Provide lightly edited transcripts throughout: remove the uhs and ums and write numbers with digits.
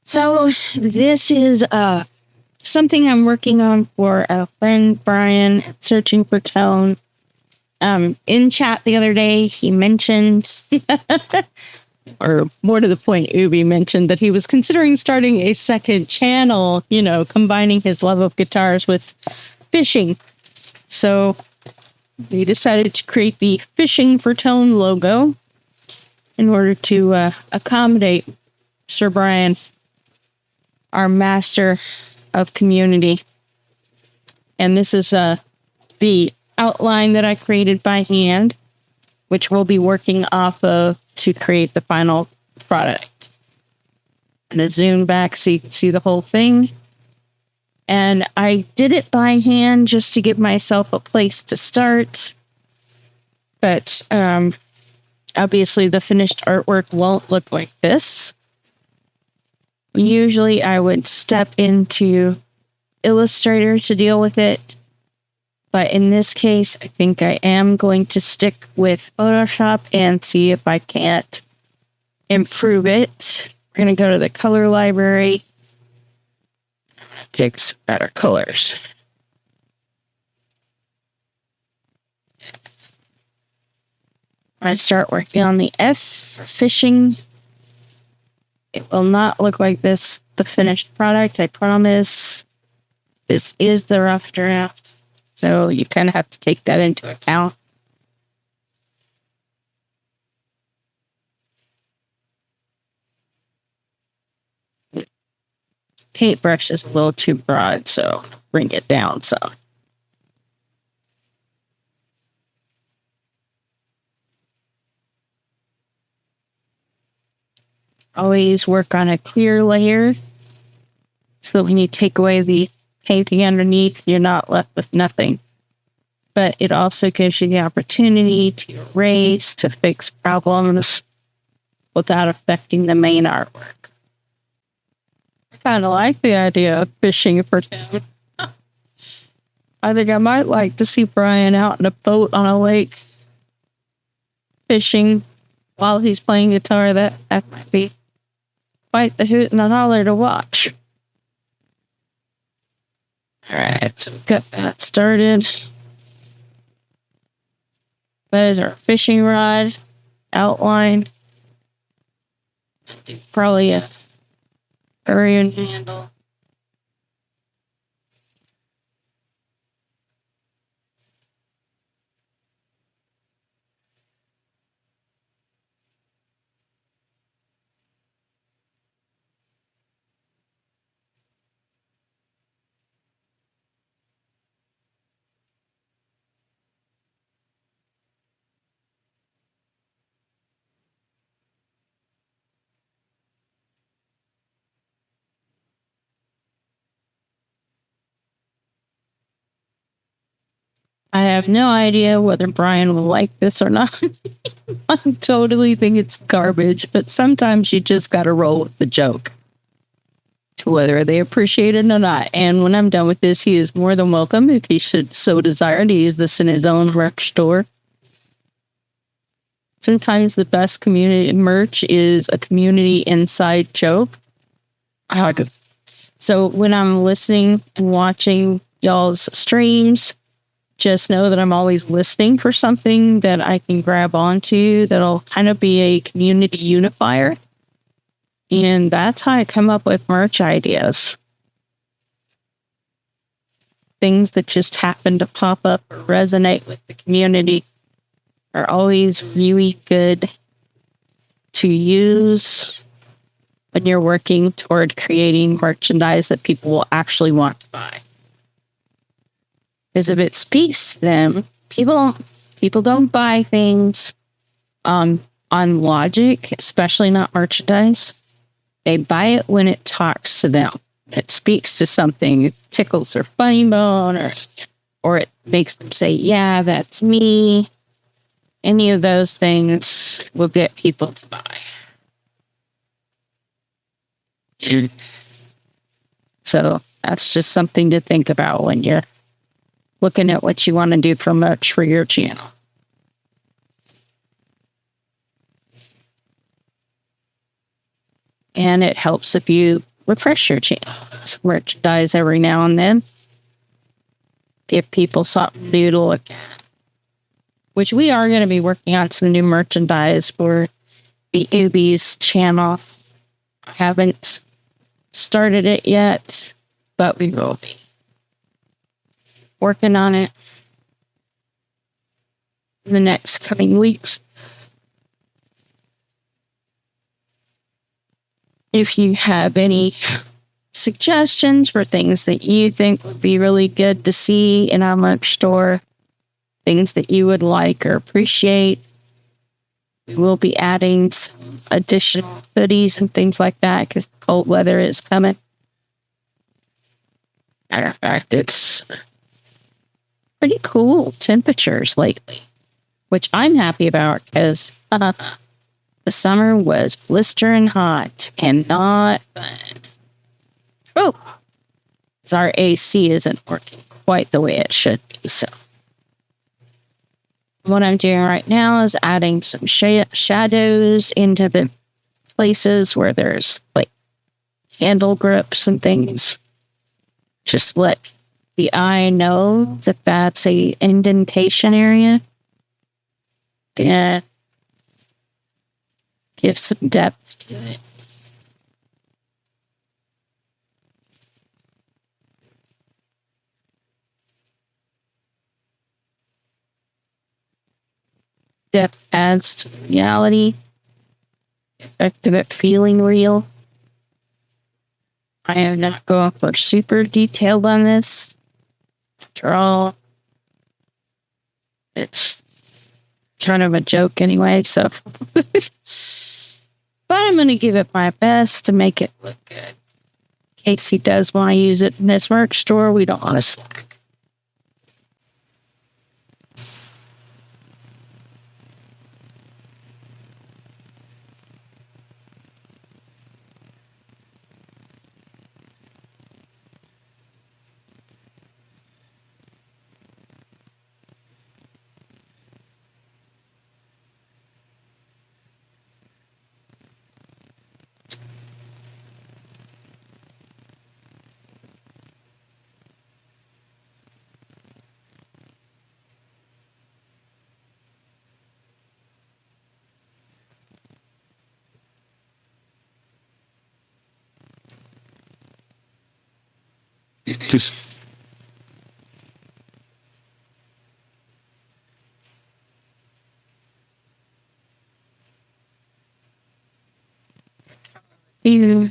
So this is something I'm working on for a friend, Brian, searching for tone. In chat the other day, he mentioned, or more to the point, Ubi mentioned that he was considering starting a second channel, combining his love of guitars with fishing. So we decided to create the Fishing for Tone logo in order to accommodate Sir Brian, our master of community. And this is the outline that I created by hand, which we'll be working off of to create the final product. I'm going to zoom back so you can see the whole thing. And I did it by hand just to give myself a place to start. But obviously the finished artwork won't look like this. Usually I would step into Illustrator to deal with it. But in this case, I think I am going to stick with Photoshop and see if I can't improve it. We're going to go to the color library. Pick some better colors. I'm going to start working on the S for fishing. It will not look like this, the finished product, I promise. This is the rough draft, so you kind of have to take that into account. Paintbrush is a little too broad, so bring it down some. Always work on a clear layer so that when you take away the painting underneath, you're not left with nothing. But it also gives you the opportunity to erase, to fix problems without affecting the main artwork. I kind of like the idea of fishing for tone. I think I might like to see Brian out in a boat on a lake fishing while he's playing guitar. That might be quite the hoot and the holler to watch. Alright, so we got that started. That is our fishing rod outline. Probably a Arian handle. I have no idea whether Brian will like this or not. I totally think it's garbage, but sometimes you just gotta roll with the joke, to whether they appreciate it or not. And when I'm done with this, he is more than welcome, if he should so desire, to use this in his own merch store. Sometimes the best community merch is a community inside joke. So when I'm listening and watching y'all's streams, just know that I'm always listening for something that I can grab onto that'll kind of be a community unifier. And that's how I come up with merch ideas. Things that just happen to pop up or resonate with the community are always really good to use when you're working toward creating merchandise that people will actually want to buy. Because if it speaks to them, people don't buy things on logic, especially not merchandise. They buy it when it talks to them. It speaks to something, it tickles their funny bone, or it makes them say, yeah, that's me. Any of those things will get people to buy. So that's just something to think about when you're looking at what you want to do for merch for your channel. And it helps if you refresh your channel. Some merchandise every now and then. Give people something new to look at. Which we are going to be working on some new merchandise for the Ubi's channel. I haven't started it yet, but we will be working on it in the next coming weeks. If you have any suggestions for things that you think would be really good to see in our merch store, things that you would like or appreciate, we will be adding some additional hoodies and things like that because cold weather is coming. Matter of fact, it's pretty cool temperatures lately, which I'm happy about because the summer was blistering hot and not fun. Oh, because our AC isn't working quite the way it should be. So, what I'm doing right now is adding some shadows into the places where there's like handle grips and things. Just let the eye know that that's a indentation area. Yeah. Give some depth to it. Depth adds to reality. Effective at feeling real. I am not going for super detailed on this. After all, it's kind of a joke anyway, so. But I'm going to give it my best to make it look good. In case he does want to use it in his merch store, we don't want to slack. Just you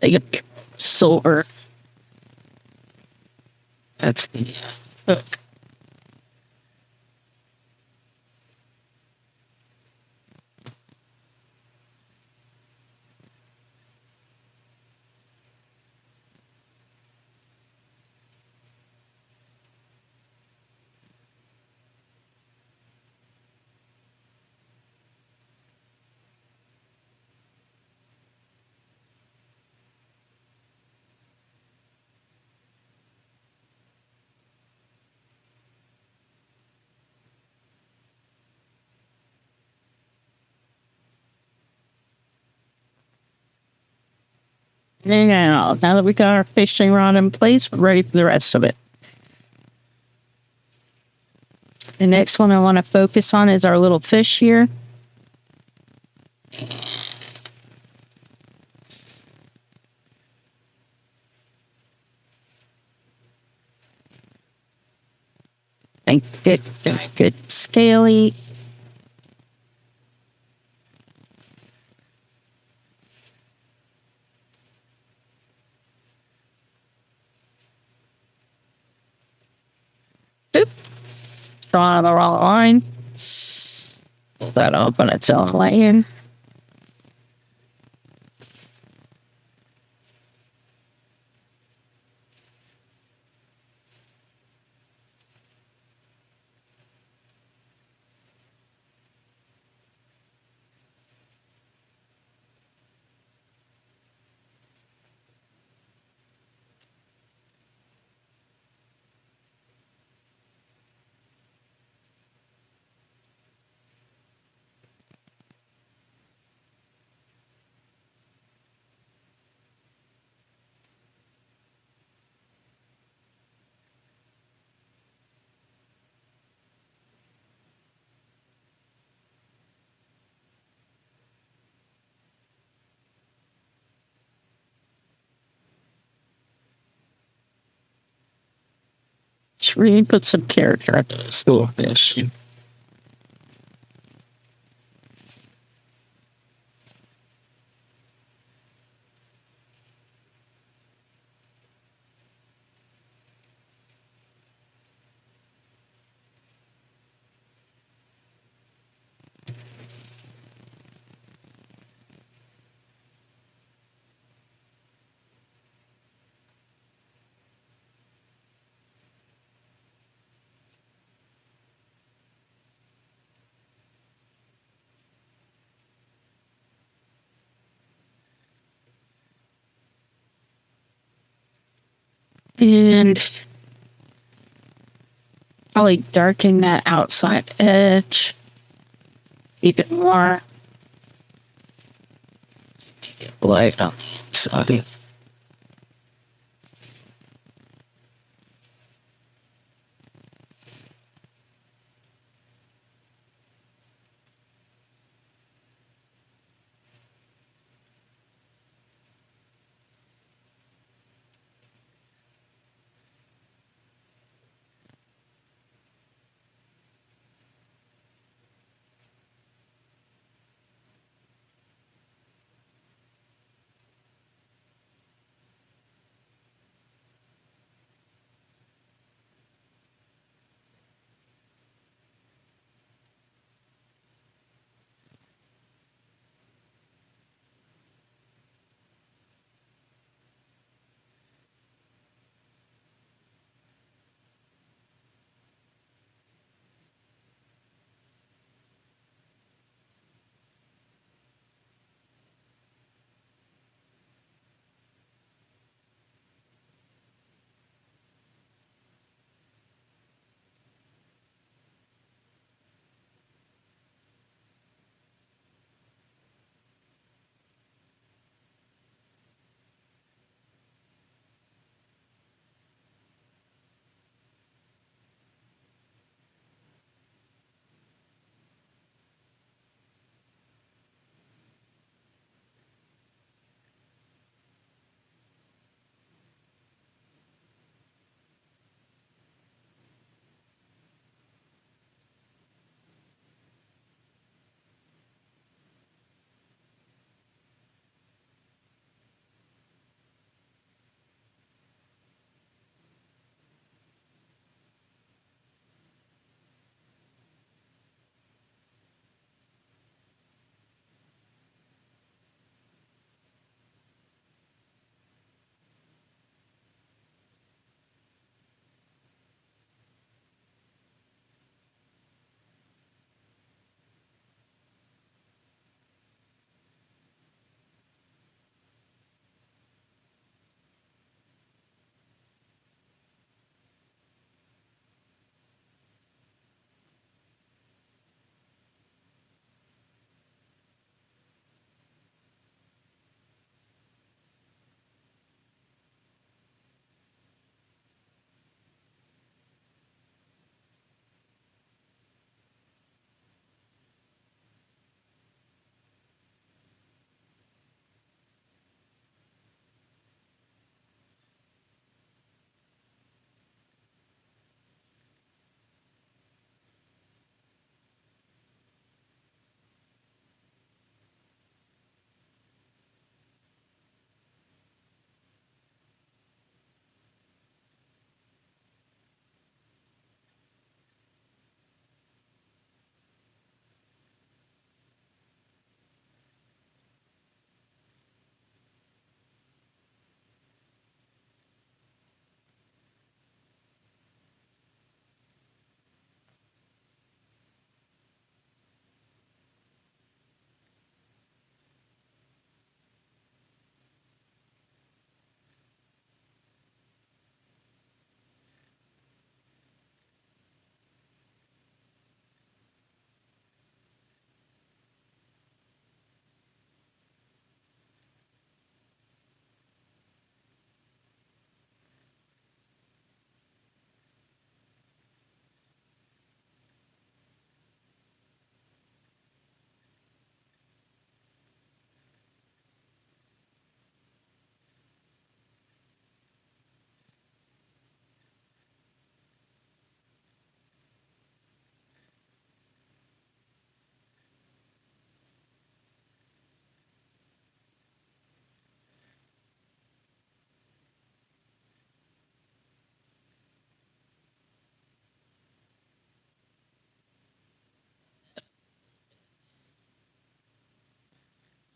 like silver. That's the hook. Now that we got our fishing rod in place, we're ready for the rest of it. The next one I want to focus on is our little fish here. Good scaly. Drawn on the wrong line. That open its own lane. Should we put some character at the school fish? And probably darken that outside edge even more. Like, sorry.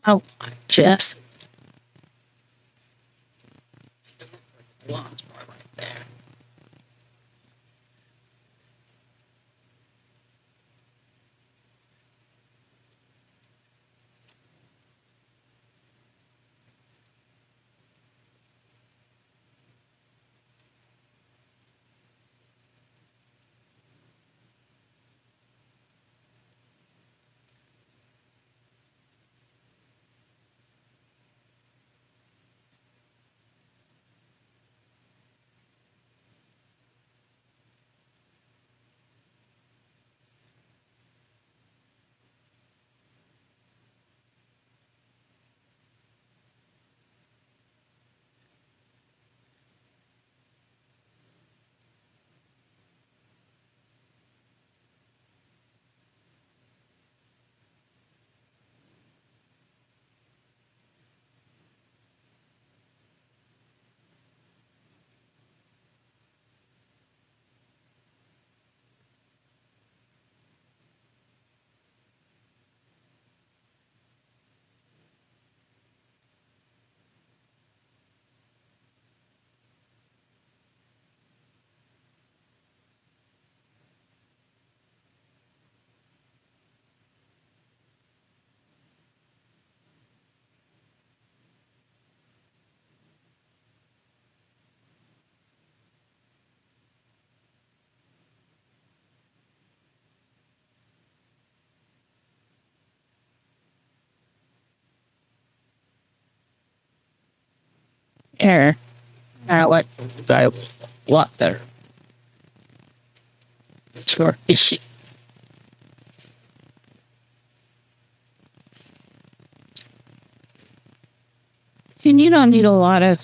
Oh, Jess. Error. What? I what there? Sure. Issue. And you don't need a lot of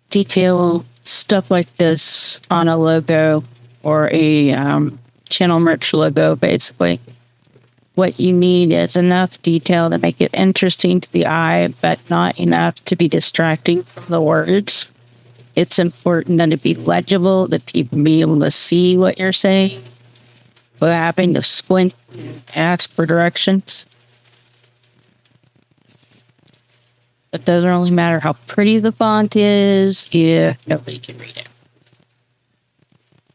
detail stuff like this on a logo or a channel merch logo, basically. What you need is enough detail to make it interesting to the eye, but not enough to be distracting from the words. It's important that it be legible, that people be able to see what you're saying without having to squint and ask for directions. It doesn't really matter how pretty the font is if nobody can read it.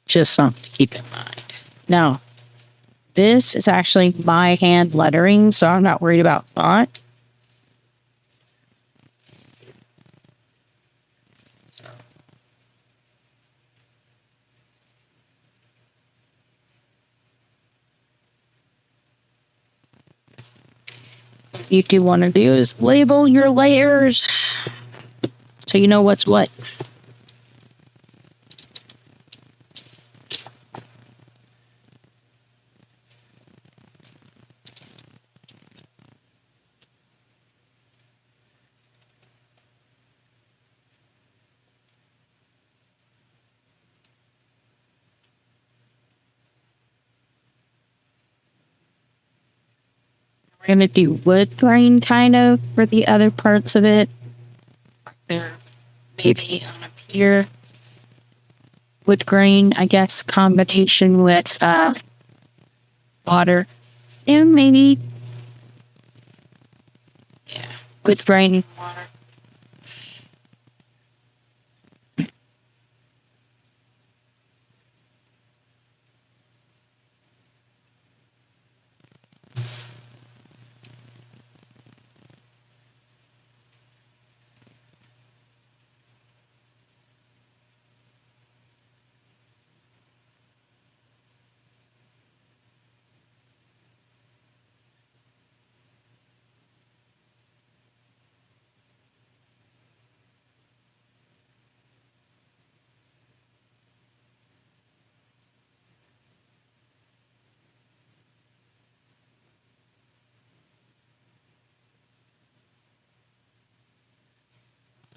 Just something to keep in mind. Now, this is actually my hand lettering, so I'm not worried about font. What you do want to do is label your layers so you know what's what. We're going to do wood grain kind of for the other parts of it. There, maybe on up here. Wood grain, I guess, combination with water. And maybe wood grain and water.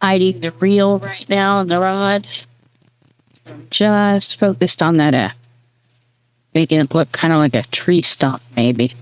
Hiding the reel right now in the rod. Just focused on that, making it look kind of like a tree stump, maybe.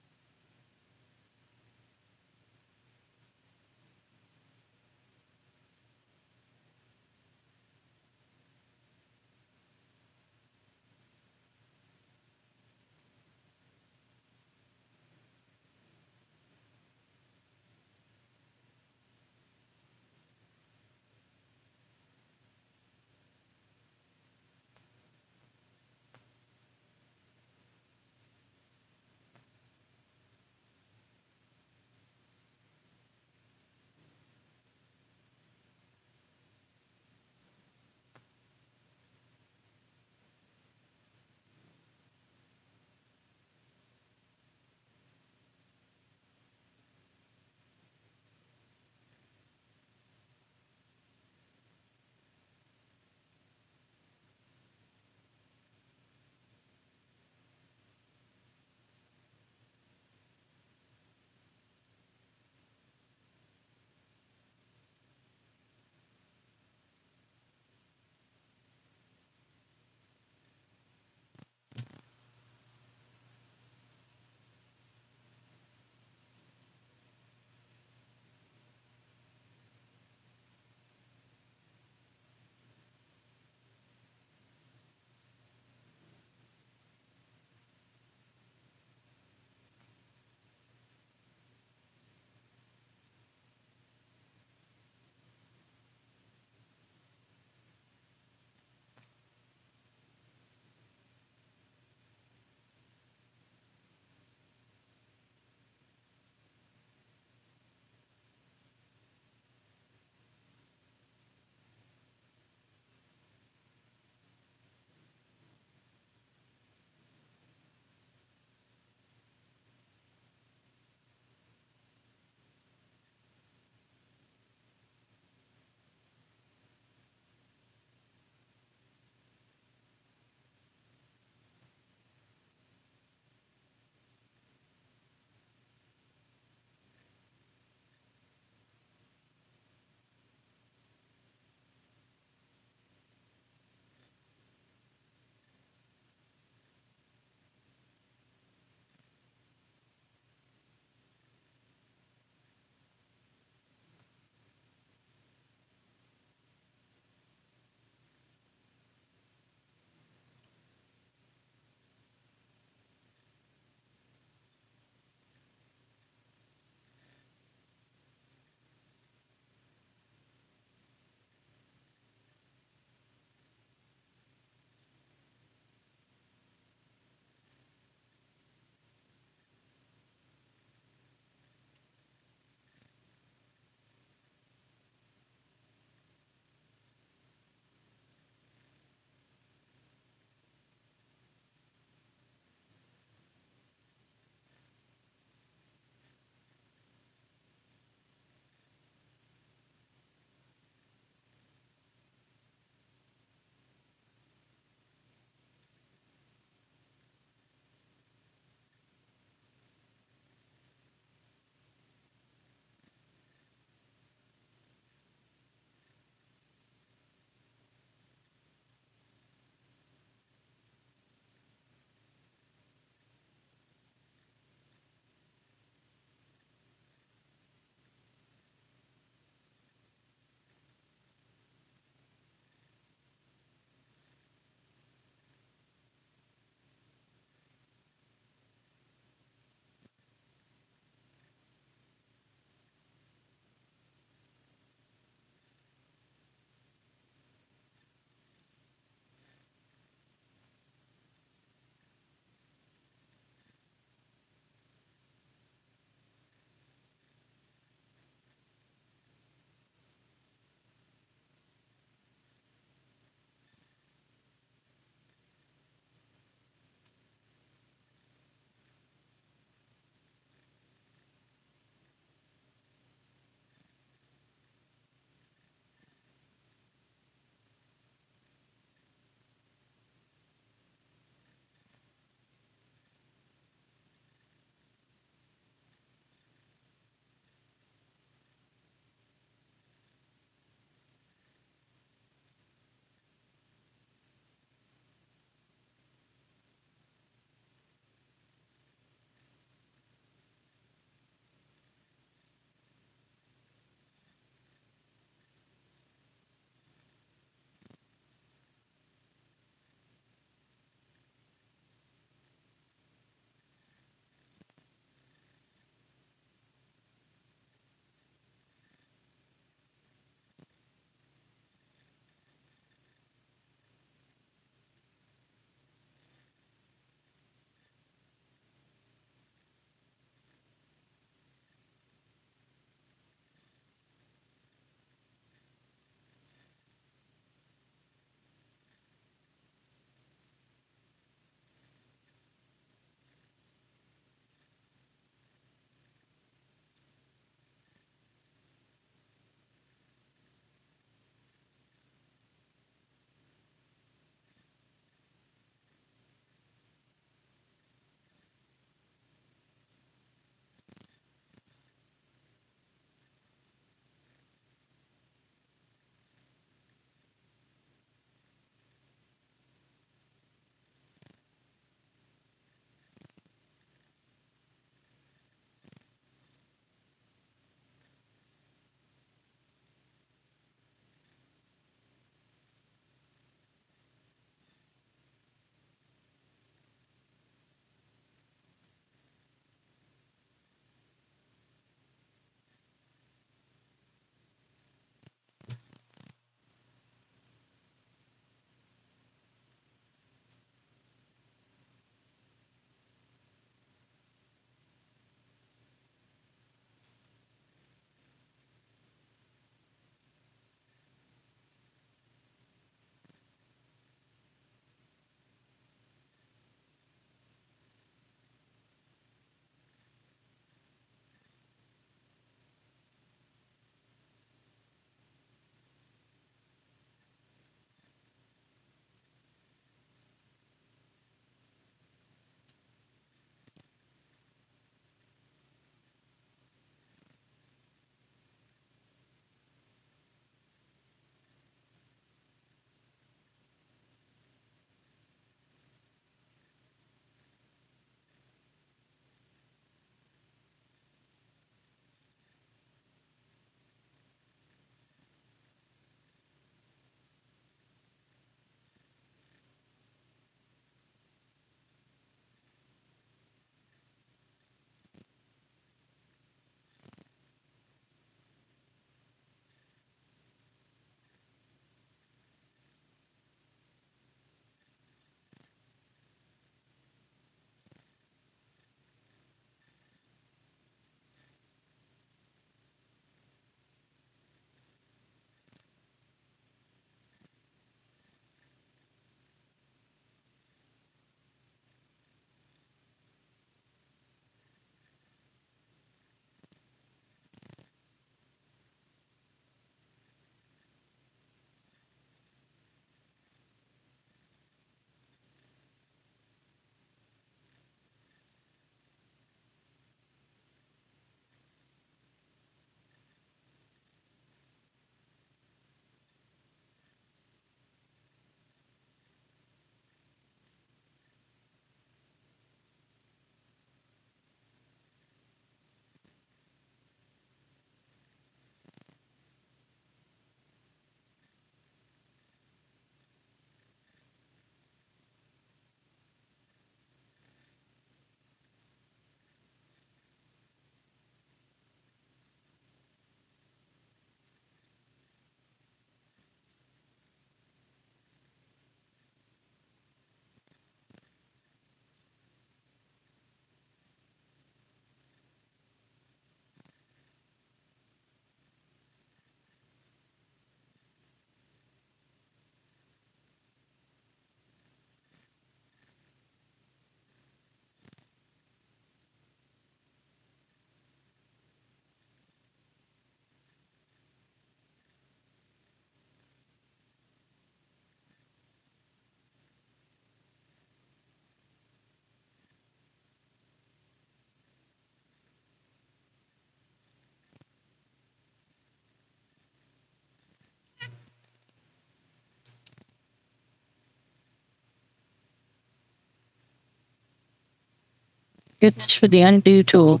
Goodness for the undo tool.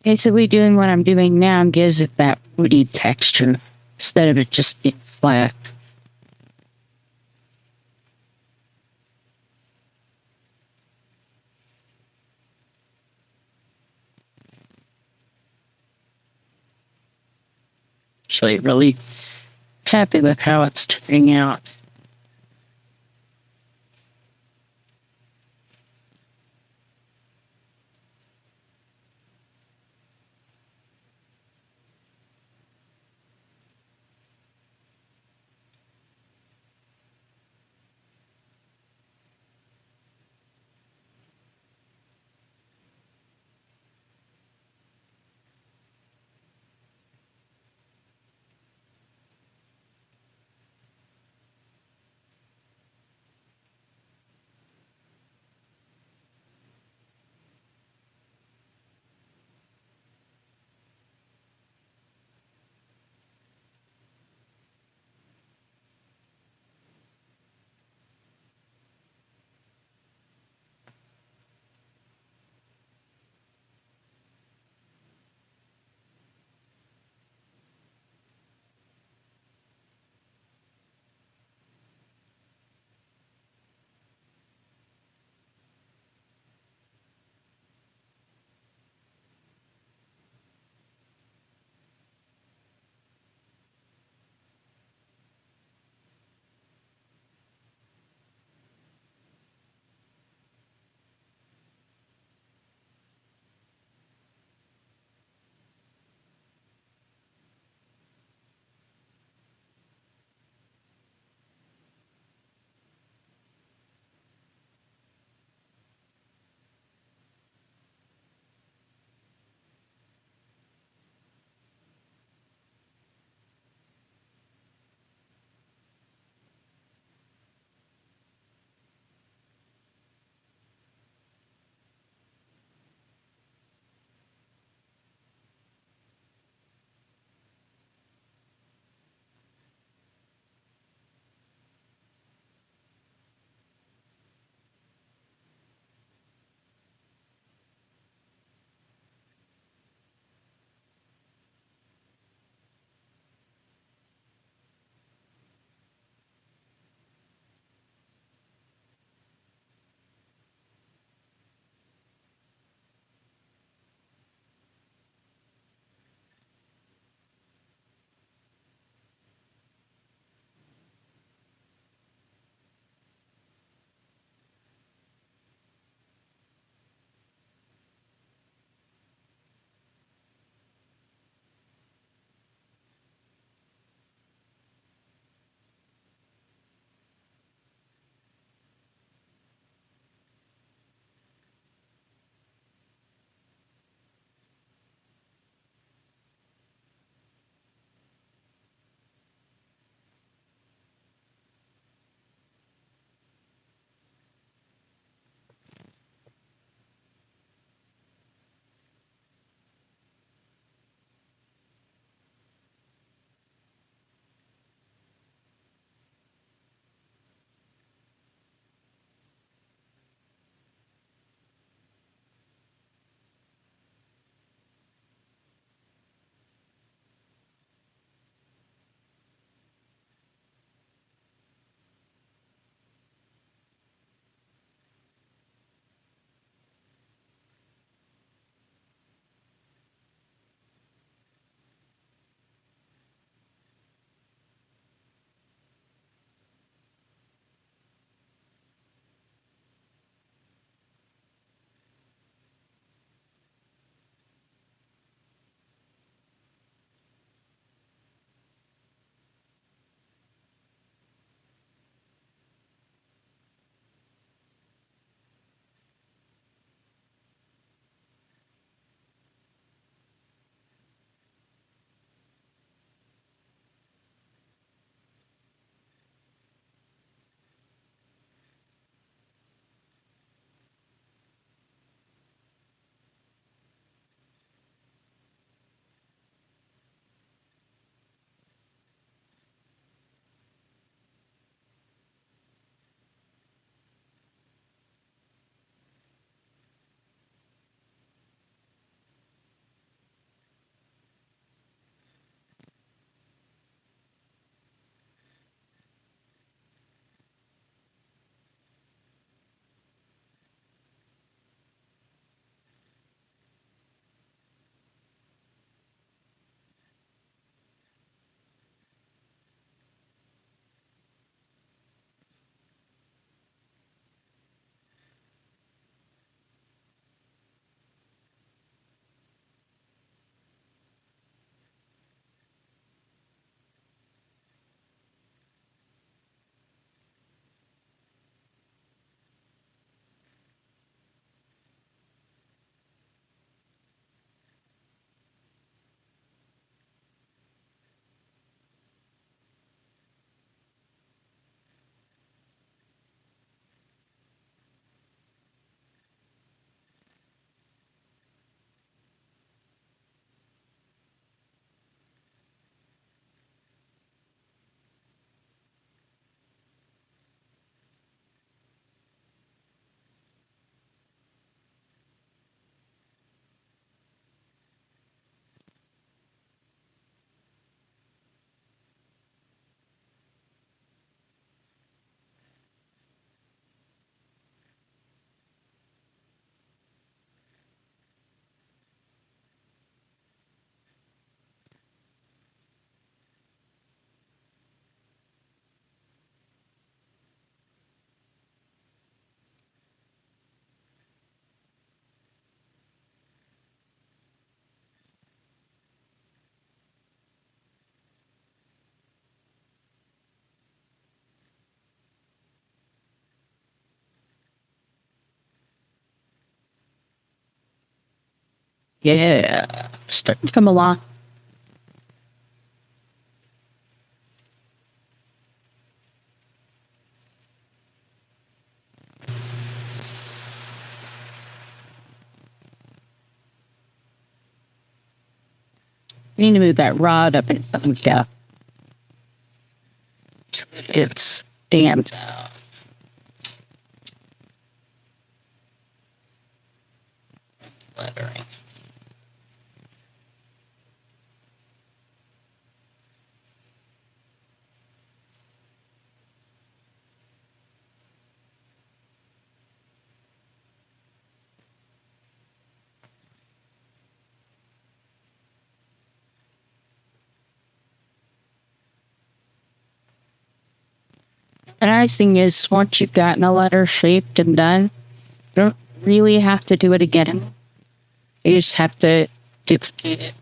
Basically doing what I'm doing now gives it that woody texture instead of it just being flat. So I'm really happy with how it's turning out. Yeah. Starting to come along. We need to move that rod up and yeah. It's damned. Lettering. The nice thing is, once you've gotten a letter shaped and done, you don't really have to do it again. You just have to duplicate it.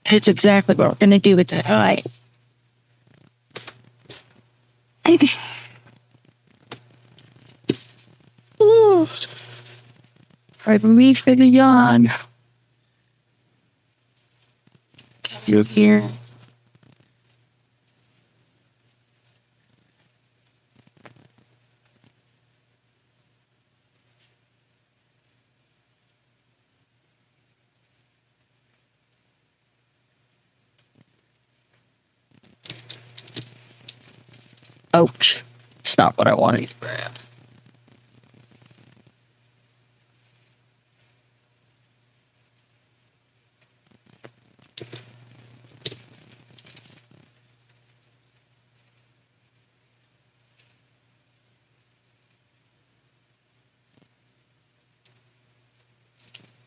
It's exactly what we're going to do with that. All right. Ooh. Pardon me for the yawn. You here? Ouch. It's not what I wanted.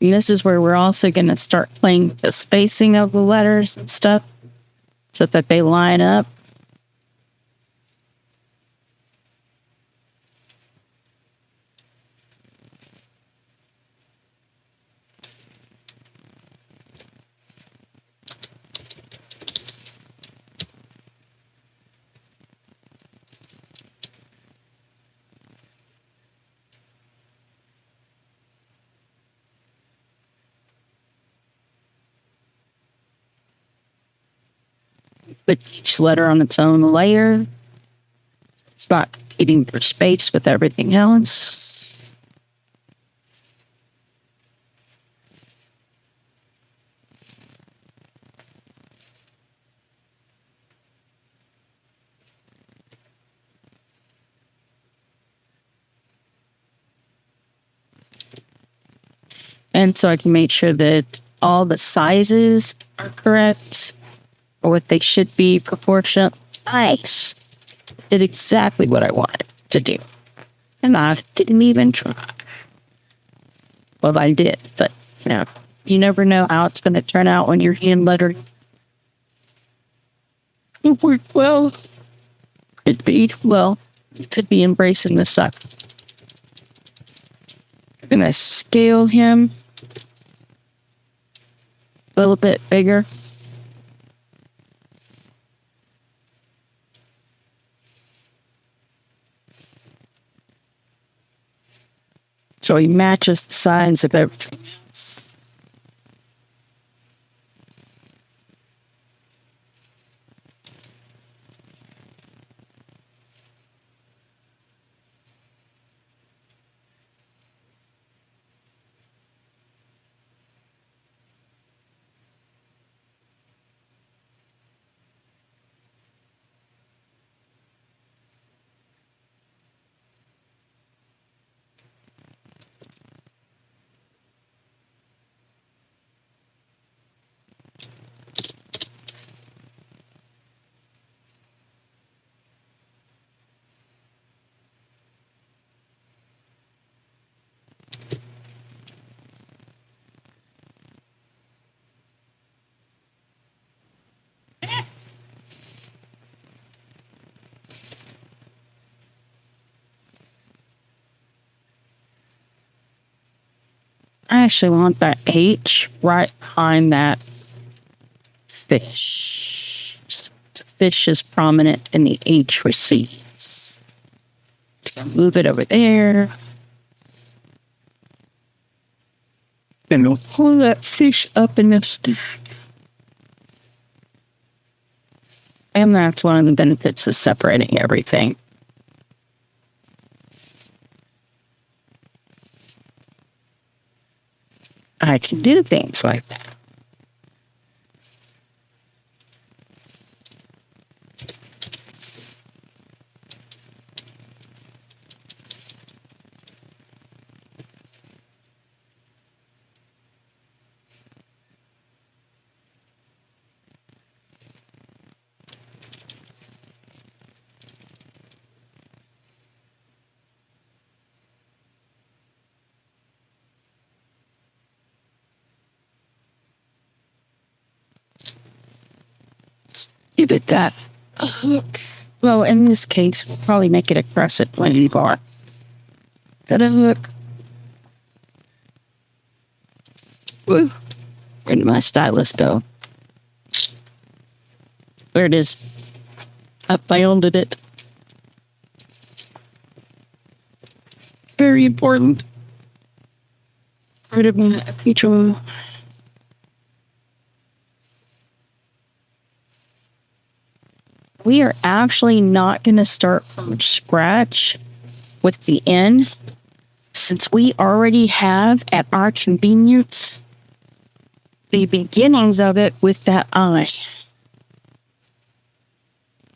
And this is where we're also going to start playing the spacing of the letters and stuff so that they line up. Put each letter on its own layer. It's not eating for space with everything else. And so I can make sure that all the sizes are correct or what they should be proportionate. Nice. Did exactly what I wanted to do. And I didn't even try. Well, I did, but you never know how it's going to turn out when you're hand lettering. It worked well. Could be, well, you could be embracing the suck. I'm going to scale him a little bit bigger. So he matches the size of everything else. I actually want that H right behind that fish. The fish is prominent and the H recedes. Move it over there. And we'll pull that fish up in the stack. And that's one of the benefits of separating everything. I can do things like that. Give it that hook. Well, in this case, we'll probably make it a crescent wing bar. Got a hook. Woo. Where did my stylus go? There it is. I found it. Very important. Part of my future. We are actually not going to start from scratch with the end, since we already have at our convenience the beginnings of it with that eye.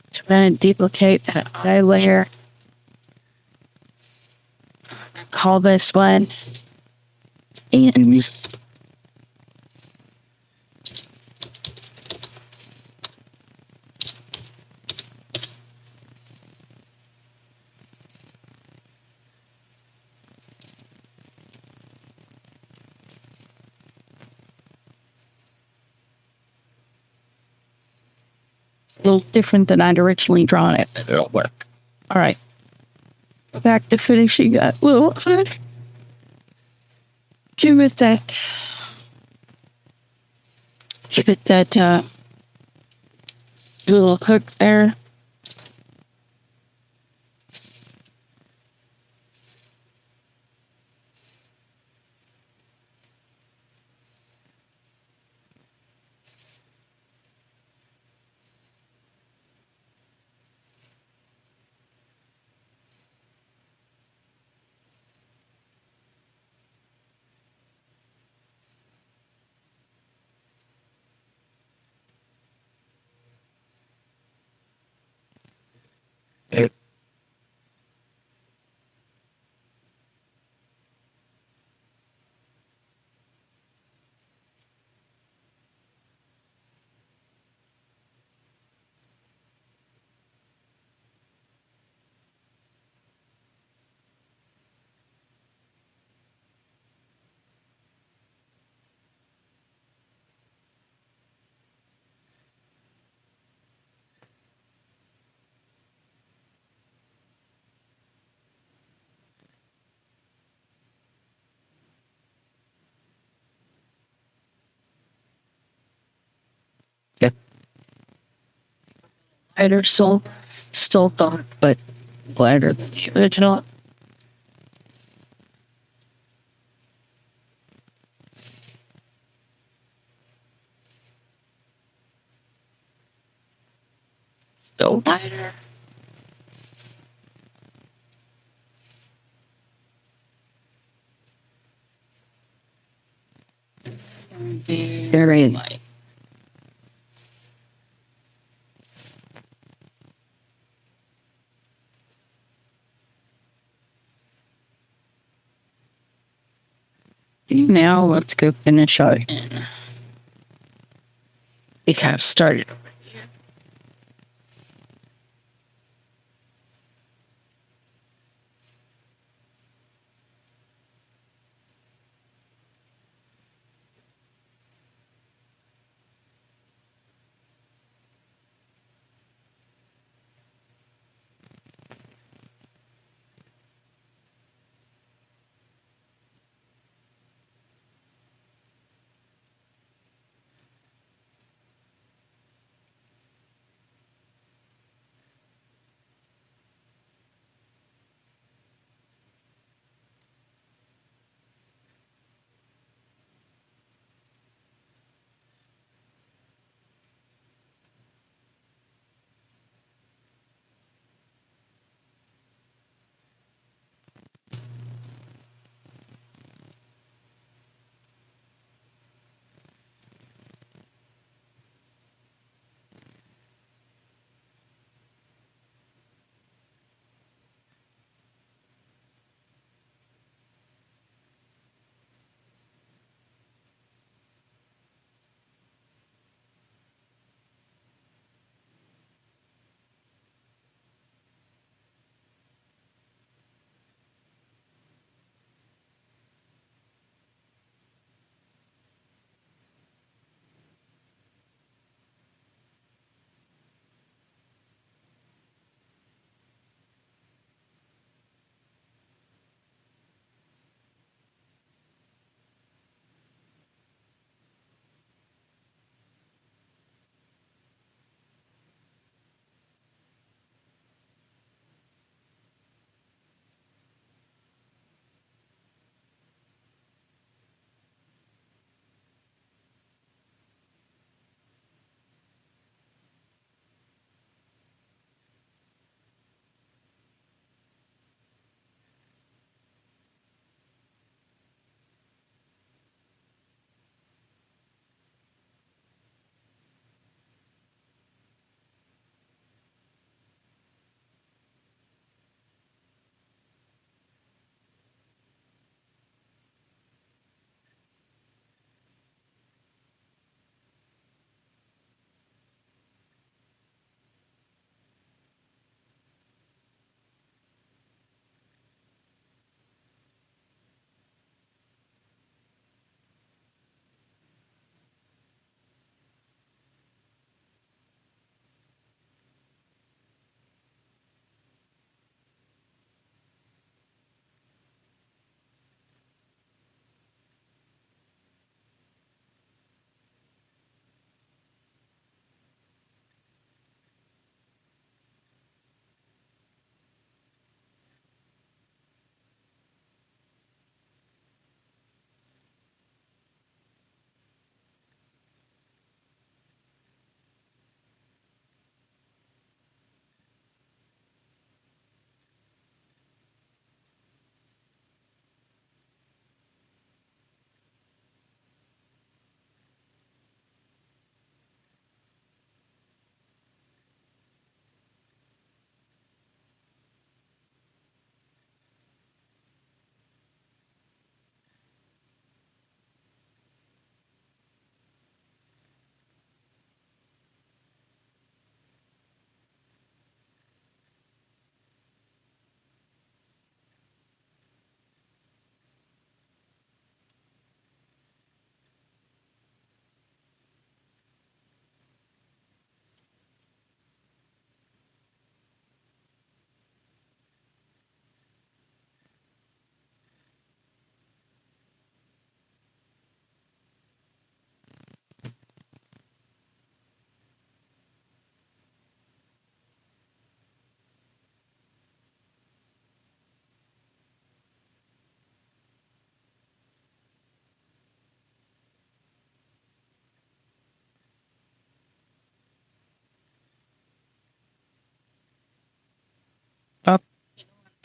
So I'm going to duplicate that eye layer. Call this one and a little different than I'd originally drawn it, but it'll work. All right. Back to finishing that little hook. Give it that little hook there. Yep. Lighter, still dark, but lighter than the original. Still lighter. Very light. Now let's go finish our end. We have started.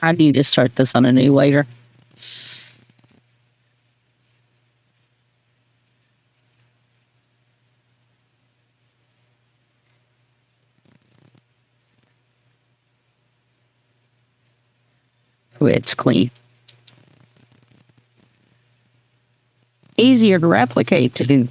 I need to start this on a new layer. It's clean. Easier to replicate too.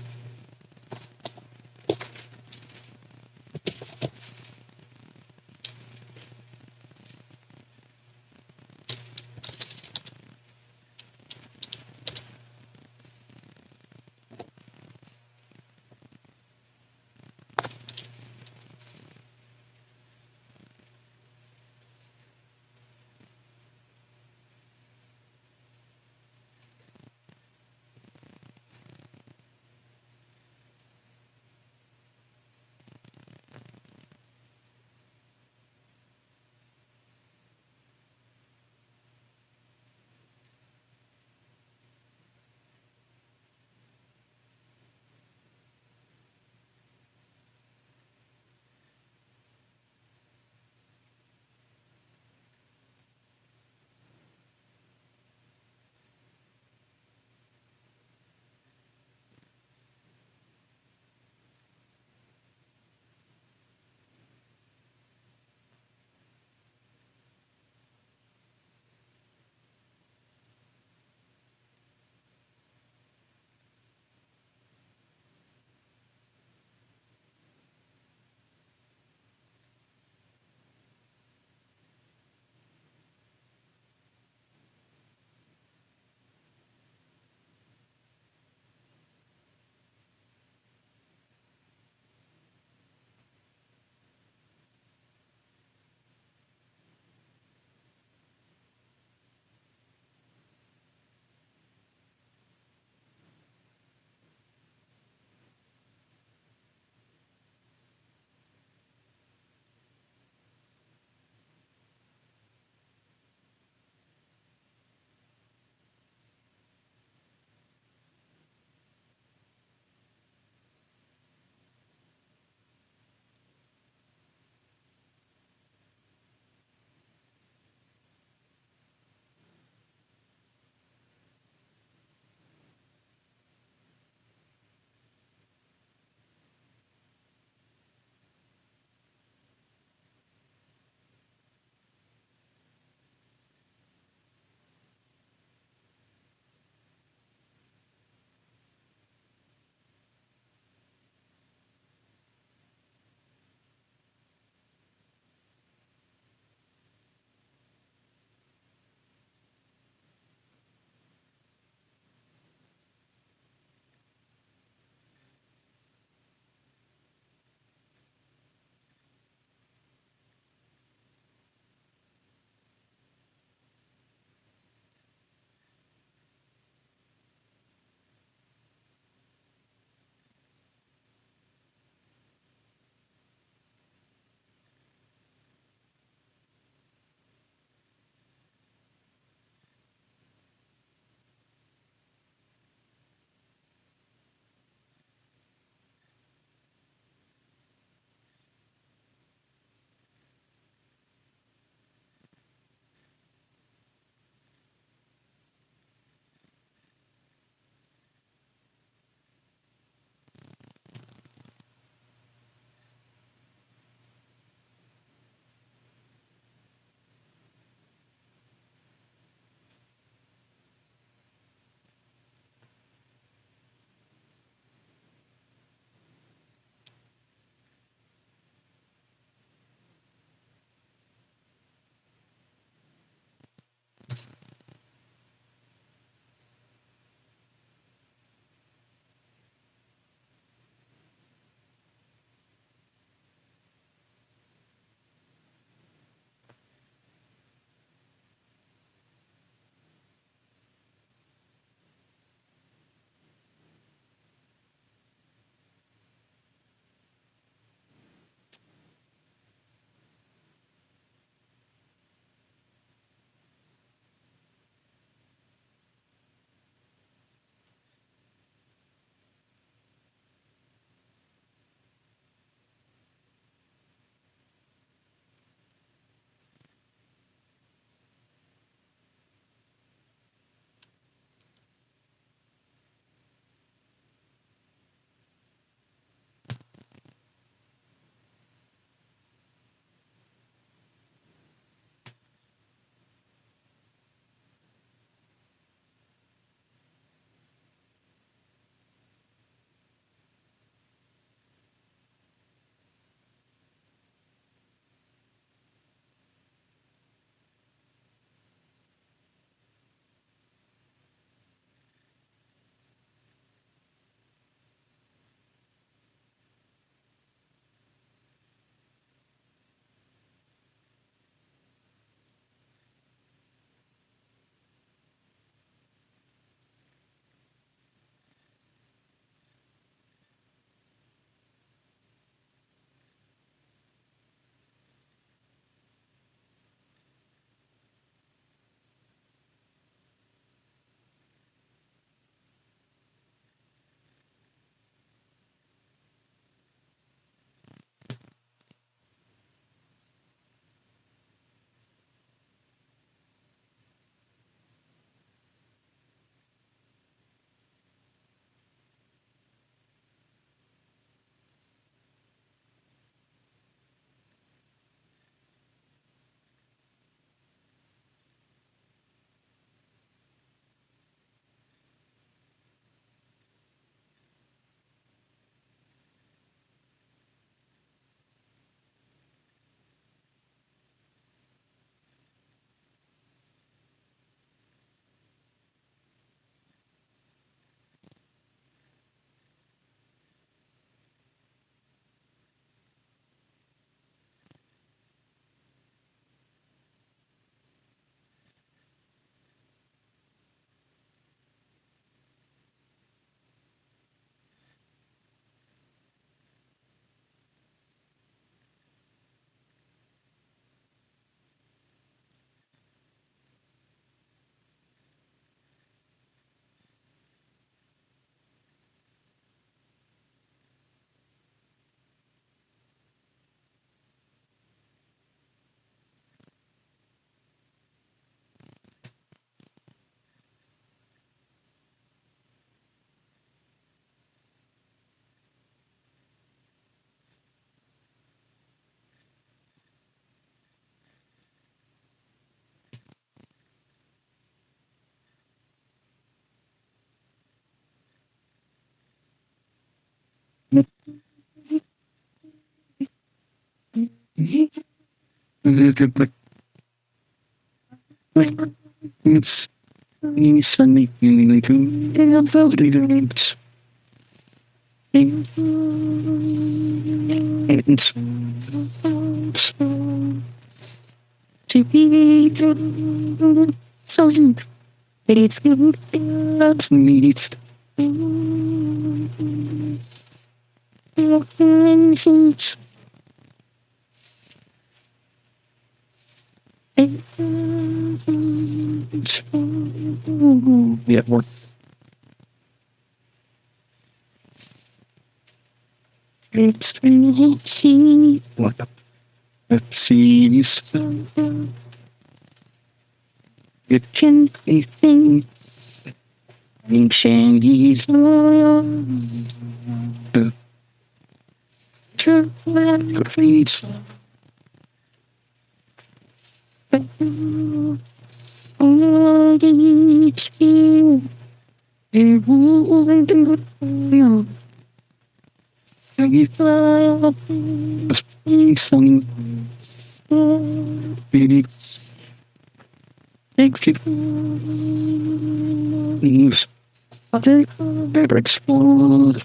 It's sunny in the it's to be so it's good that's needed yeah, more. It's what sees it can be thing in Shandy's feeds. But all the you and who and good you. I fly some big leaves. But they never explode.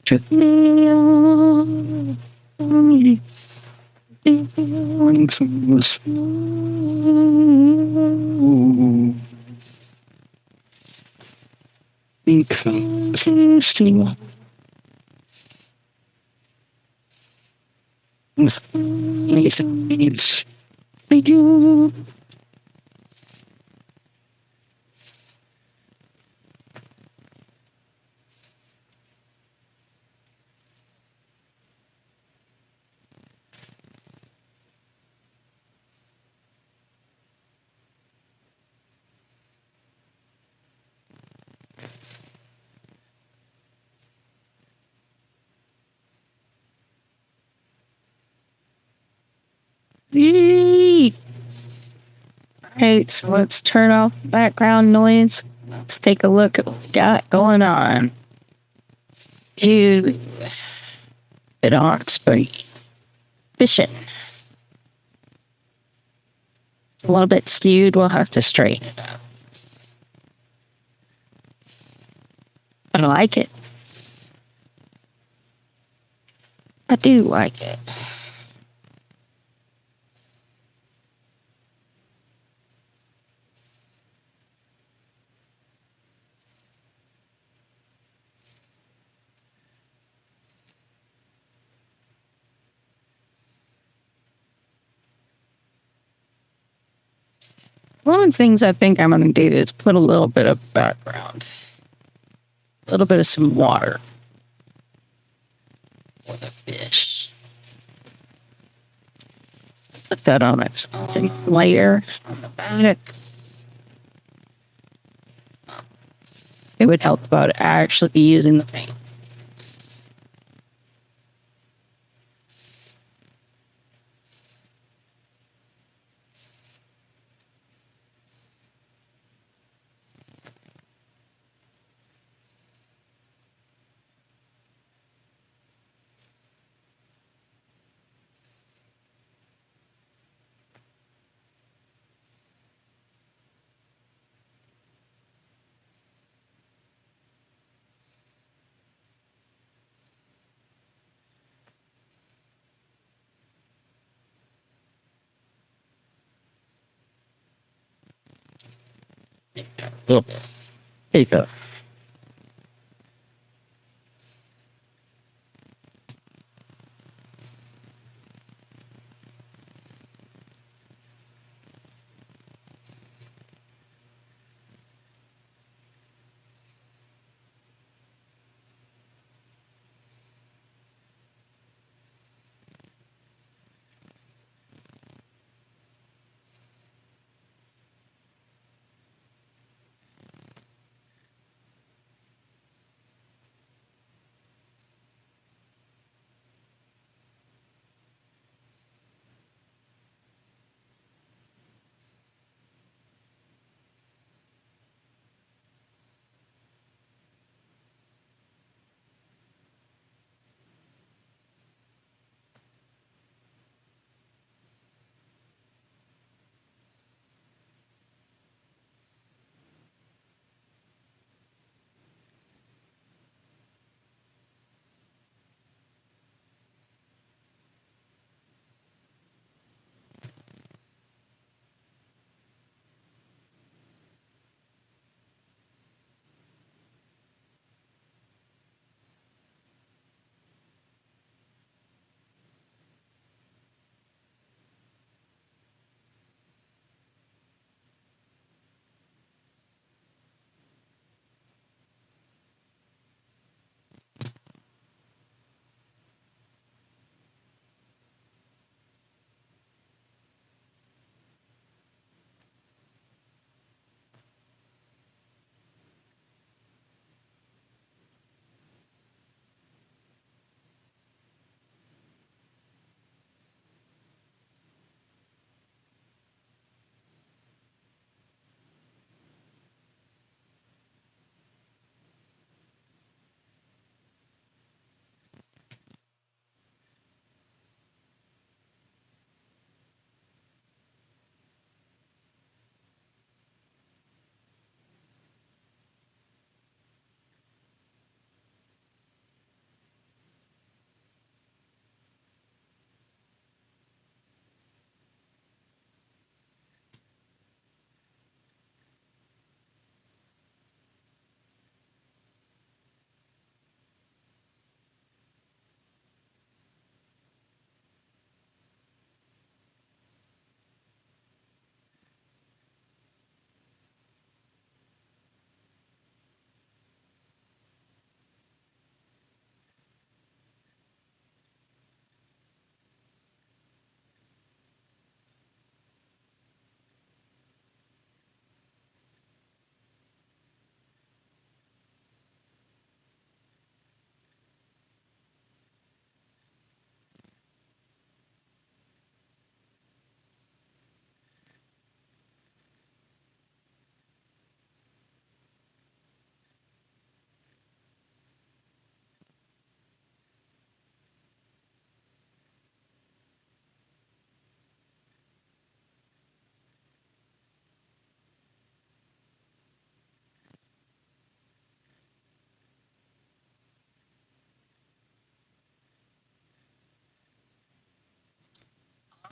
Just me on me. Feeling so slow. Because it's still it's you. Right, so let's turn off background noise. Let's take a look at what we got going on. You it on spring fishing. A little bit skewed, we'll have to straighten it up. I like it. I do like it. One of the things I think I'm going to do is put a little bit of background, a little bit of some water for the fish. Put that on its own layer on the back. It would help about actually using the paint. There you go.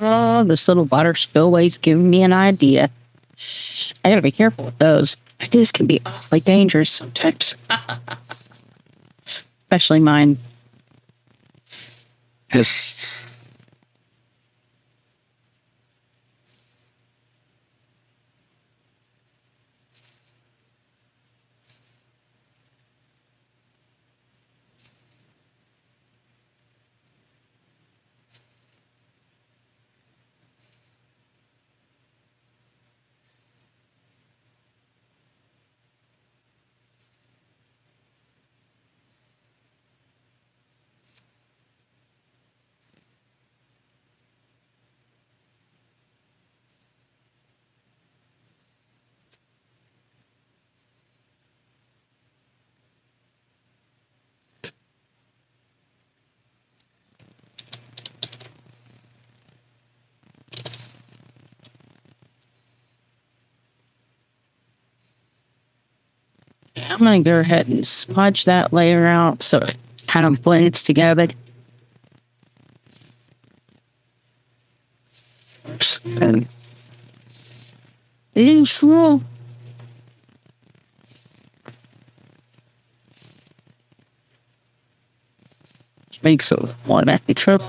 Oh, this little water spillway's giving me an idea. I gotta be careful with those. Ideas can be awfully dangerous sometimes. Especially mine. Yes. I'm gonna go ahead and smudge that layer out so it kind of blends together. And Usual. Makes a one at the trip.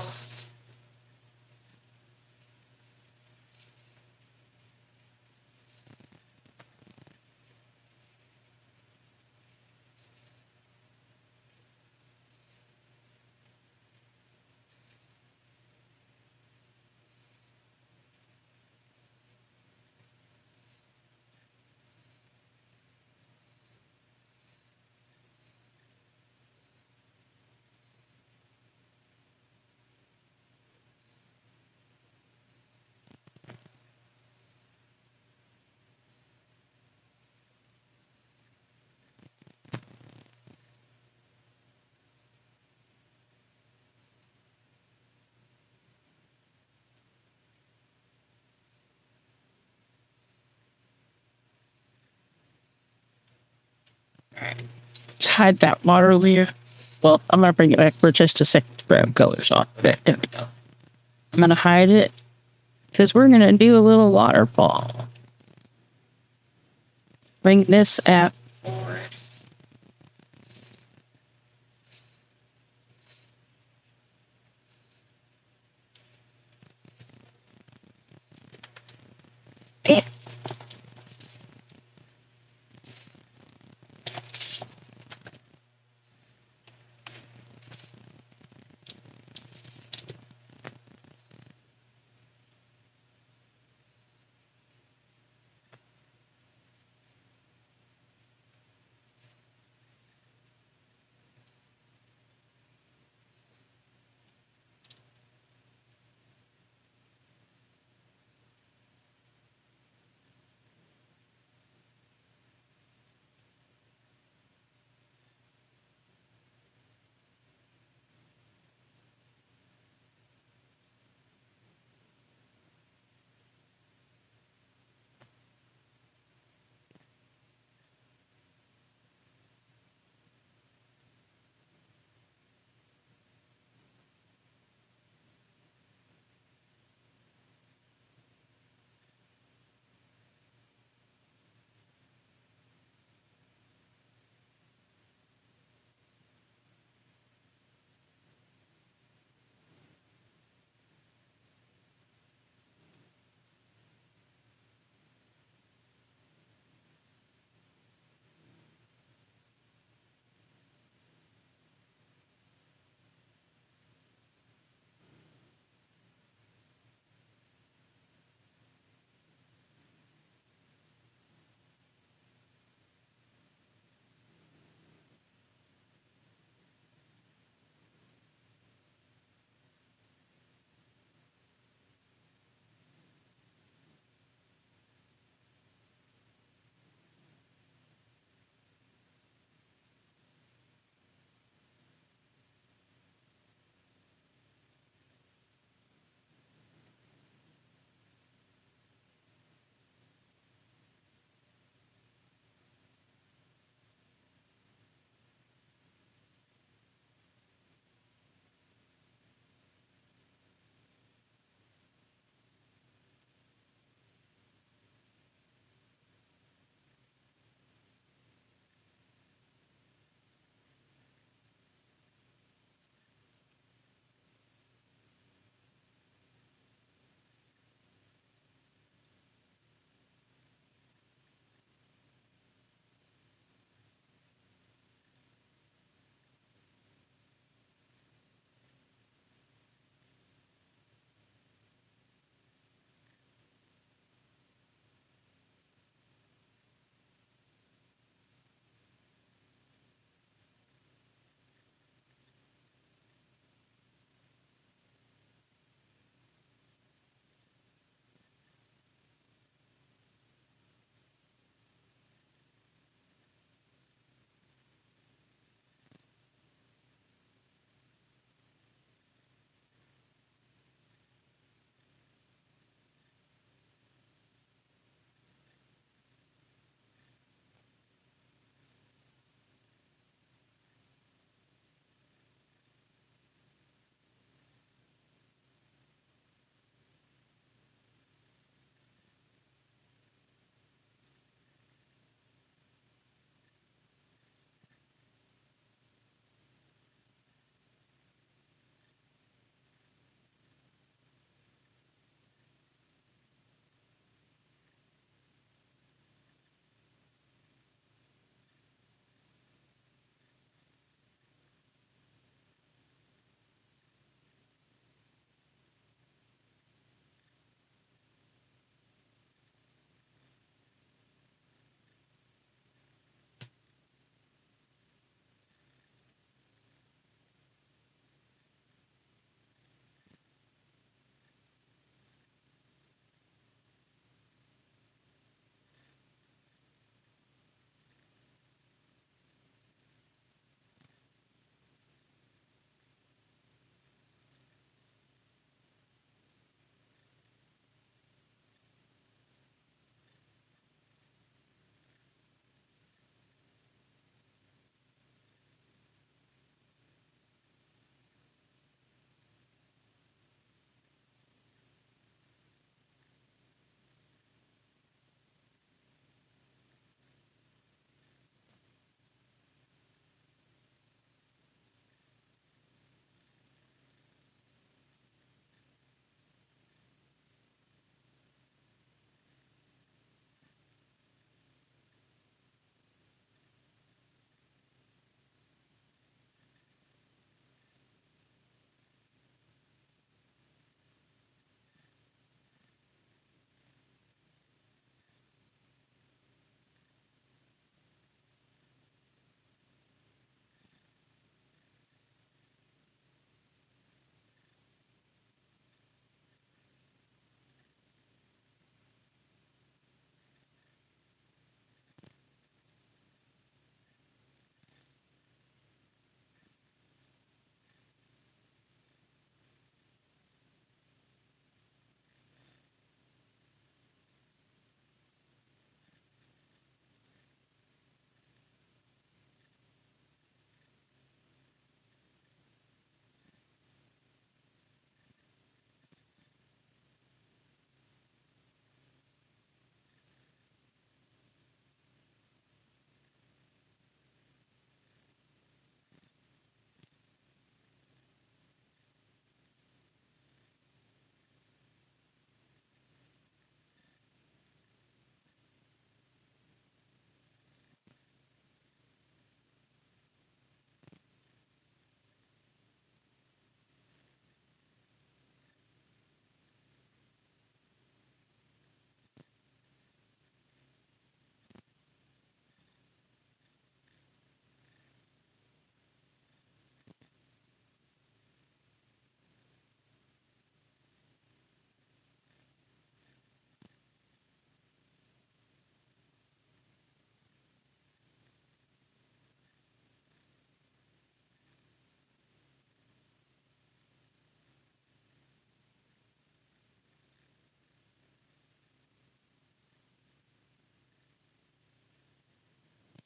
Let's hide that water layer. Well, I'm gonna bring it back for just a second to grab colors off of it. There we go. I'm gonna hide it because we're gonna do a little waterfall. Bring this app forward.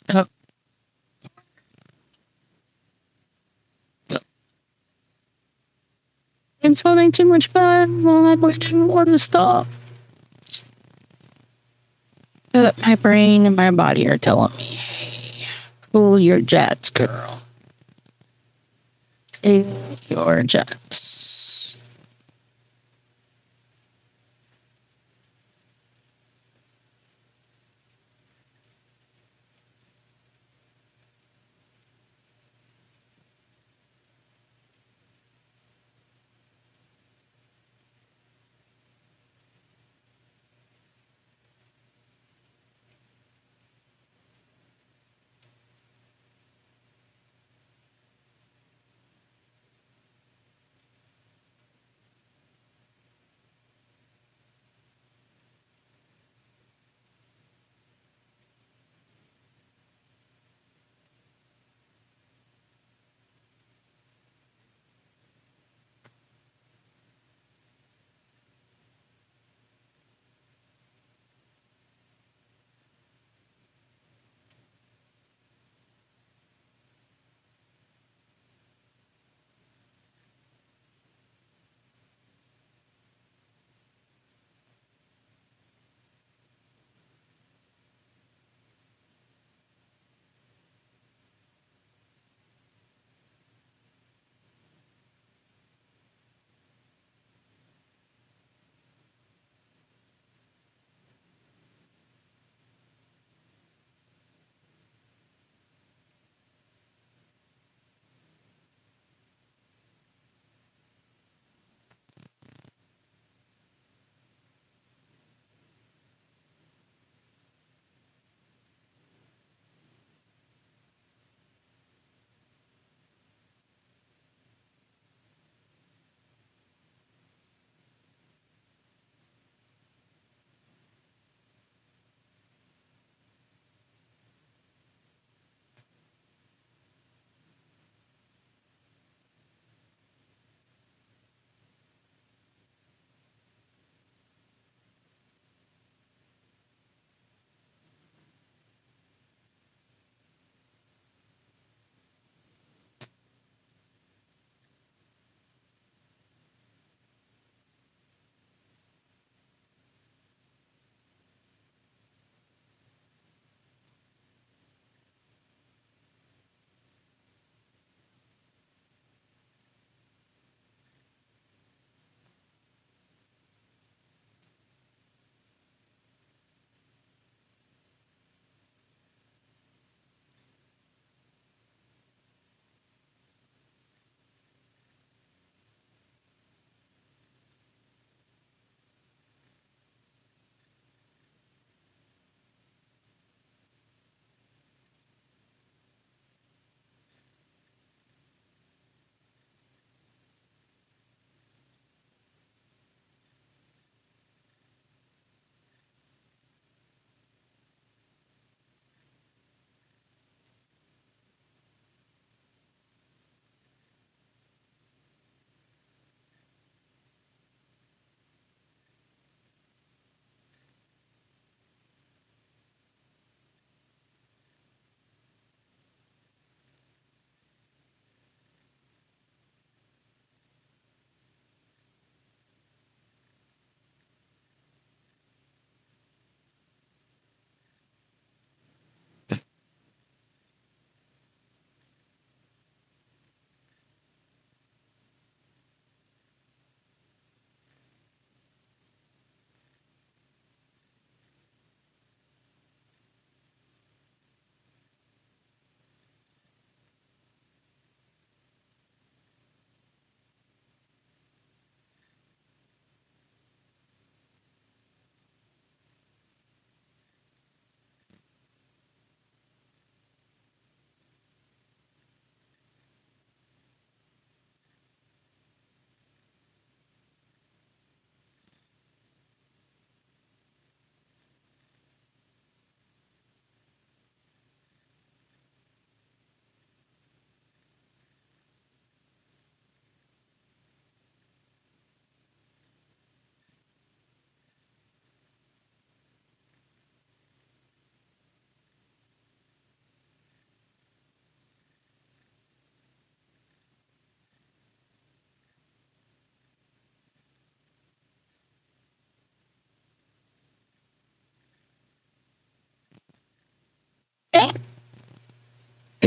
Uh, I'm having too much fun. Well, I don't want to stop. My brain and my body are telling me, hey, cool your jets, girl. Cool your jets.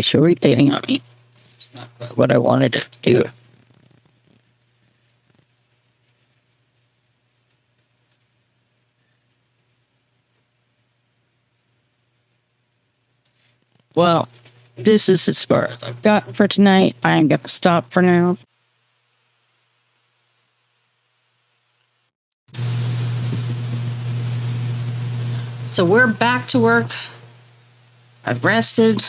It's irritating on me. It's not what I wanted it to do. Well, this is as far as I've got for tonight. I'm going to stop for now. So we're back to work. I've rested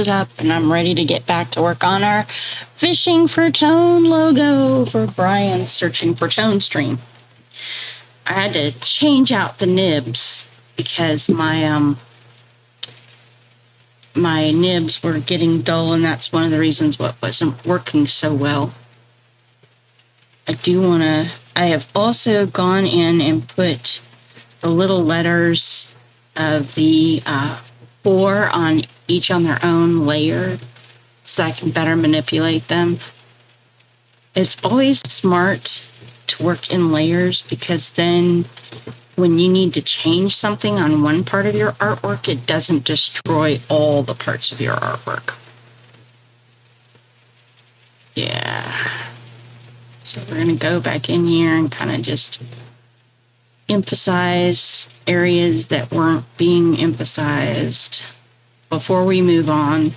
up, and I'm ready to get back to work on our Fishing for Tone logo for Brian's Searching for Tone stream. I had to change out the nibs because my nibs were getting dull, and that's one of the reasons what wasn't working so well. I have also gone in and put the little letters of the 4 on each on their own layer so I can better manipulate them. It's always smart to work in layers because then when you need to change something on one part of your artwork, it doesn't destroy all the parts of your artwork. Yeah. So we're going to go back in here and kind of just emphasize areas that weren't being emphasized before we move on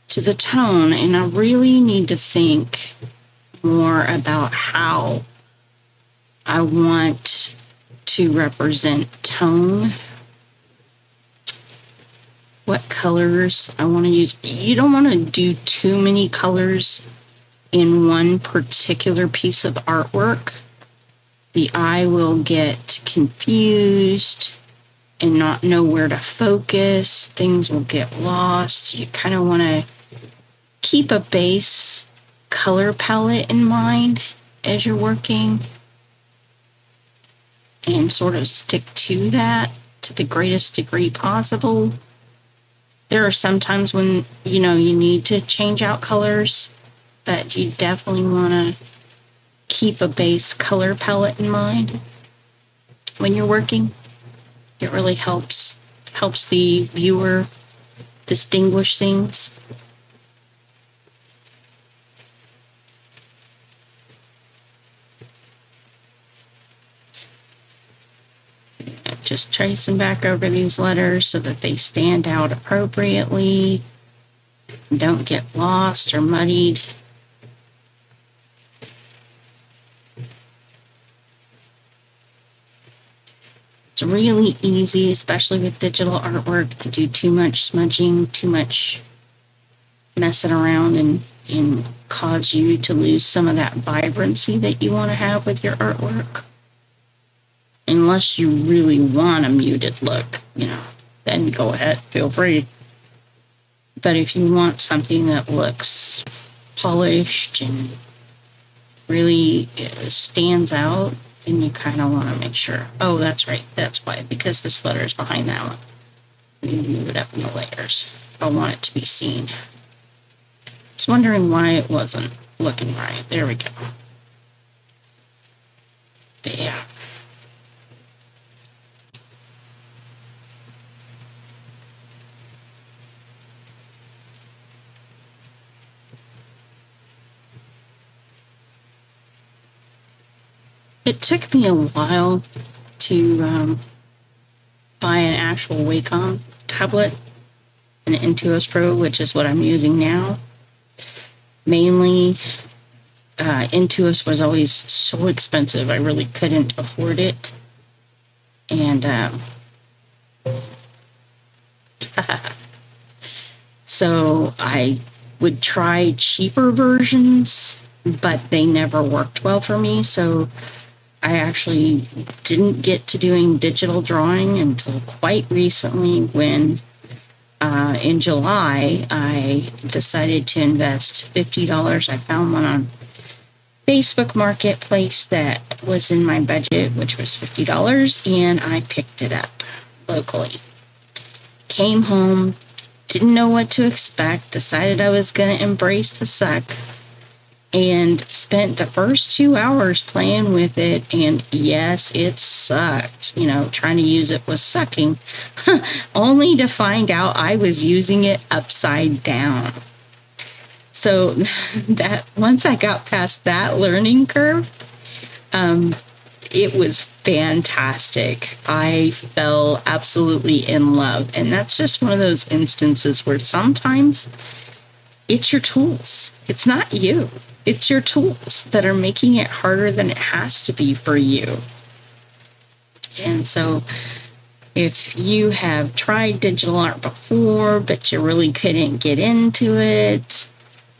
to the tone. And I really need to think more about how I want to represent tone, what colors I want to use. You don't want to do too many colors in one particular piece of artwork. The eye will get confused and not know where to focus. Things will get lost. You kind of want to keep a base color palette in mind as you're working and sort of stick to that to the greatest degree possible. There are some times when, you need to change out colors, but you definitely want to keep a base color palette in mind when you're working. It really helps the viewer distinguish things. Just tracing back over these letters so that they stand out appropriately, don't get lost or muddied. It's really easy, especially with digital artwork, to do too much smudging, too much messing around, and cause you to lose some of that vibrancy that you want to have with your artwork. Unless you really want a muted look, then go ahead, feel free. But if you want something that looks polished and really stands out, then you kind of want to make sure, oh, that's right, that's why, because this letter is behind that one. You move it up in the layers. I want it to be seen. Just wondering why it wasn't looking right. There we go. But yeah. It took me a while to buy an actual Wacom tablet, an Intuos Pro, which is what I'm using now. Mainly, Intuos was always so expensive, I really couldn't afford it. And so I would try cheaper versions, but they never worked well for me. So I actually didn't get to doing digital drawing until quite recently when in July I decided to invest $50. I found one on Facebook Marketplace that was in my budget, which was $50, and I picked it up locally. Came home, didn't know what to expect, decided I was going to embrace the suck, and spent the first 2 hours playing with it. And yes, it sucked. Trying to use it was sucking, only to find out I was using it upside down. So that once I got past that learning curve, it was fantastic. I fell absolutely in love. And that's just one of those instances where sometimes it's your tools. It's not you. It's your tools that are making it harder than it has to be for you. And so if you have tried digital art before, but you really couldn't get into it,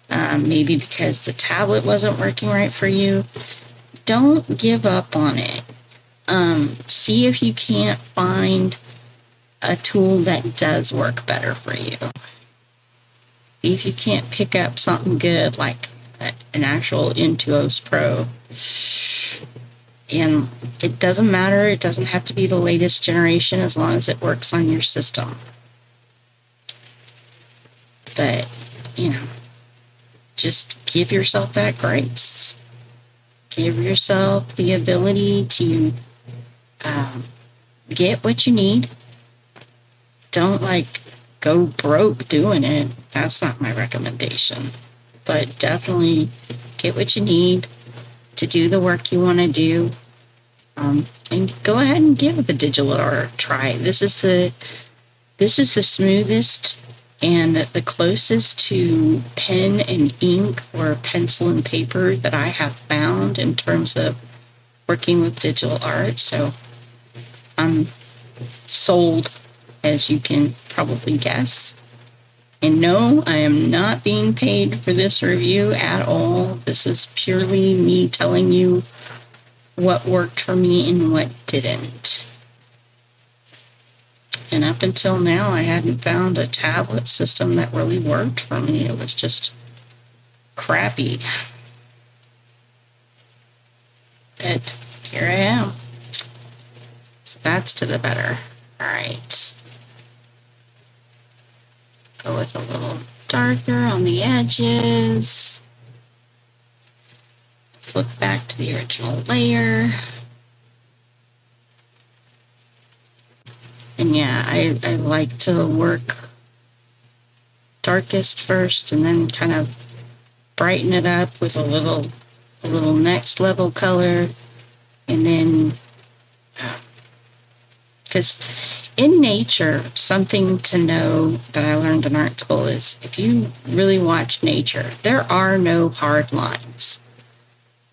maybe because the tablet wasn't working right for you, don't give up on it. See if you can't find a tool that does work better for you. See if you can't pick up something good like an actual Intuos Pro. And it doesn't matter. It doesn't have to be the latest generation as long as it works on your system. But, just give yourself that grace. Give yourself the ability to get what you need. Don't go broke doing it. That's not my recommendation. But definitely get what you need to do the work you want to do. And go ahead and give the digital art a try. This is the smoothest and the closest to pen and ink or pencil and paper that I have found in terms of working with digital art. So I'm sold, as you can probably guess. And no, I am not being paid for this review at all. This is purely me telling you what worked for me and what didn't. And up until now, I hadn't found a tablet system that really worked for me. It was just crappy. But here I am. So that's to the better. All right. Go with a little darker on the edges. Flip back to the original layer. And yeah, I like to work darkest first and then kind of brighten it up with a little next level color. And then, because in nature, something to know that I learned in art school is if you really watch nature, there are no hard lines.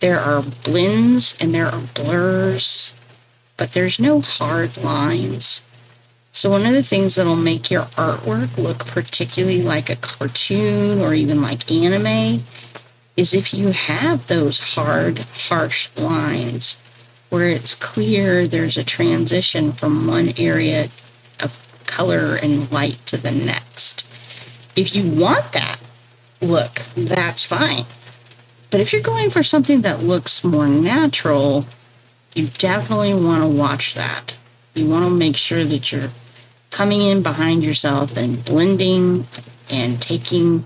There are blends and there are blurs, but there's no hard lines. So one of the things that'll make your artwork look particularly like a cartoon or even like anime is if you have those hard, harsh lines where it's clear there's a transition from one area of color and light to the next. If you want that look, that's fine. But if you're going for something that looks more natural, you definitely want to watch that. You want to make sure that you're coming in behind yourself and blending and taking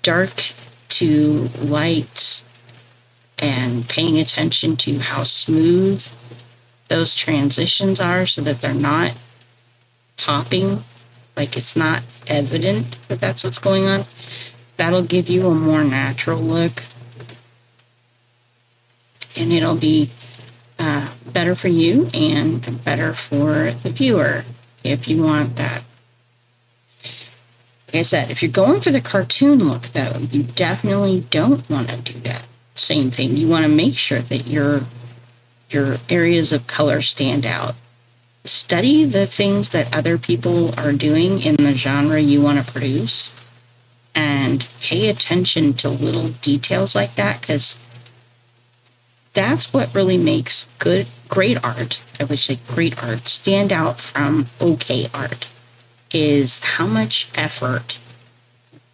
dark to light and paying attention to how smooth those transitions are so that they're not popping, like it's not evident that that's what's going on. That'll give you a more natural look. And it'll be better for you and better for the viewer if you want that. Like I said, if you're going for the cartoon look, though, you definitely don't want to do that. Same thing. You want to make sure that your areas of color stand out. Study the things that other people are doing in the genre you want to produce and pay attention to little details like that, because that's what really makes great art, I would say great art, stand out from okay art, is how much effort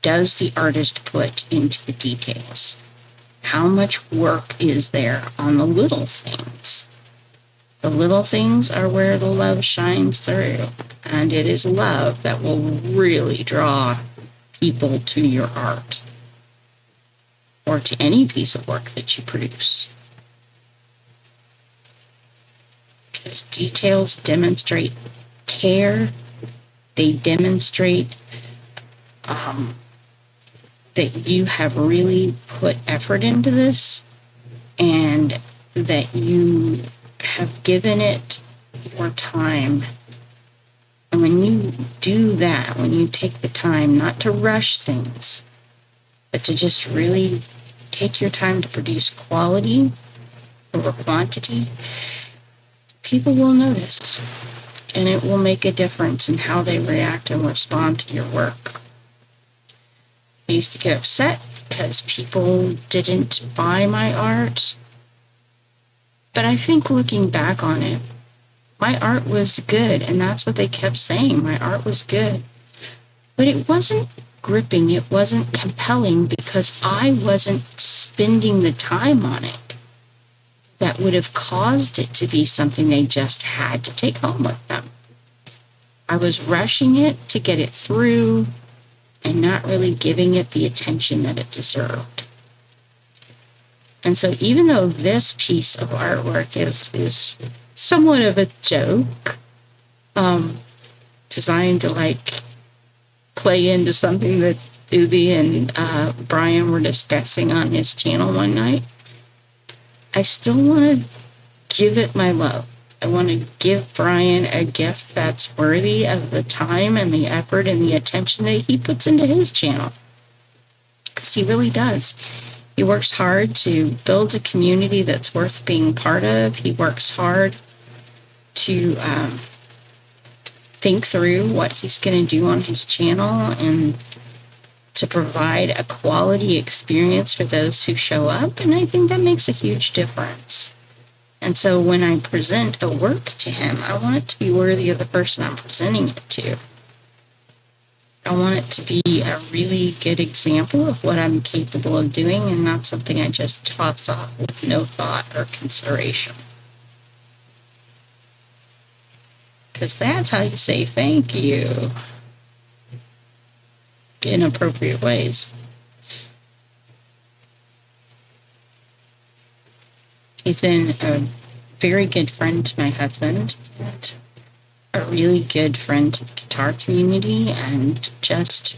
does the artist put into the details? How much work is there on the little things? The little things are where the love shines through, and it is love that will really draw people to your art. or to any piece of work that you produce. Because details demonstrate care. They demonstrate that you have really put effort into this and that you have given it your time. And when you do that, when you take the time not to rush things, but to just really take your time to produce quality over quantity, people will notice. And it will make a difference in how they react and respond to your work. I used to get upset because people didn't buy my art. But I think looking back on it, my art was good, and that's what they kept saying. My art was good. But it wasn't gripping, it wasn't compelling because I wasn't spending the time on it that would have caused it to be something they just had to take home with them. I was rushing it to get it through and not really giving it the attention that it deserved. And so even though this piece of artwork is somewhat of a joke, designed to play into something that Ubi and Brian were discussing on his channel one night, I still want to give it my love. I want to give Brian a gift that's worthy of the time and the effort and the attention that he puts into his channel. Because he really does. He works hard to build a community that's worth being part of. He works hard to think through what he's going to do on his channel and to provide a quality experience for those who show up. And I think that makes a huge difference. And so when I present a work to him, I want it to be worthy of the person I'm presenting it to. I want it to be a really good example of what I'm capable of doing and not something I just toss off with no thought or consideration. Because that's how you say thank you in appropriate ways. He's been a very good friend to my husband, and a really good friend to the guitar community, and just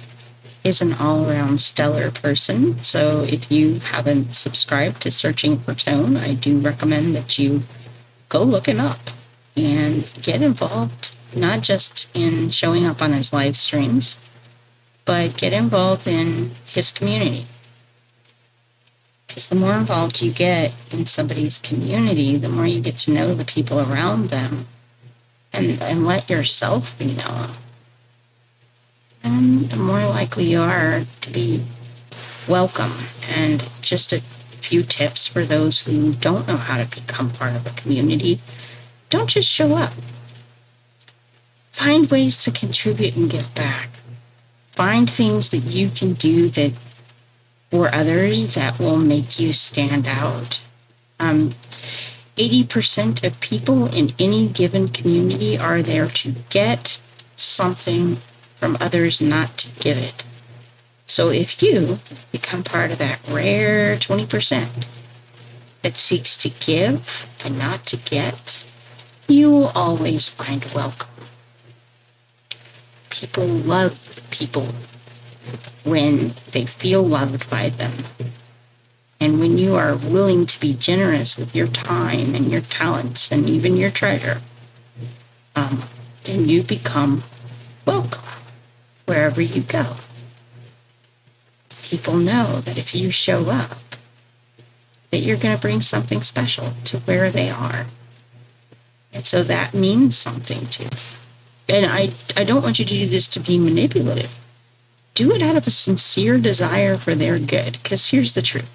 is an all-around stellar person. So if you haven't subscribed to Searching for Tone, I do recommend that you go look him up and get involved, not just in showing up on his live streams, but get involved in his community. Because the more involved you get in somebody's community, the more you get to know the people around them and let yourself be known. And the more likely you are to be welcome. And just a few tips for those who don't know how to become part of a community. Don't just show up. Find ways to contribute and give back. Find things that you can do that for others that will make you stand out. 80% of people in any given community are there to get something from others, not to give it. So if you become part of that rare 20% that seeks to give and not to get, you will always find welcome. People love people when they feel loved by them. And when you are willing to be generous with your time and your talents and even your treasure, then you become welcome wherever you go. People know that if you show up, that you're going to bring something special to where they are. And so that means something to them. And I don't want you to do this to be manipulative. Do it out of a sincere desire for their good. Because here's the truth.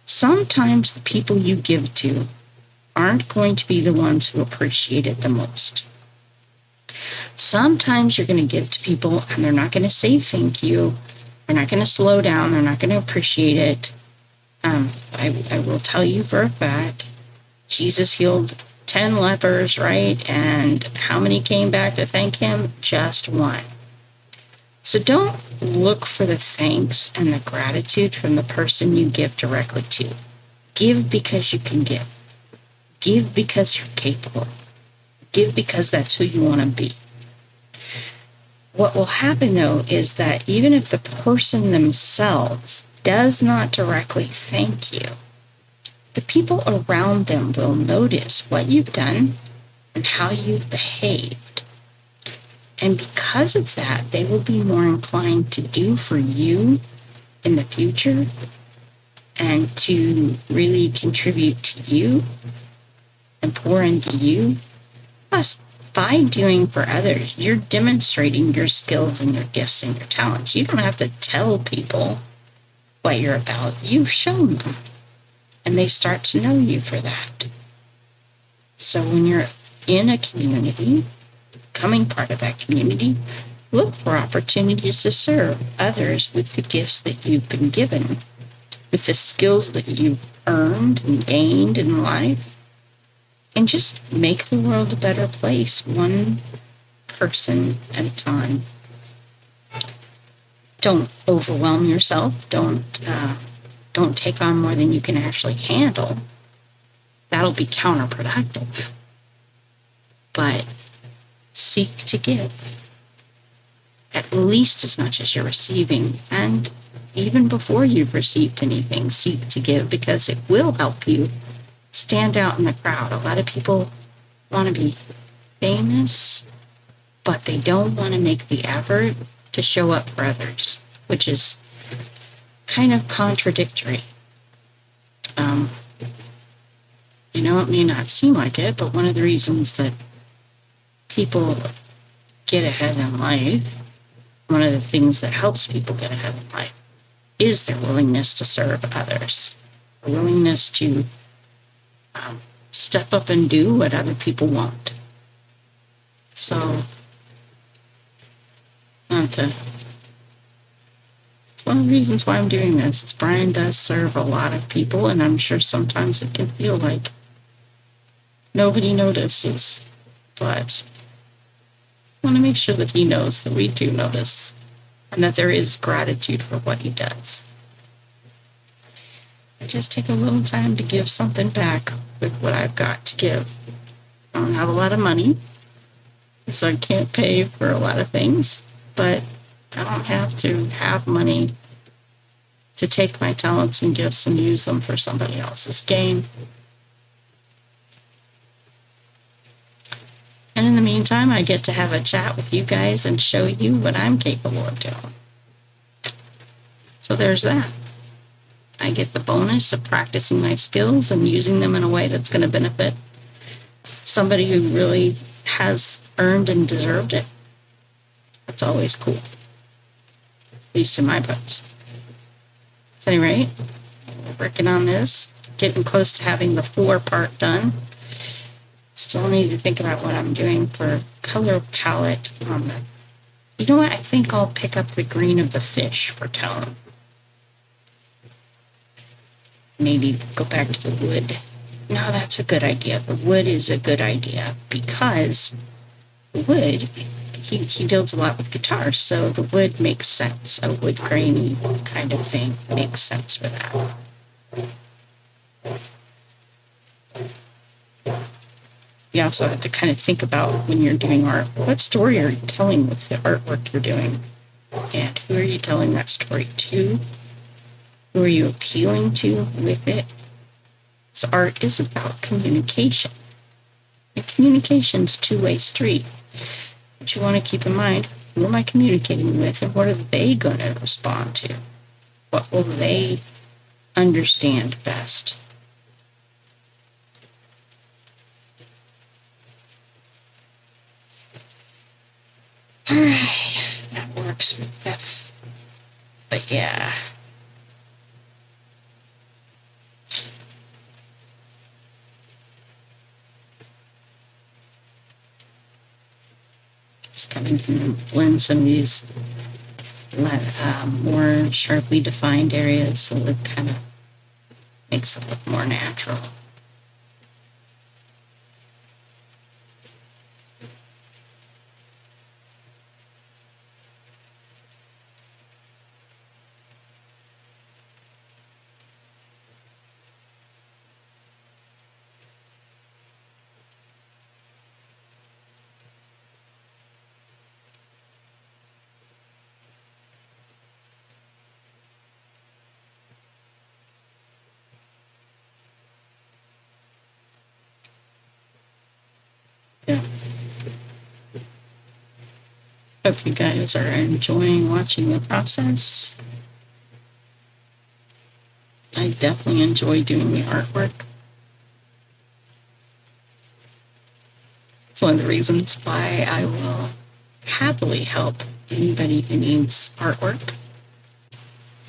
Sometimes the people you give to aren't going to be the ones who appreciate it the most. Sometimes you're going to give to people and they're not going to say thank you. They're not going to slow down. They're not going to appreciate it. I will tell you for a fact, Jesus healed 10 lepers, right? And how many came back to thank him? Just one. So don't look for the thanks and the gratitude from the person you give directly to. Give because you can give. Give because you're capable. Give because that's who you want to be. What will happen, though, is that even if the person themselves does not directly thank you, the people around them will notice what you've done and how you've behaved. And because of that, they will be more inclined to do for you in the future and to really contribute to you and pour into you. Plus, by doing for others, you're demonstrating your skills and your gifts and your talents. You don't have to tell people what you're about. You've shown them, and they start to know you for that. So when you're in a community, becoming part of that community, look for opportunities to serve others with the gifts that you've been given, with the skills that you've earned and gained in life. And just make the world a better place, one person at a time. Don't overwhelm yourself. Don't take on more than you can actually handle. That'll be counterproductive. But seek to give at least as much as you're receiving. And even before you've received anything, seek to give, because it will help you stand out in the crowd. A lot of people want to be famous, but they don't want to make the effort to show up for others, which is kind of contradictory. It may not seem like it, but one of the reasons that people get ahead in life, one of the things that helps people get ahead in life, is their willingness to serve others, a willingness to step up and do what other people want. So, it's one of the reasons why I'm doing this. Is Brian does serve a lot of people, and I'm sure sometimes it can feel like nobody notices. But I want to make sure that he knows that we do notice, and that there is gratitude for what he does. I just take a little time to give something back with what I've got to give. I don't have a lot of money, so I can't pay for a lot of things, but I don't have to have money to take my talents and gifts and use them for somebody else's gain. And in the meantime, I get to have a chat with you guys and show you what I'm capable of doing. So there's that. I get the bonus of practicing my skills and using them in a way that's going to benefit somebody who really has earned and deserved it. That's always cool. At least in my books. At any rate, we're working on this, getting close to having the 4-part done. Still need to think about what I'm doing for color palette on the... You know what? I think I'll pick up the green of the fish for tone. Maybe go back to the wood. No, that's a good idea. The wood is a good idea because the wood, he builds a lot with guitars, so the wood makes sense. A wood grainy kind of thing makes sense for that. You also have to kind of think about when you're doing art, what story are you telling with the artwork you're doing? And who are you telling that story to? Who are you appealing to with it? So art is about communication. And communication's a two-way street. But you want to keep in mind, who am I communicating with and what are they going to respond to? What will they understand best? All right, that works with that. But yeah. Just kind of blend some of these more sharply defined areas so it kind of makes it look more natural. Hope you guys are enjoying watching the process. I definitely enjoy doing the artwork. It's one of the reasons why I will happily help anybody who needs artwork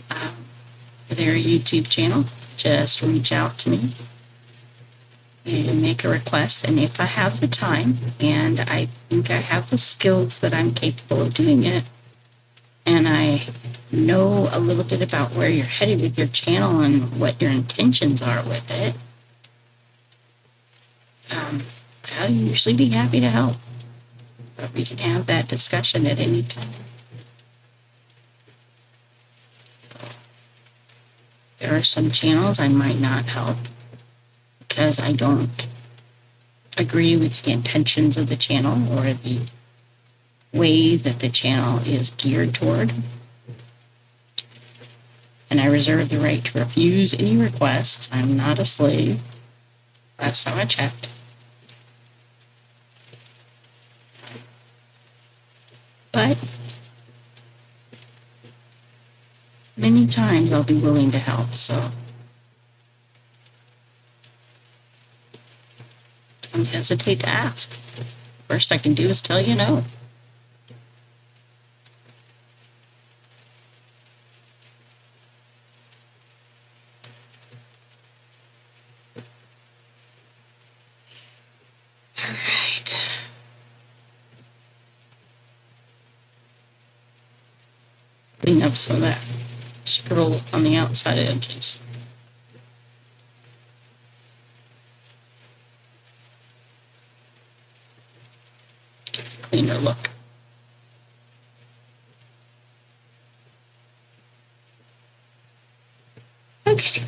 for their YouTube channel. Just reach out to me and make a request. And if I have the time and I think I have the skills that I'm capable of doing it, and I know a little bit about where you're headed with your channel and what your intentions are with it, I'll usually be happy to help. But we can have that discussion at any time. There are some channels I might not help because I don't agree with the intentions of the channel or the way that the channel is geared toward. And I reserve the right to refuse any requests. I'm not a slave. Last time I checked. But many times I'll be willing to help, so don't hesitate to ask. Worst I can do is tell you no. All right. Clean up some of that scribble on the outside edges. Cleaner look. Okay,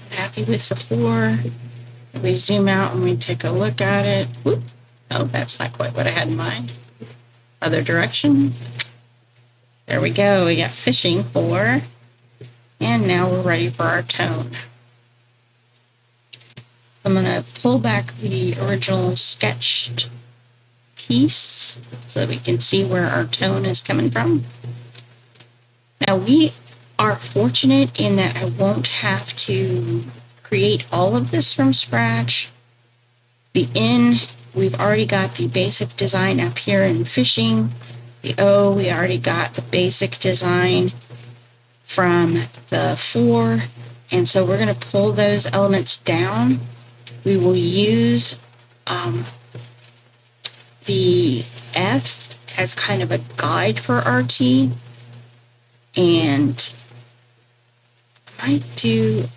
happy with the floor. We zoom out and we take a look at it. Whoop. Oh, that's not quite what I had in mind. Other direction. There we go. We got fishing 4. And now we're ready for our tone. So I'm going to pull back the original sketched piece so that we can see where our tone is coming from. Now we are fortunate in that I won't have to create all of this from scratch. The N, we've already got the basic design up here in fishing. The O, we already got the basic design from the 4. And so we're going to pull those elements down. We will use the F as kind of a guide for RT. And I might do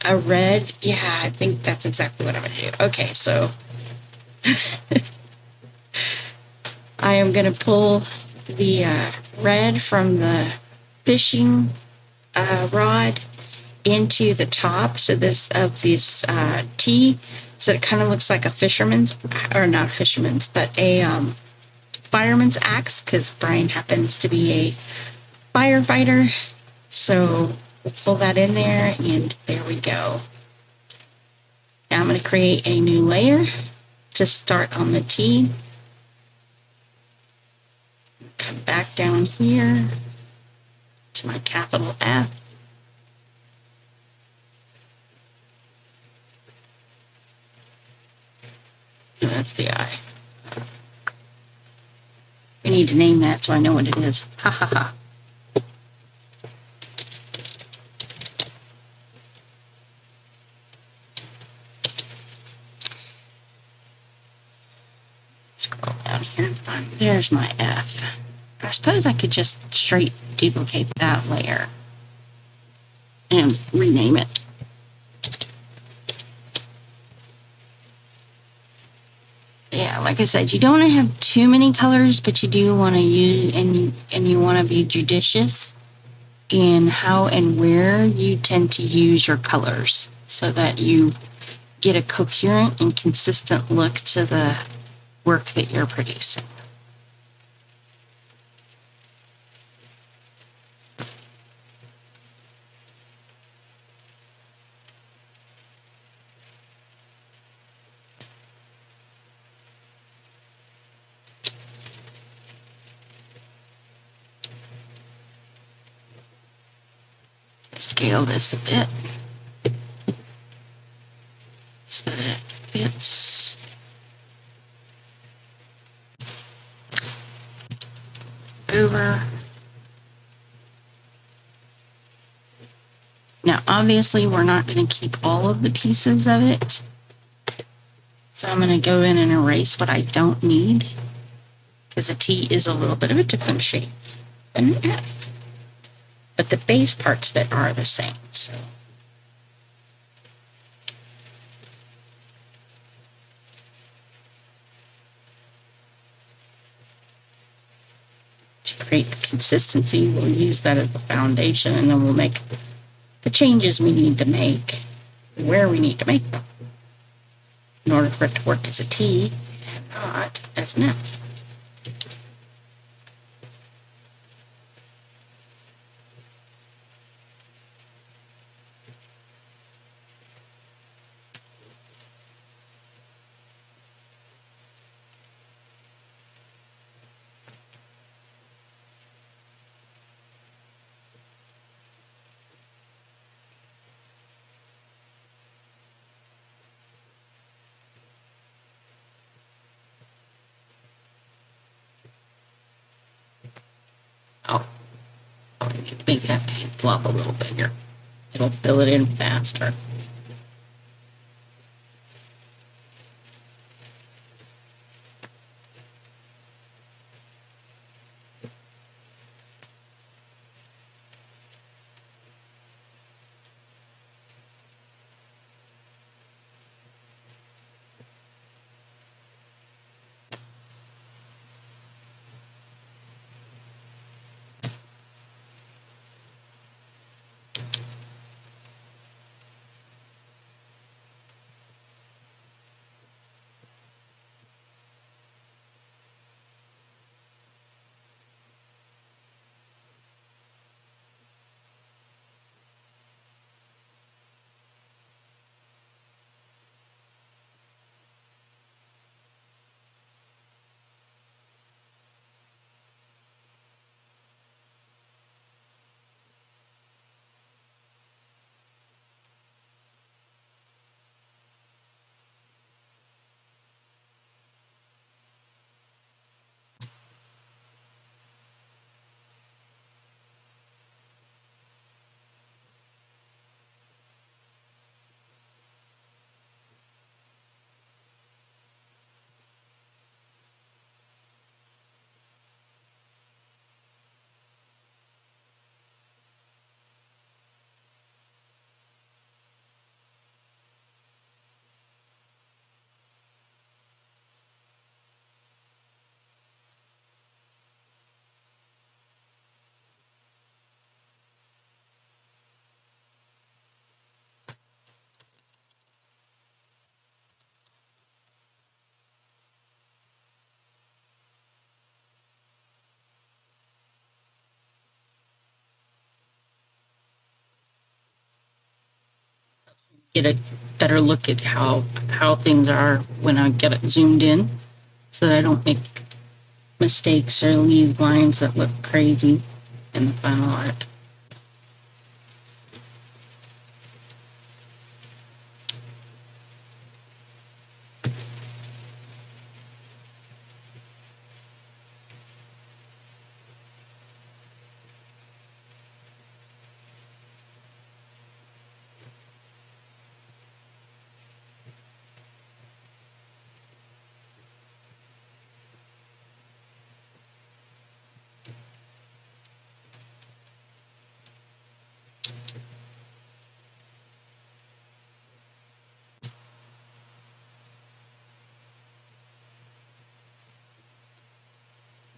a red. Yeah, I think that's exactly what I'm going to do. Okay, so I am going to pull the red from the fishing rod into the top so this T, so it kind of looks like a fisherman's, or not a fisherman's, but a fireman's axe, because Brian happens to be a firefighter. So we'll pull that in there, and there we go. Now I'm going to create a new layer to start on the T. Come back down here to my capital F. And that's the I. We need to name that so I know what it is. Ha ha ha. Scroll down here and find, there's my F. I suppose I could just straight duplicate that layer and rename it. Yeah, like I said, you don't want to have too many colors, but you do want to use, and you want to be judicious in how and where you tend to use your colors so that you get a coherent and consistent look to the work that you're producing. scale this a bit so that it fits. Over. Now, obviously, we're not going to keep all of the pieces of it. So I'm going to go in and erase what I don't need, because a T is a little bit of a different shape than an F. But the base parts of it are the same. So to create the consistency, we'll use that as the foundation, and then we'll make the changes we need to make, where we need to make them, in order for it to work as a T and not as an F. Oh, I need to make that paint blob a little bigger. It'll fill it in faster. Get a better look at how things are when I get it zoomed in, so that I don't make mistakes or leave lines that look crazy in the final art.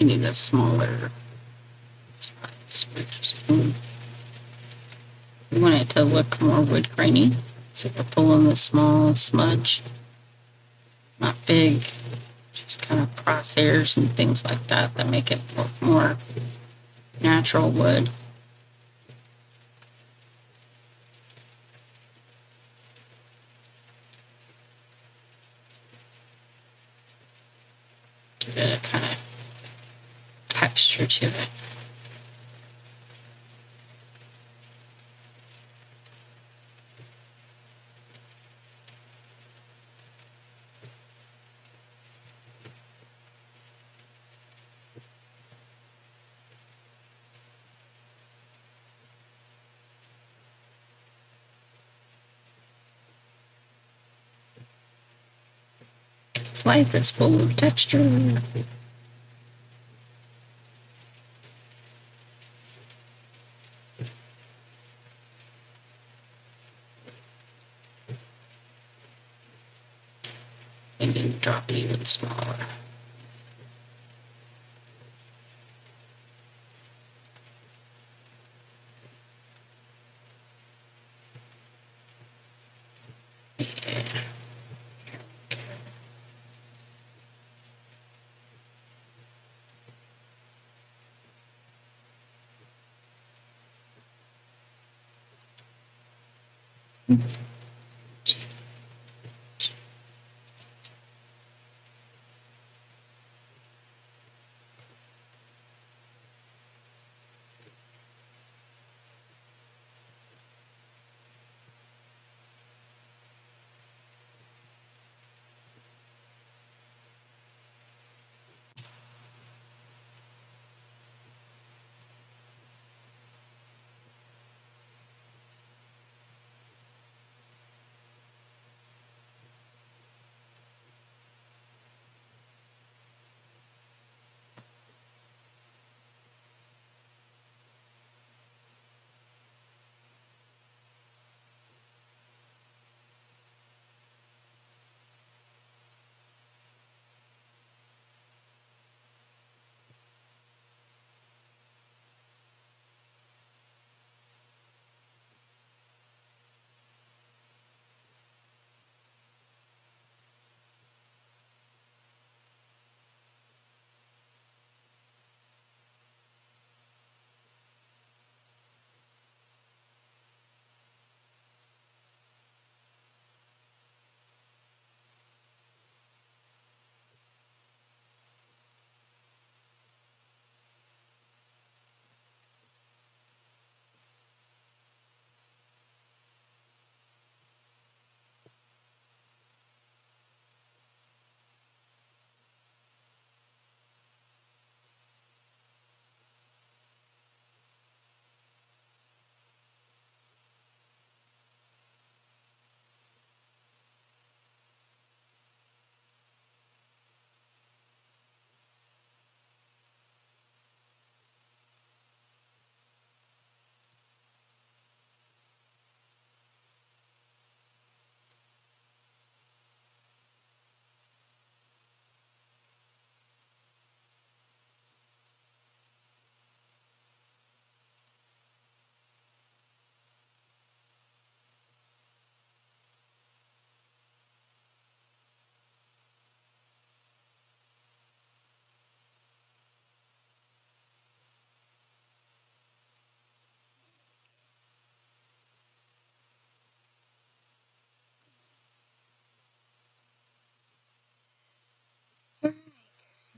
You need a smaller size spoon. We want it to look more wood grainy, so we're pulling the small smudge, not big, just kind of crosshairs and things like that that make it look more natural wood. Give it a kind of texture to it. Life is full of texture. And then drop it even smaller.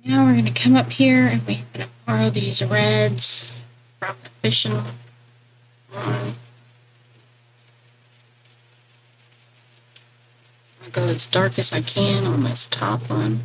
Now we're going to come up here and we're going to borrow these reds from the fishing line. I'll go as dark as I can on this top one.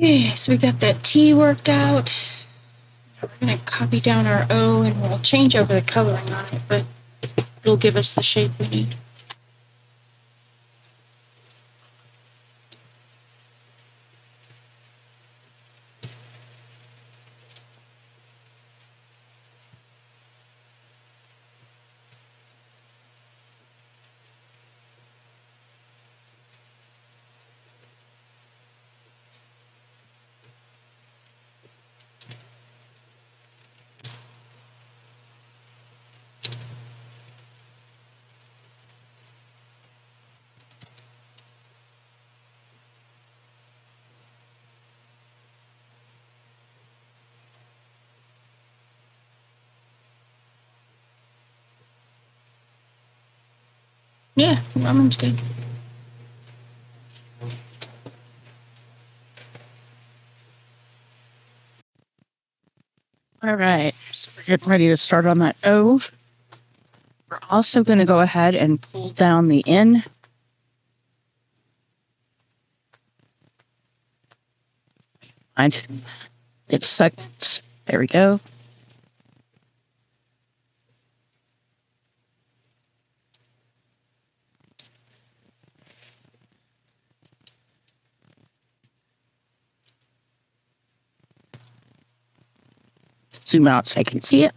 Okay, so we got that T worked out. We're going to copy down our O and we'll change over the coloring on it, but it'll give us the shape we need. Yeah, ramen's good. All right, so we're getting ready to start on that O. We're also going to go ahead and pull down the N. It's seconds. There we go. Zoom out so I can see it.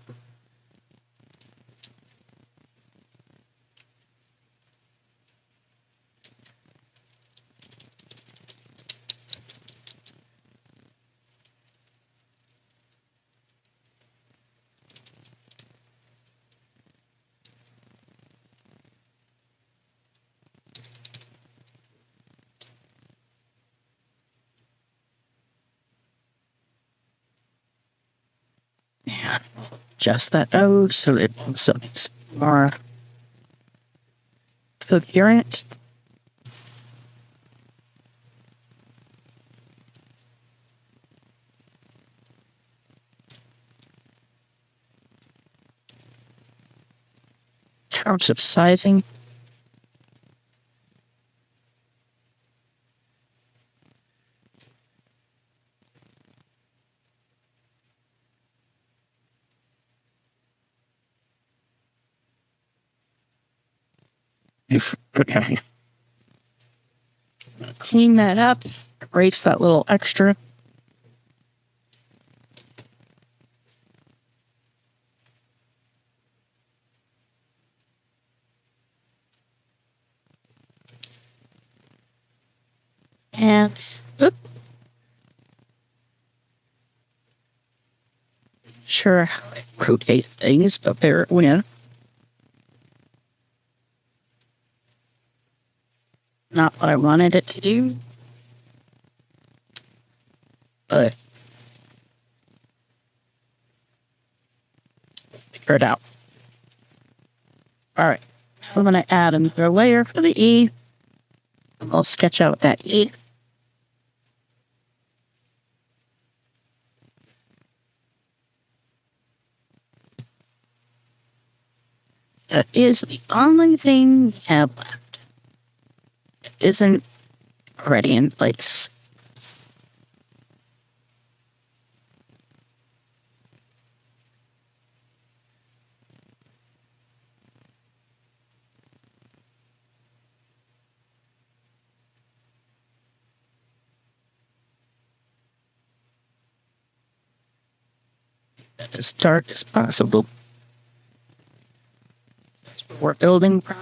And adjust that O so it's more coherent. In terms of sizing, okay. Clean that up, erase that little extra. And sure how I rotate things, but there it went. Not what I wanted it to do, but figure it out. All right, I'm going to add another layer for the E. I'll sketch out that E. That is the only thing we have left. It isn't already in place. As dark as possible. That's what we're building from.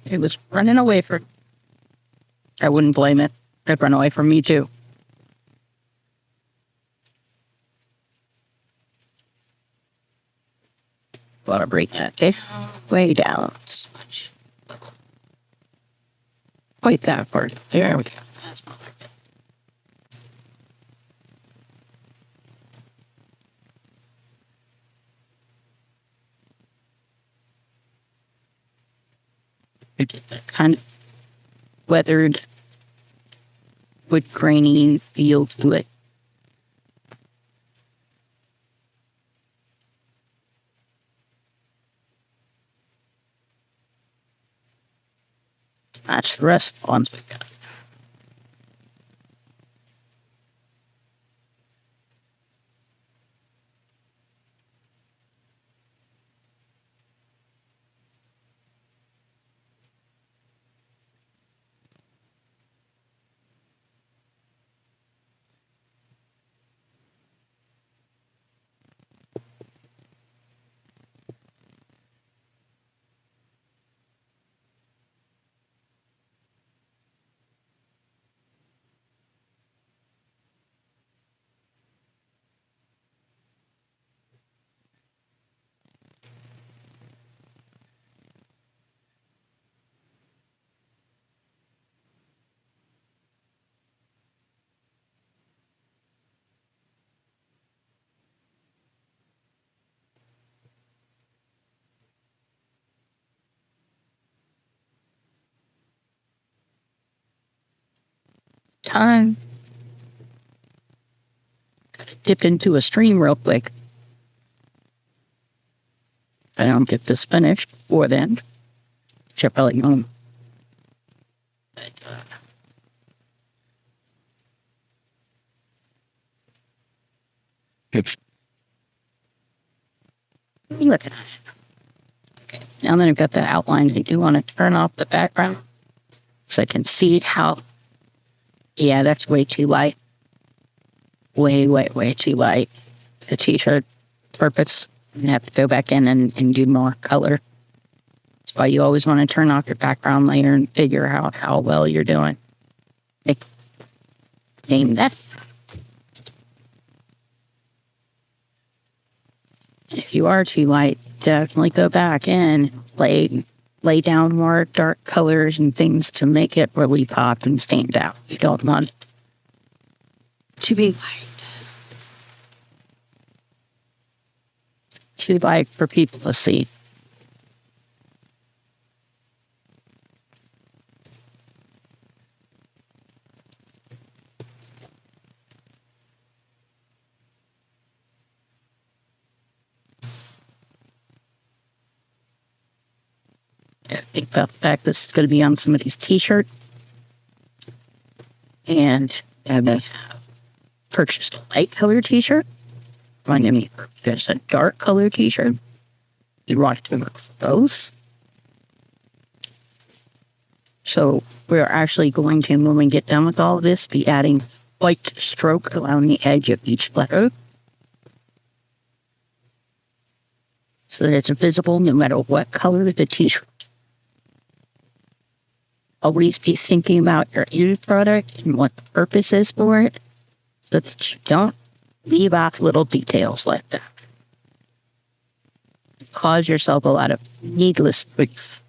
It was running away from. I wouldn't blame it. It'd run away from me too. Gotta break that tape way down. Smudge. Quite that part. There we go. That's more like it. Get that kind of weathered, wood grainy feel to it. Match the rest of the ones we got. Time. Gotta dip into a stream real quick. I don't get this finished before then. Should probably go. But, looking at it. Okay. Now that I've got that outlined, I do want to turn off the background so I can see how. Yeah, that's way too light. Way too light. The t-shirt purpose. You have to go back in and do more color. That's why you always want to turn off your background layer and figure out how well you're doing. Name that. If you are too light, definitely go back in, lay down more dark colors and things to make it really pop and stand out. You don't want it to be light. to like for people to see. Yeah, think about the fact this is going to be on somebody's t-shirt. And I purchased a light color t-shirt. My name is a dark color t-shirt. You want to work for both. So we're actually going to, when we get done with all of this, be adding white stroke around the edge of each letter. So that it's visible no matter what color the t-shirt. Always be thinking about your end product and what the purpose is for it, so that you don't leave out little details like that. Cause yourself a lot of needless grief.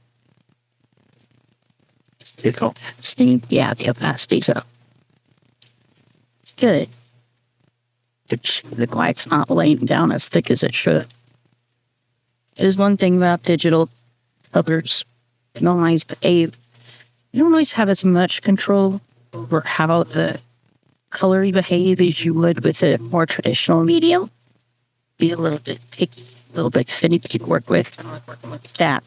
Yeah, the opacity's up. It's good. The light's not laying down as thick as it should. There's one thing about digital colors. They don't always behave. You don't always have as much control over how the color behave as you would with a more traditional medium. Be a little bit picky, a little bit finicky to work with. I don't like working with that.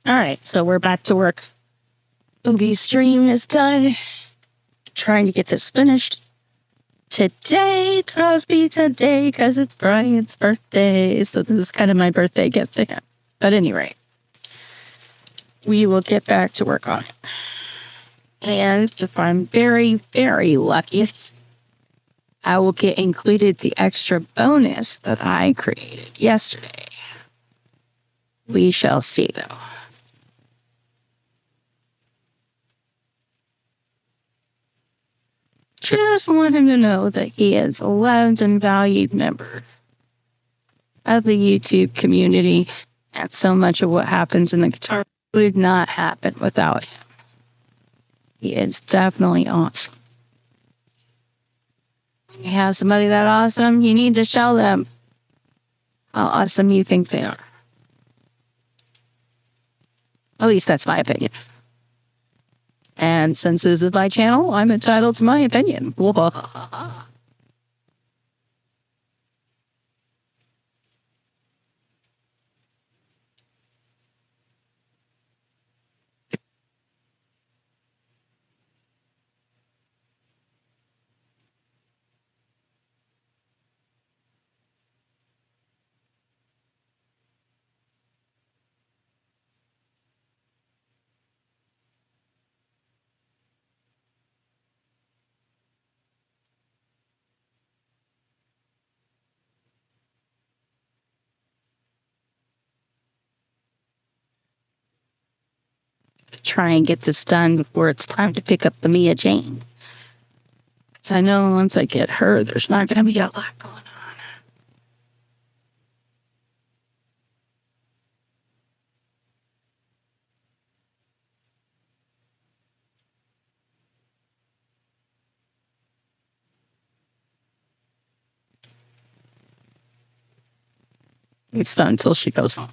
All right, so we're back to work. Movie stream is done. Trying to get this finished today, Crosby, today, because it's Brian's birthday. So this is kind of my birthday gift to him. But at any rate, we will get back to work on it. And if I'm very, very lucky, I will get included the extra bonus that I created yesterday. We shall see, though. Just want him to know that he is a loved and valued member of the YouTube community, and so much of what happens in the guitar would not happen without him. He is definitely awesome. When you have somebody that awesome, you need to show them how awesome you think they are. At least that's my opinion. And since this is my channel, I'm entitled to my opinion. Try and get this done before it's time to pick up the Mia Jane. Because I know once I get her, there's not going to be a lot going on. It's not until she goes home.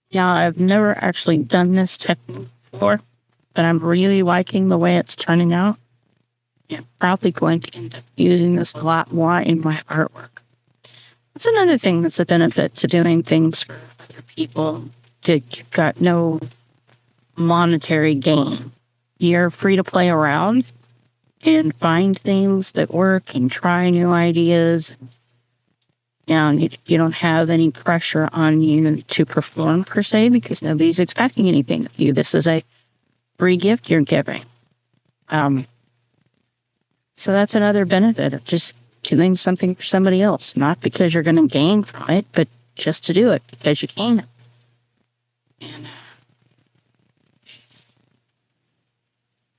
Yeah, I've never actually done this technique before, but I'm really liking the way it's turning out. I'm probably going to end up using this a lot more in my artwork. That's another thing that's a benefit to doing things for other people that you've got no monetary gain. You're free to play around and find things that work and try new ideas. And you don't have any pressure on you to perform per se, because nobody's expecting anything of you. This is a free gift you're giving. So that's another benefit of just doing something for somebody else, not because you're going to gain from it, but just to do it because you can. And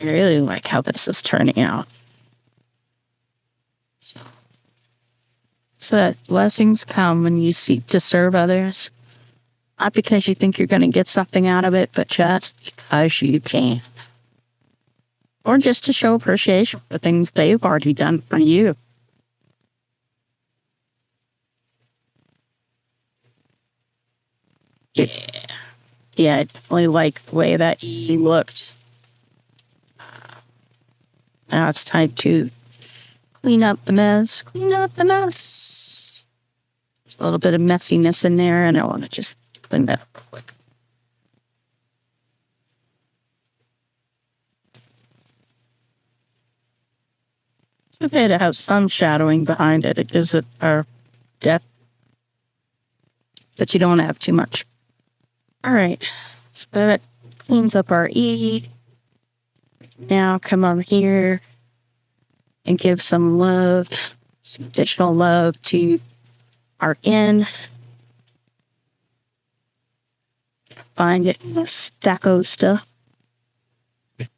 I really like how this is turning out. so that blessings come when you seek to serve others, not because you think you're going to get something out of it, but just because you can. Or just to show appreciation for things they've already done for you. Yeah, I definitely like the way that he looked. Now it's time to clean up the mess. Clean up the mess. There's a little bit of messiness in there, and I want to just clean that up real quick. It's okay to have some shadowing behind it. It gives it a depth, but you don't want to have too much. All right, so that cleans up our E. Now come on here and give some love, some additional love to our N. Find it in the stacko stuff. There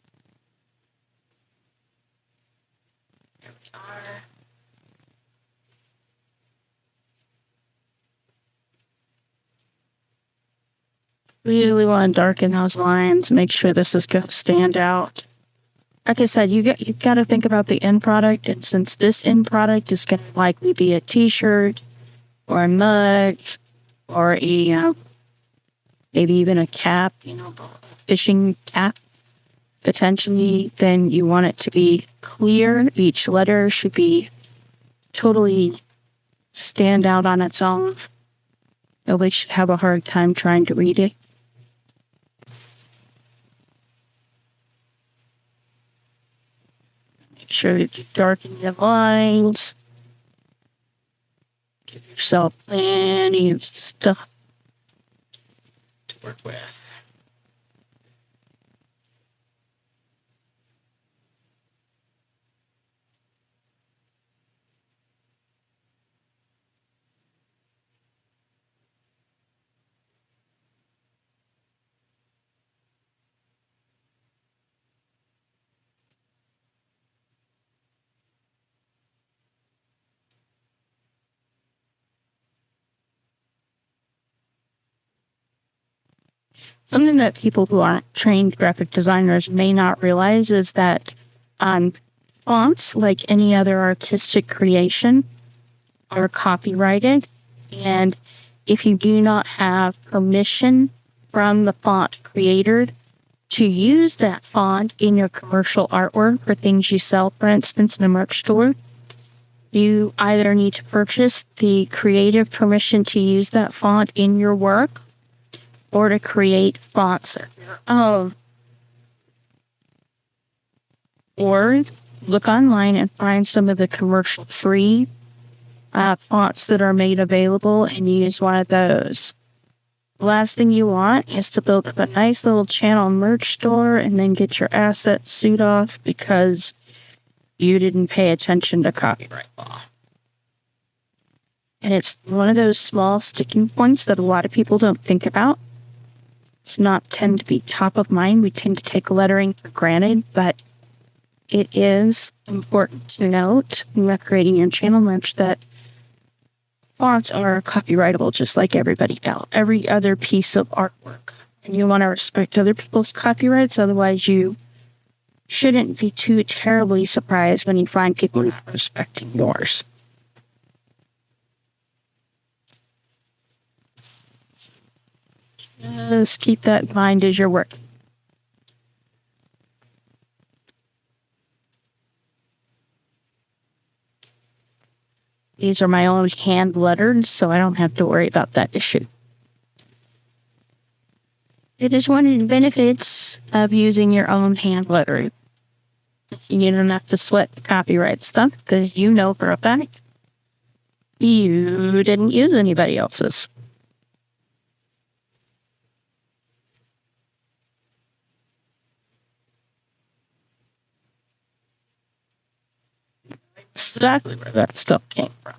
we are. Really want to darken those lines, make sure this is going to stand out. Like I said, you've got to think about the end product, and since this end product is going to likely be a t-shirt or a mug or a maybe even a cap, fishing cap, potentially, then you want it to be clear. Each letter should be totally stand out on its own. Nobody should have a hard time trying to read it. Make sure that you darken the lines. Give yourself plenty of stuff to work with. Something that people who aren't trained graphic designers may not realize is that fonts, like any other artistic creation, are copyrighted. And if you do not have permission from the font creator to use that font in your commercial artwork for things you sell, for instance, in a merch store, you either need to purchase the creative permission to use that font in your work or to create fonts of your own. Or look online and find some of the commercial free fonts that are made available and use one of those. The last thing you want is to build up a nice little channel merch store and then get your assets sued off because you didn't pay attention to copyright law. And it's one of those small sticking points that a lot of people don't think about. It's not tend to be top of mind. We tend to take lettering for granted, but it is important to note when you're creating your channel merch that fonts are copyrightable just like every other piece of artwork. And you want to respect other people's copyrights, otherwise you shouldn't be too terribly surprised when you find people not respecting yours. Just keep that in mind as you're working. These are my own hand lettered, so I don't have to worry about that issue. It is one of the benefits of using your own hand lettering. You don't have to sweat the copyright stuff because you know for a fact you didn't use anybody else's. Exactly where that stuff came from.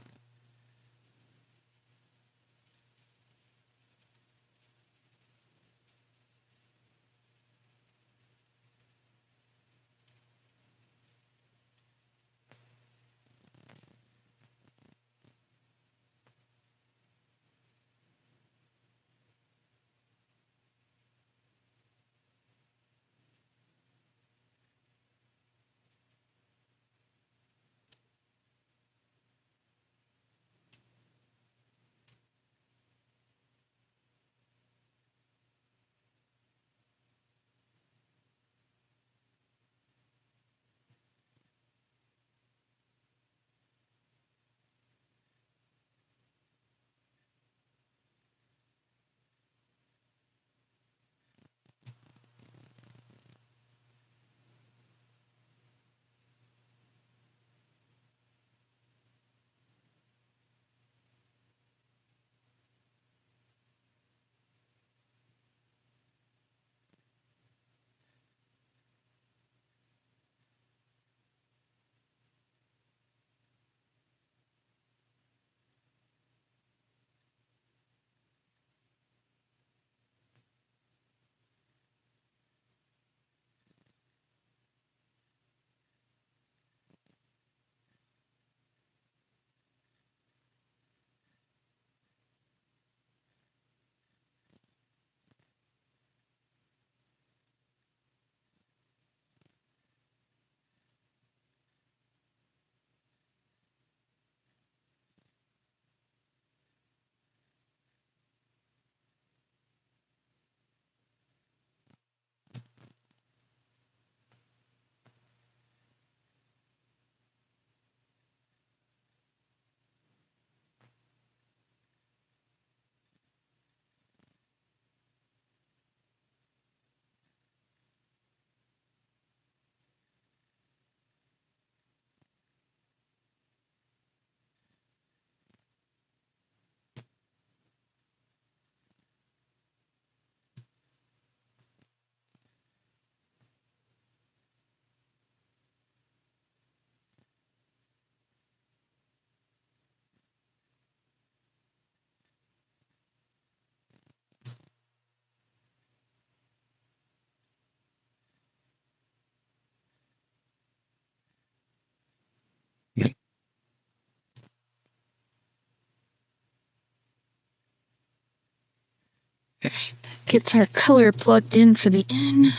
Gets our color plugged in for the end.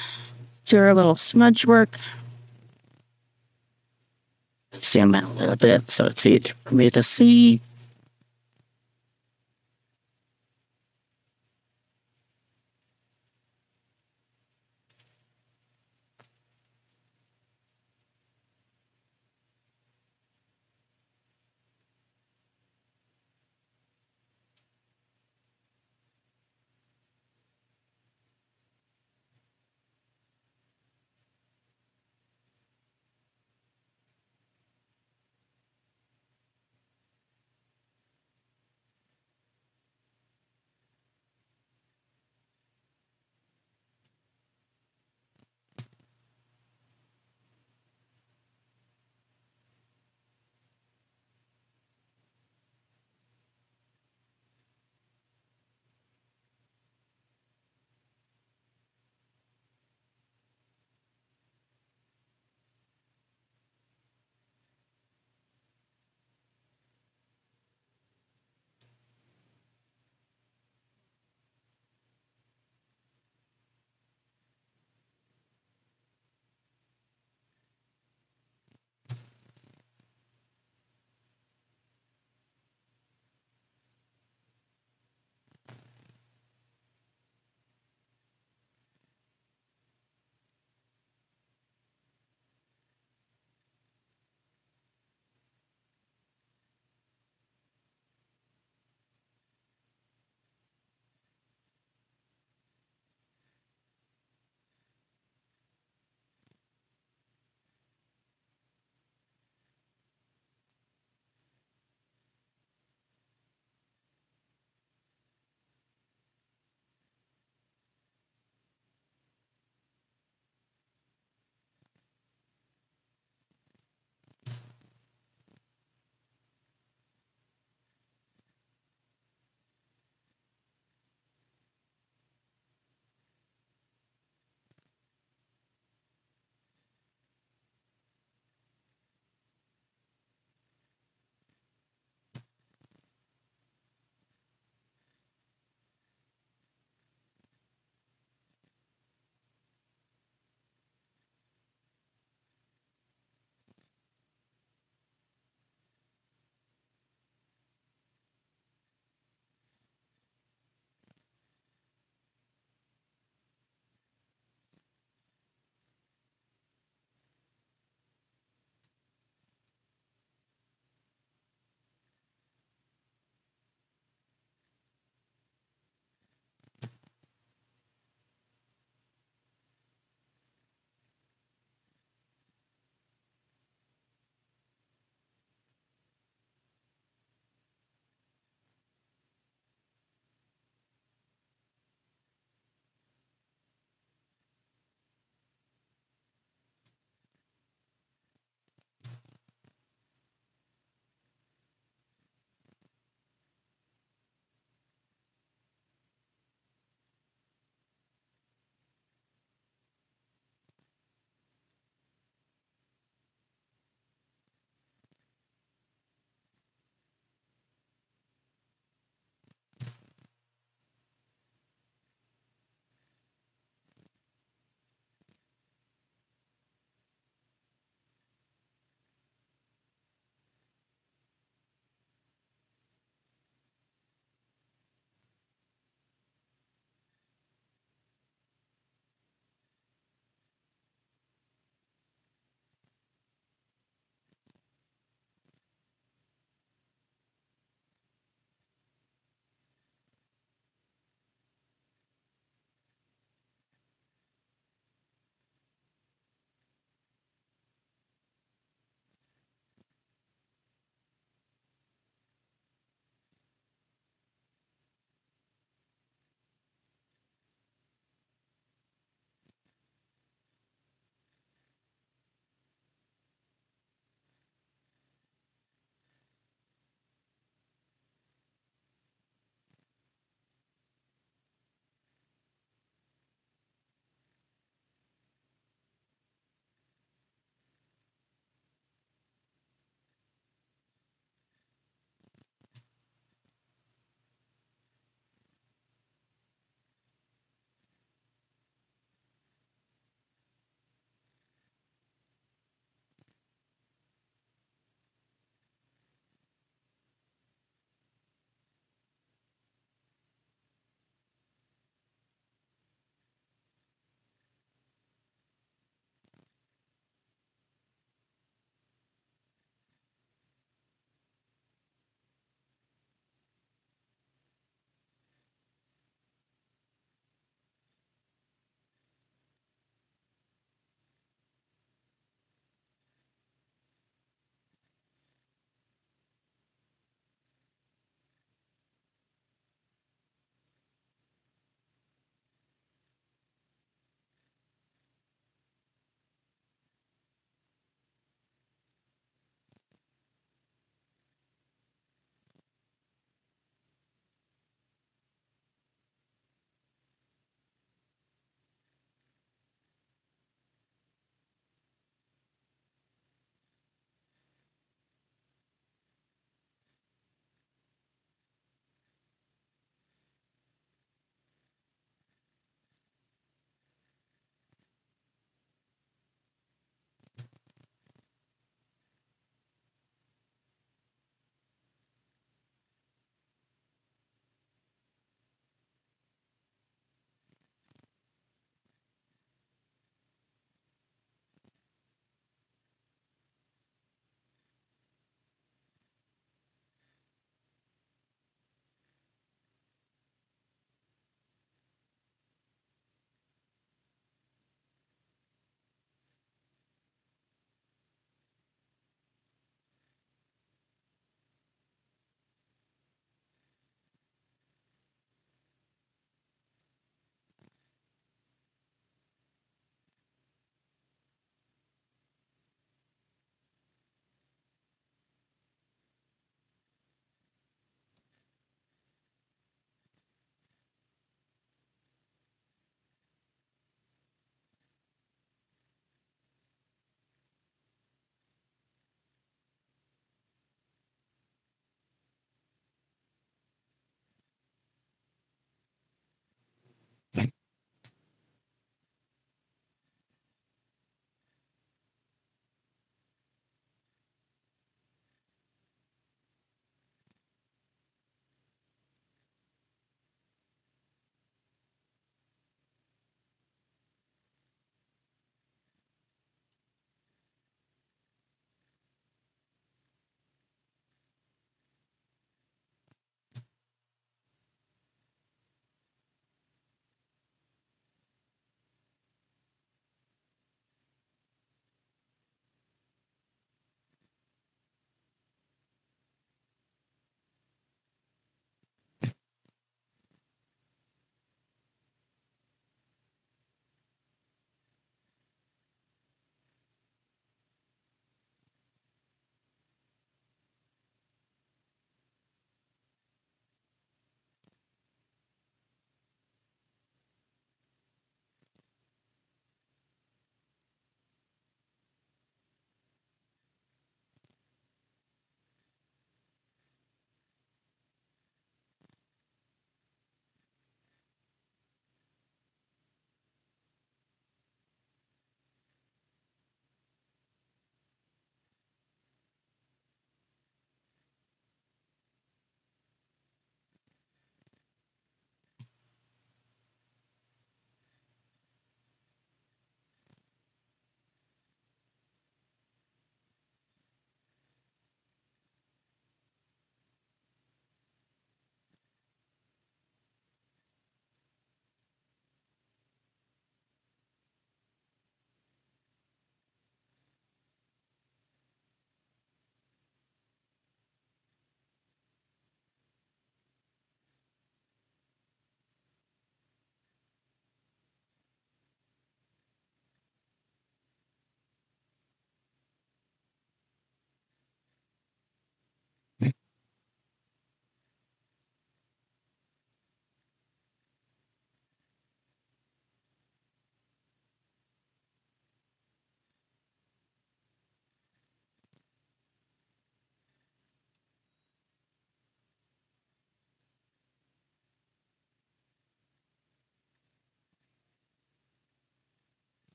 Do our little smudge work. Zoom out a little bit so it's easier for me to see.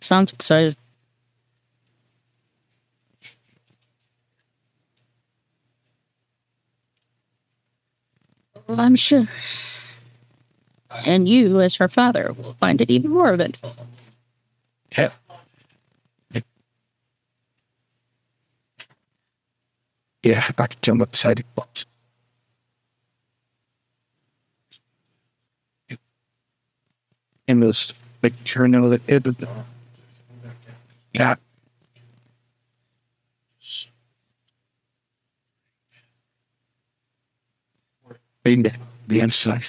Sounds excited. Well, I'm sure. And you, as her father, will find it even more of it. Yeah. Yeah, I can jump upside the box. And just make sure know that it. Yeah. Being the inside.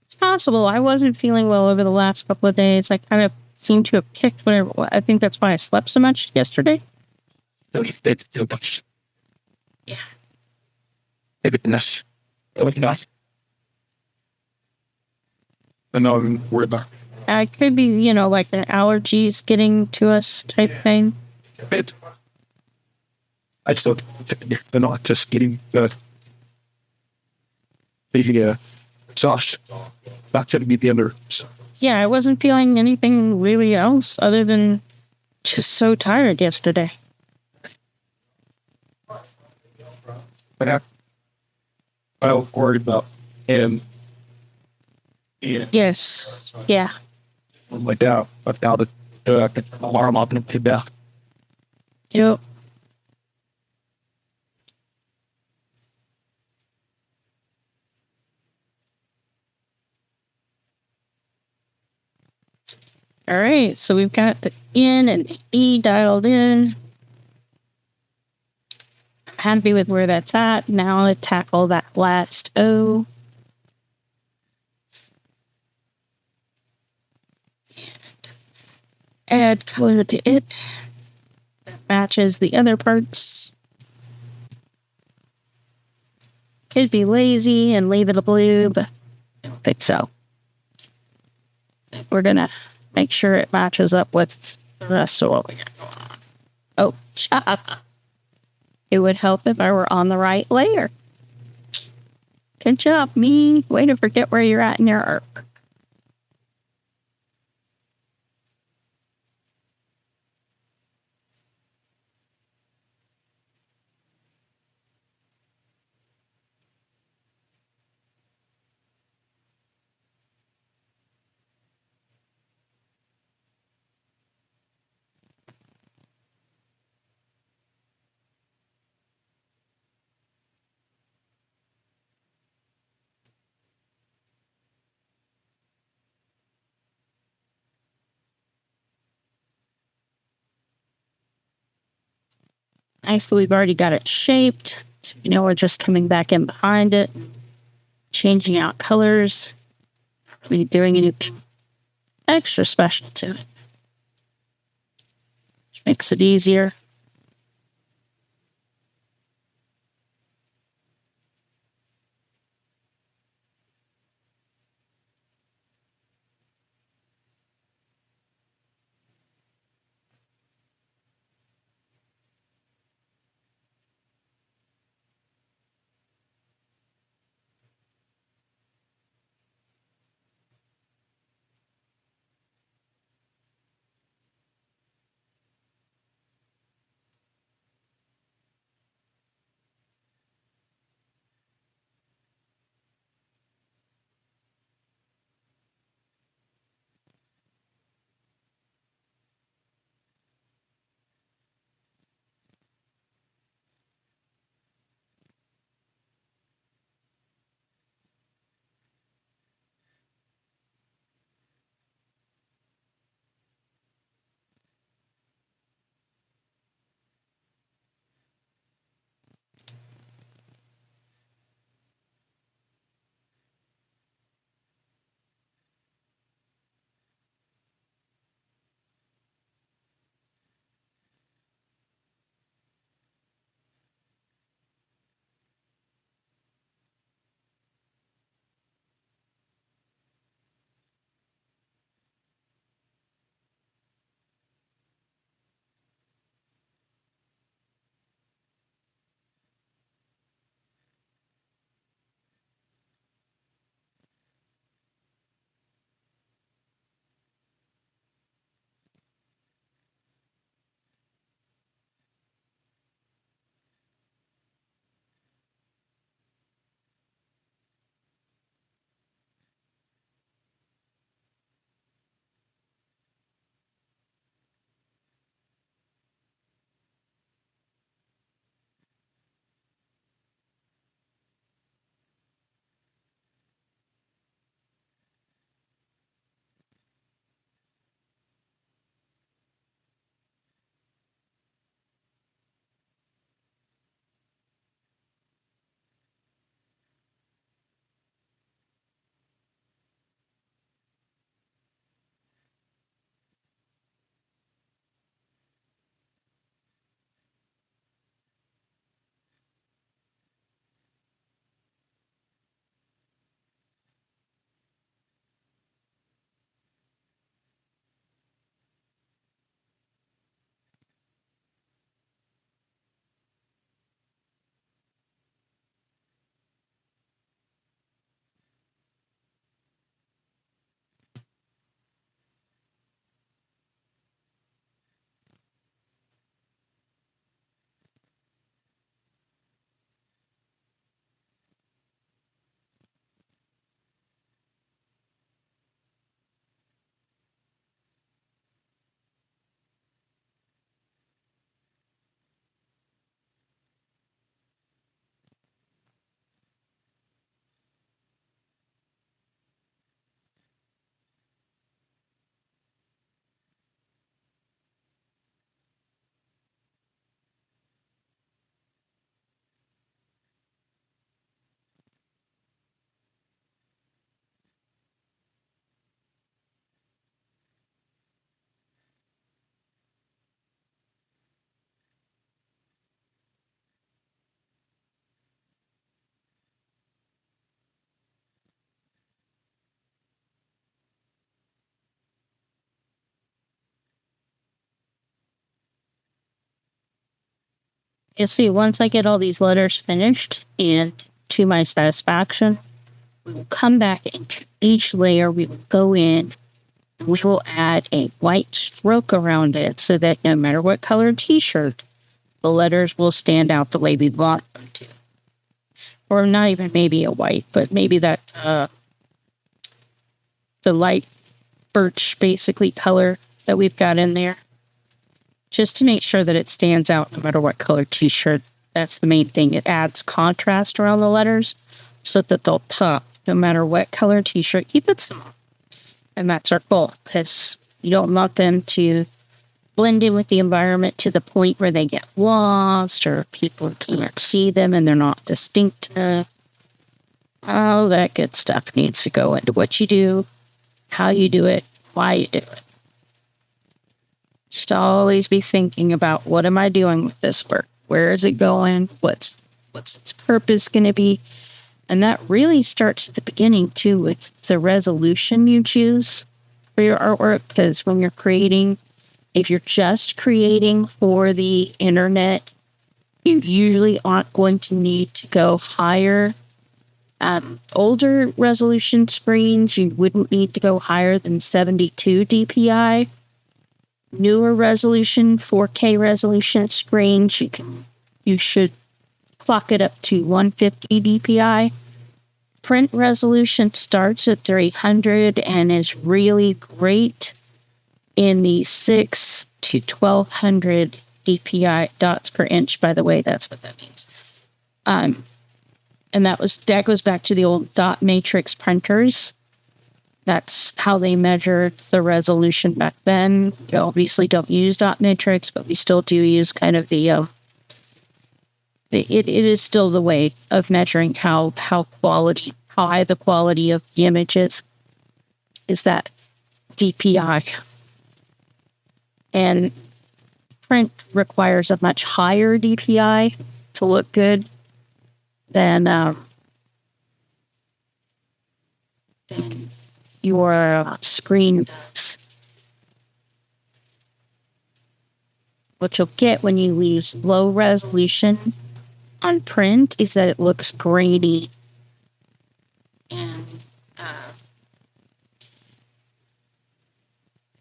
It's possible. I wasn't feeling well over the last couple of days. I kind of seem to have kicked whatever. I think that's why I slept so much yesterday. So if they do much. Yeah. Everything else. Everything else. And now I'm worried about I could be, like the allergies getting to us type thing. it. I still, they're not just getting the exhaust. That's going to be the other. Yeah, I wasn't feeling anything really else other than just so tired yesterday. But I was worried about him. Yeah. Yes. Yeah. Like that. Without the alarm up and to death. Yep. All right, so we've got the N and the E dialed in. Happy with where that's at. Now let's tackle that last O. Add color to it. That matches the other parts. Could be lazy and leave it a blue, but I don't think so. We're gonna make sure it matches up with the rest of what we got going on. Oh, chop. It would help if I were on the right layer. Good job, me. Way to forget where you're at in your artwork. Nice that we've already got it shaped. So we're just coming back in behind it, changing out colors, not really doing anything extra special to it. Makes it easier. You see, once I get all these letters finished and to my satisfaction, we will come back into each layer. We will go in and we will add a white stroke around it so that no matter what color t-shirt, the letters will stand out the way we want them to. Or not even maybe a white, but maybe that the light birch basically color that we've got in there. Just to make sure that it stands out no matter what color t-shirt. That's the main thing. It adds contrast around the letters so that they'll pop no matter what color t-shirt you put them on. And that's our goal, because you don't want them to blend in with the environment to the point where they get lost or people can't see them and they're not distinct. All that good stuff needs to go into what you do, how you do it, why you do it. Just always be thinking about, what am I doing with this work? Where is it going? What's its purpose going to be? And that really starts at the beginning too, with the resolution you choose for your artwork. Because when you're creating, if you're just creating for the internet, you usually aren't going to need to go higher. Older resolution screens, you wouldn't need to go higher than 72 DPI. Newer resolution, 4K resolution screens, you should clock it up to 150 DPI. Print resolution starts at 300 and is really great in the 6 to 1200 DPI dots per inch. By the way, that's what that means. And that goes back to the old dot matrix printers. That's how they measured the resolution back then. We obviously don't use dot matrix, but we still do use kind of the it is still the way of measuring how high the quality of the image is that DPI. And print requires a much higher DPI to look good than your screen does. What you'll get when you use low resolution on print is that it looks grainy. And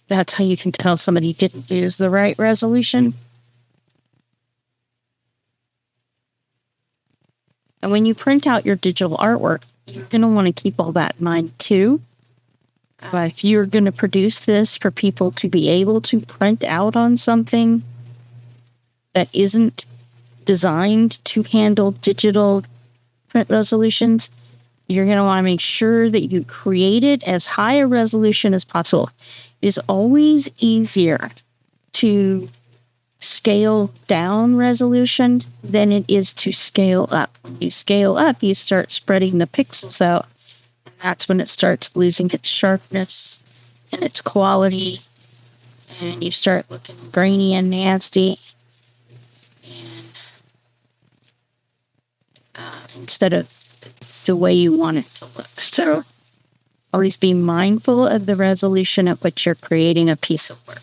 that's how you can tell somebody didn't use the right resolution. And when you print out your digital artwork, you're going to want to keep all that in mind too. But if you're going to produce this for people to be able to print out on something that isn't designed to handle digital print resolutions, you're going to want to make sure that you create it as high a resolution as possible. It is always easier to scale down resolution than it is to scale up. When you scale up, you start spreading the pixels out. That's when it starts losing its sharpness and its quality, and you start looking grainy and nasty. And instead of the way you want it to look. So always be mindful of the resolution at which you're creating a piece of work.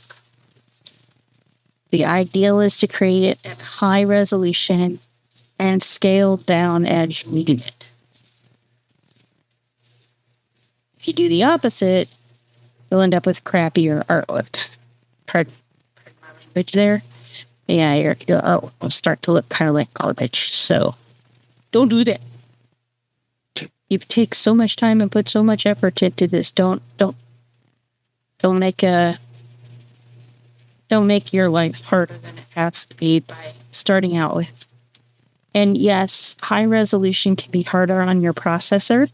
The ideal is to create it at high resolution and scale down as you need it. If you do the opposite, you'll end up with crappier artwork. Pardon my language there. Yeah, your art will start to look kind of like garbage. So don't do that. You take so much time and put so much effort into this. Don't make your life harder than it has to be by starting out with. And yes, high resolution can be harder on your processor.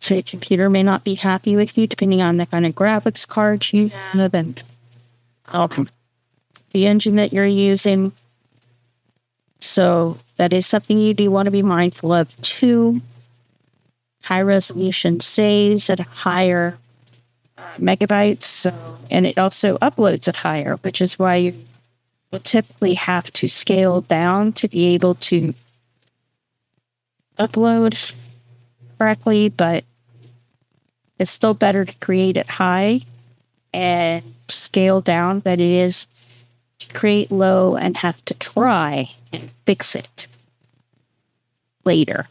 So your computer may not be happy with you depending on the kind of graphics card you have and the engine that you're using. So that is something you do want to be mindful of too. High resolution saves at higher megabytes, and it also uploads at higher, which is why you will typically have to scale down to be able to upload correctly, but it's still better to create it high and scale down than it is create low and have to try and fix it later.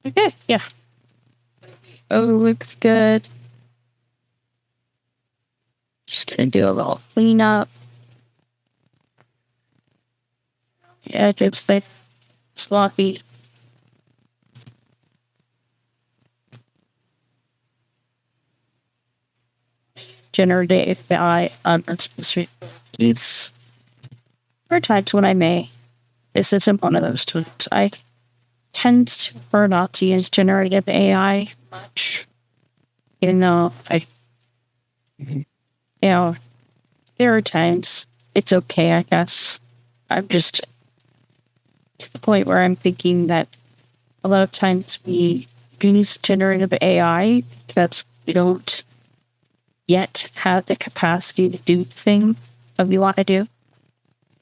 Okay, yeah. Oh, looks good. Just gonna do a little cleanup. Yeah, it's like sloppy. Generated by unspecific needs. There are times when I may. This isn't one of those tools. I tend to prefer not to use generative AI much. Even though there are times it's okay, I guess. I'm just to the point where I'm thinking that a lot of times we use generative AI because we don't yet have the capacity to do the thing that we want to do.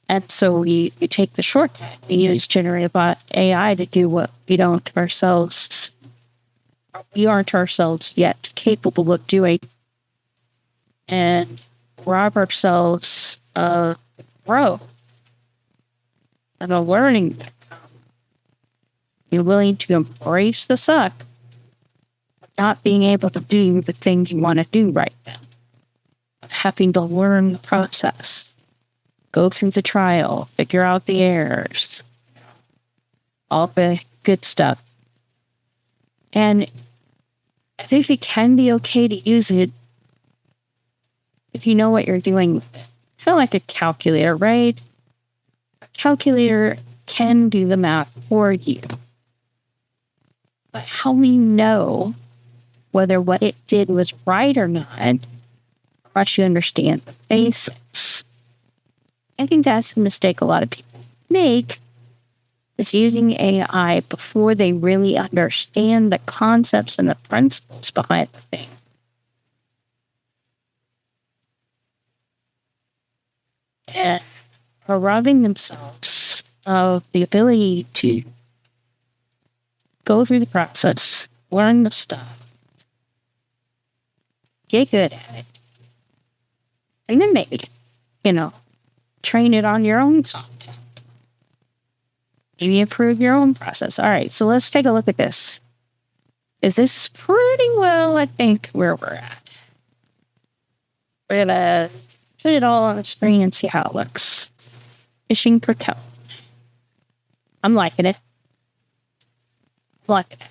And so we take the shortcut. We use generative AI to do what we aren't ourselves yet capable of doing. And rob ourselves of growth and a learning. You're willing to embrace the suck, not being able to do the thing you want to do right now. Having to learn the process, go through the trial, figure out the errors, all the good stuff. And I think it can be okay to use it if you know what you're doing. Kind of like a calculator, right? A calculator can do the math for you. But how we know whether what it did was right or not, unless you understand the basics. I think that's the mistake a lot of people make, is using AI before they really understand the concepts and the principles behind the thing. And robbing themselves of the ability to go through the process, learn the stuff, get good at it, and then maybe, train it on your own content. Maybe improve your own process. All right, so let's take a look at this. Is this pretty well, I think, where we're at? We're gonna put it all on the screen and see how it looks. Fishing for kelp. I'm liking it. Liking it.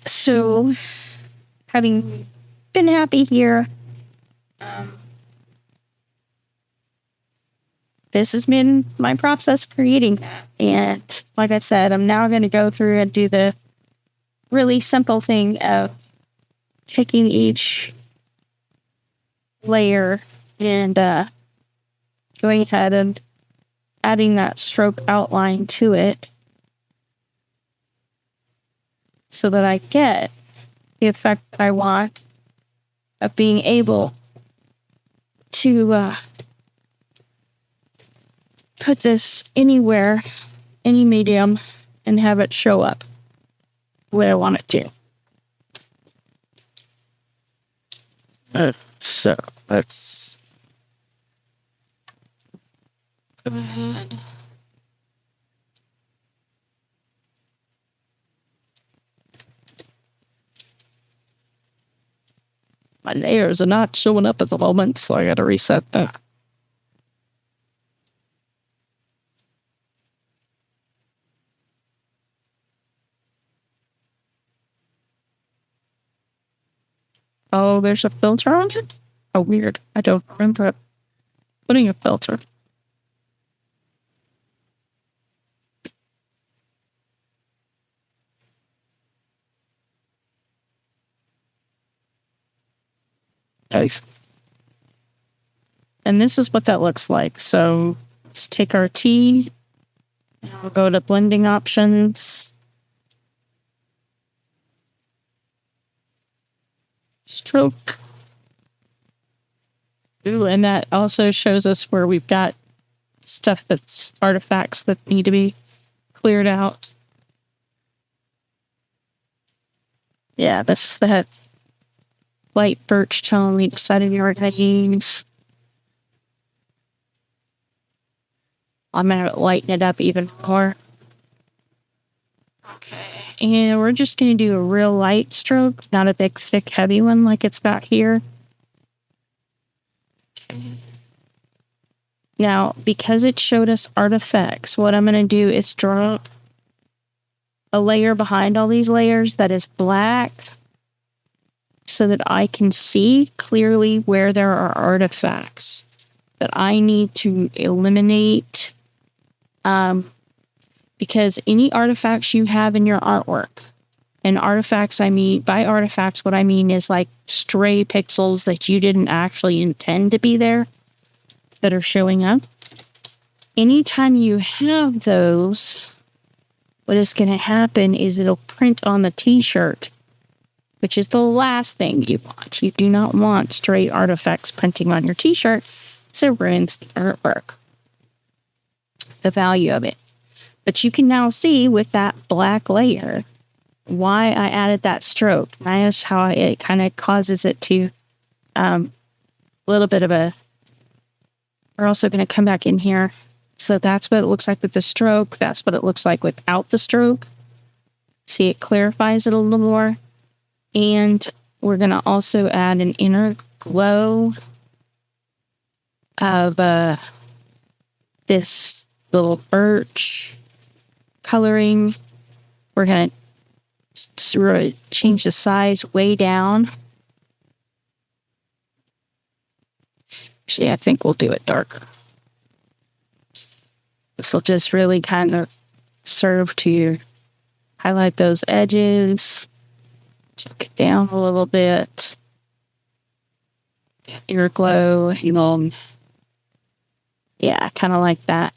So, having been happy here, this has been my process creating that. And like I said, I'm now going to go through and do the really simple thing of taking each layer and going ahead and adding that stroke outline to it so that I get the effect I want of being able to put this anywhere, any medium, and have it show up where I want it to. So let's Go ahead. my layers are not showing up at the moment, so I gotta reset that. Oh, there's a filter on it? Oh, weird. I don't remember putting a filter. Nice. And this is what that looks like. So let's take our tea. We'll go to blending options. Stroke. Ooh, and that also shows us where we've got stuff that's artifacts that need to be cleared out. Yeah, that's the white birch tone we decided we were going to use. I'm going to lighten it up even more. Okay. And we're just going to do a real light stroke, not a big, thick, heavy one like it's got here. Now, because it showed us artifacts, what I'm going to do is draw a layer behind all these layers that is black so that I can see clearly where there are artifacts that I need to eliminate. Because any artifacts you have in your artwork, and artifacts, I mean, by artifacts, what I mean is like stray pixels that you didn't actually intend to be there that are showing up. Anytime you have those, what is going to happen is it'll print on the t-shirt, which is the last thing you want. You do not want stray artifacts printing on your t-shirt, so it ruins the artwork, the value of it. But you can now see with that black layer why I added that stroke. That's how it kind of causes it to a little bit of a... We're also going to come back in here. So that's what it looks like with the stroke. That's what it looks like without the stroke. See, it clarifies it a little more. And we're going to also add an inner glow of this little birch coloring. We're going to change the size way down. Actually, I think we'll do it darker. This will just really kind of serve to highlight those edges. Choke it down a little bit. Inner glow, yeah, kind of like that.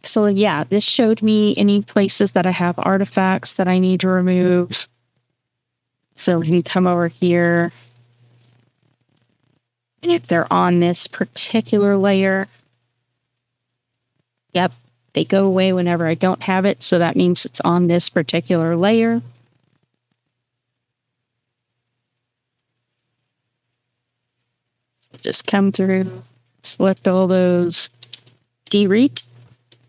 So yeah, this showed me any places that I have artifacts that I need to remove. So we can come over here. And if they're on this particular layer, yep, they go away whenever I don't have it. So that means it's on this particular layer. Just come through, select all those, delete,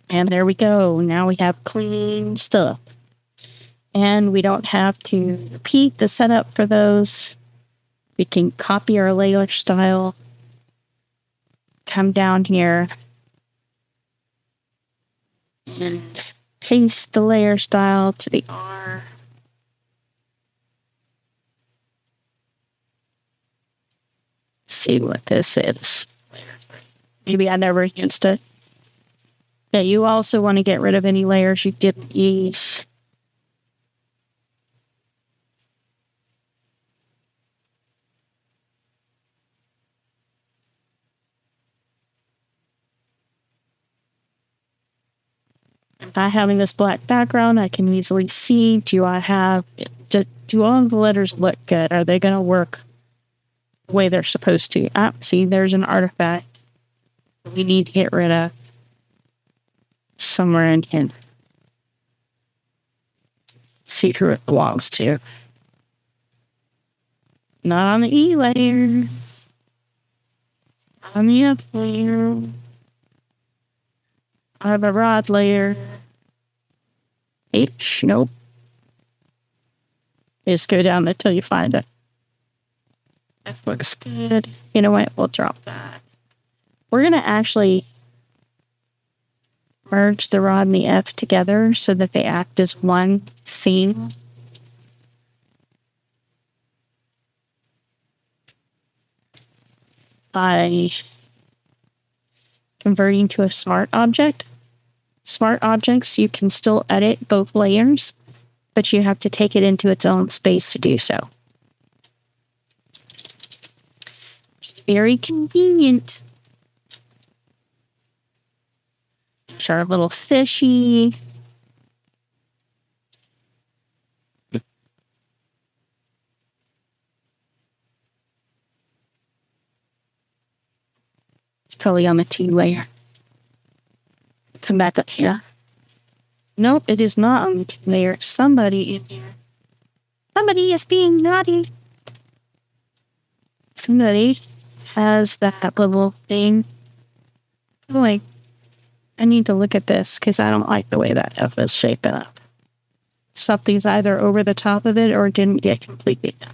and there we go. Now we have clean stuff. And we don't have to repeat the setup for those. We can copy our layer style, come down here, and paste the layer style to the R. See what this is. Maybe I never used it. Yeah, you also want to get rid of any layers you didn't use. By having this black background, I can easily see, do all of the letters look good? Are they going to work the way they're supposed to? See, there's an artifact we need to get rid of somewhere in here. See who it belongs to. Not on the E layer. On the F layer. On the rod layer. H, nope. Just go down until you find it. That looks good. You know what? We'll drop that. We're going to actually merge the rod and the F together so that they act as one scene. By converting to a smart object. Smart objects, you can still edit both layers, but you have to take it into its own space to do so. Very convenient. It's our little fishy. It's probably on the T layer. Come back up here. Nope, it is not on the T layer. Somebody in here. Somebody is being naughty. Somebody has that little thing. I'm like, I need to look at this because I don't like the way that F is shaping up. Something's either over the top of it or didn't get completely done.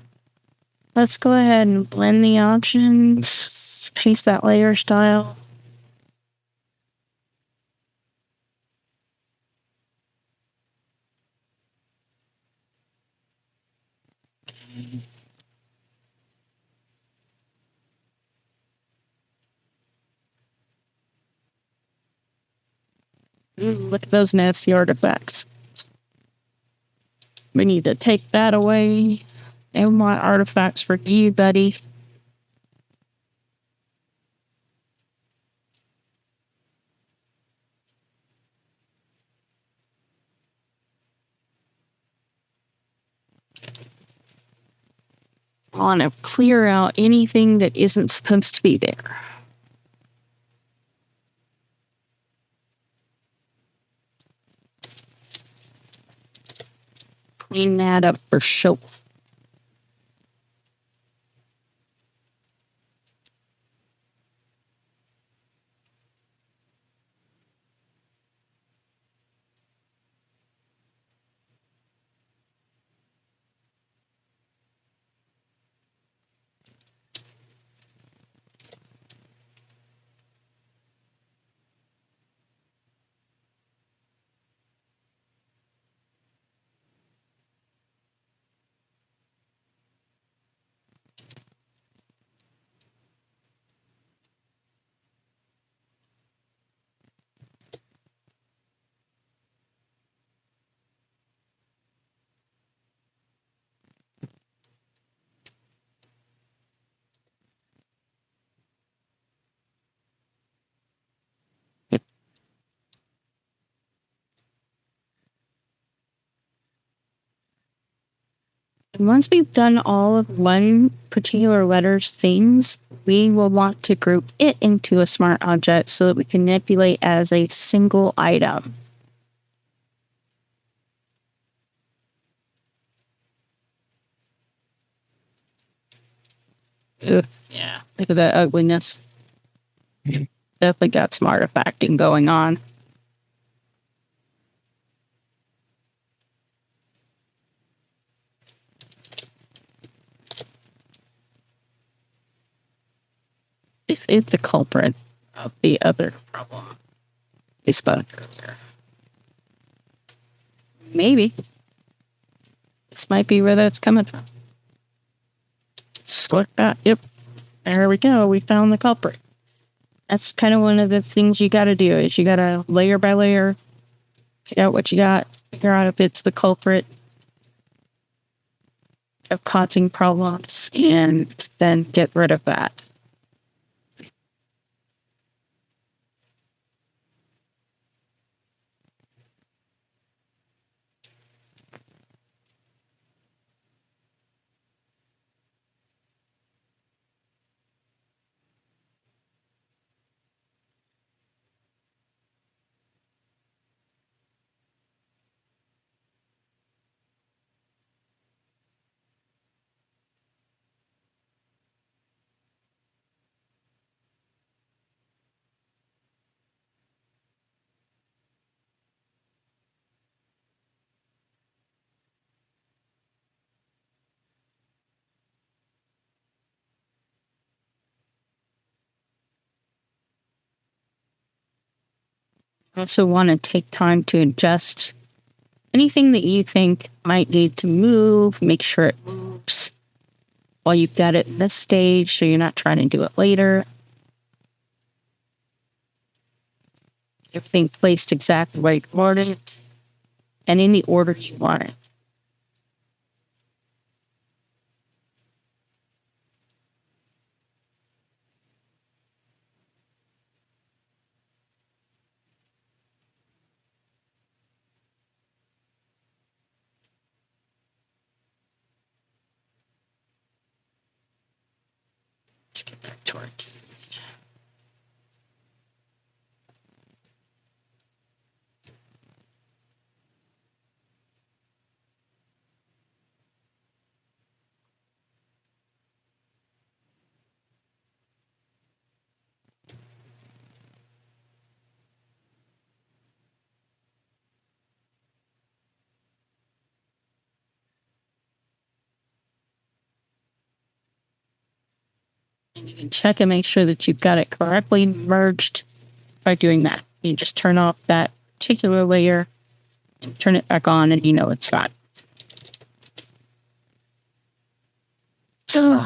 Let's go ahead and blend the options. Let's paste that layer style. Look at those nasty artifacts. We need to take that away. They want artifacts for you, buddy. I want to clear out anything that isn't supposed to be there. Clean that up for sure. And once we've done all of one particular letter's things, we will want to group it into a smart object so that we can manipulate as a single item. Ugh, yeah, look at that ugliness. Definitely got some artifacting going on. If the culprit of the other problem is spotted earlier. Maybe. This might be where that's coming from. Just like that. Yep. There we go. We found the culprit. That's kind of one of the things you got to do is you got to layer by layer, figure out what you got, figure out if it's the culprit of causing problems, and then get rid of that. Also want to take time to adjust anything that you think might need to move, make sure it moves while you've got it in this stage so you're not trying to do it later. Everything placed exactly where you want it and in the order you want it. Let's get back to our TV. And you can check and make sure that you've got it correctly merged by doing that. You just turn off that particular layer and turn it back on, and you know it's got. So,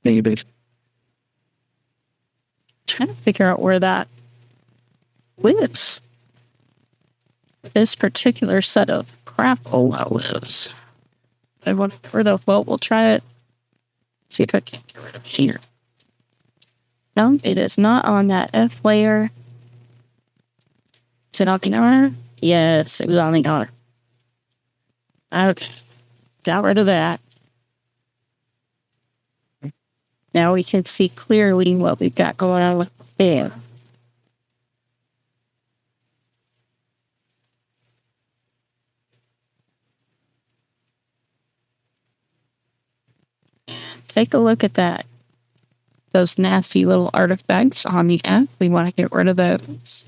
Maybe. trying to figure out where that lives. This particular set of grapple lives. I want to get rid of. Well, we'll try it. See if I can get rid of it here. No, it is not on that F layer. Is it on the R? Yes, it was on the R. Okay. Got rid of that. Now we can see clearly what we've got going on with there. Take a look at that. Those nasty little artifacts on the F. We want to get rid of those.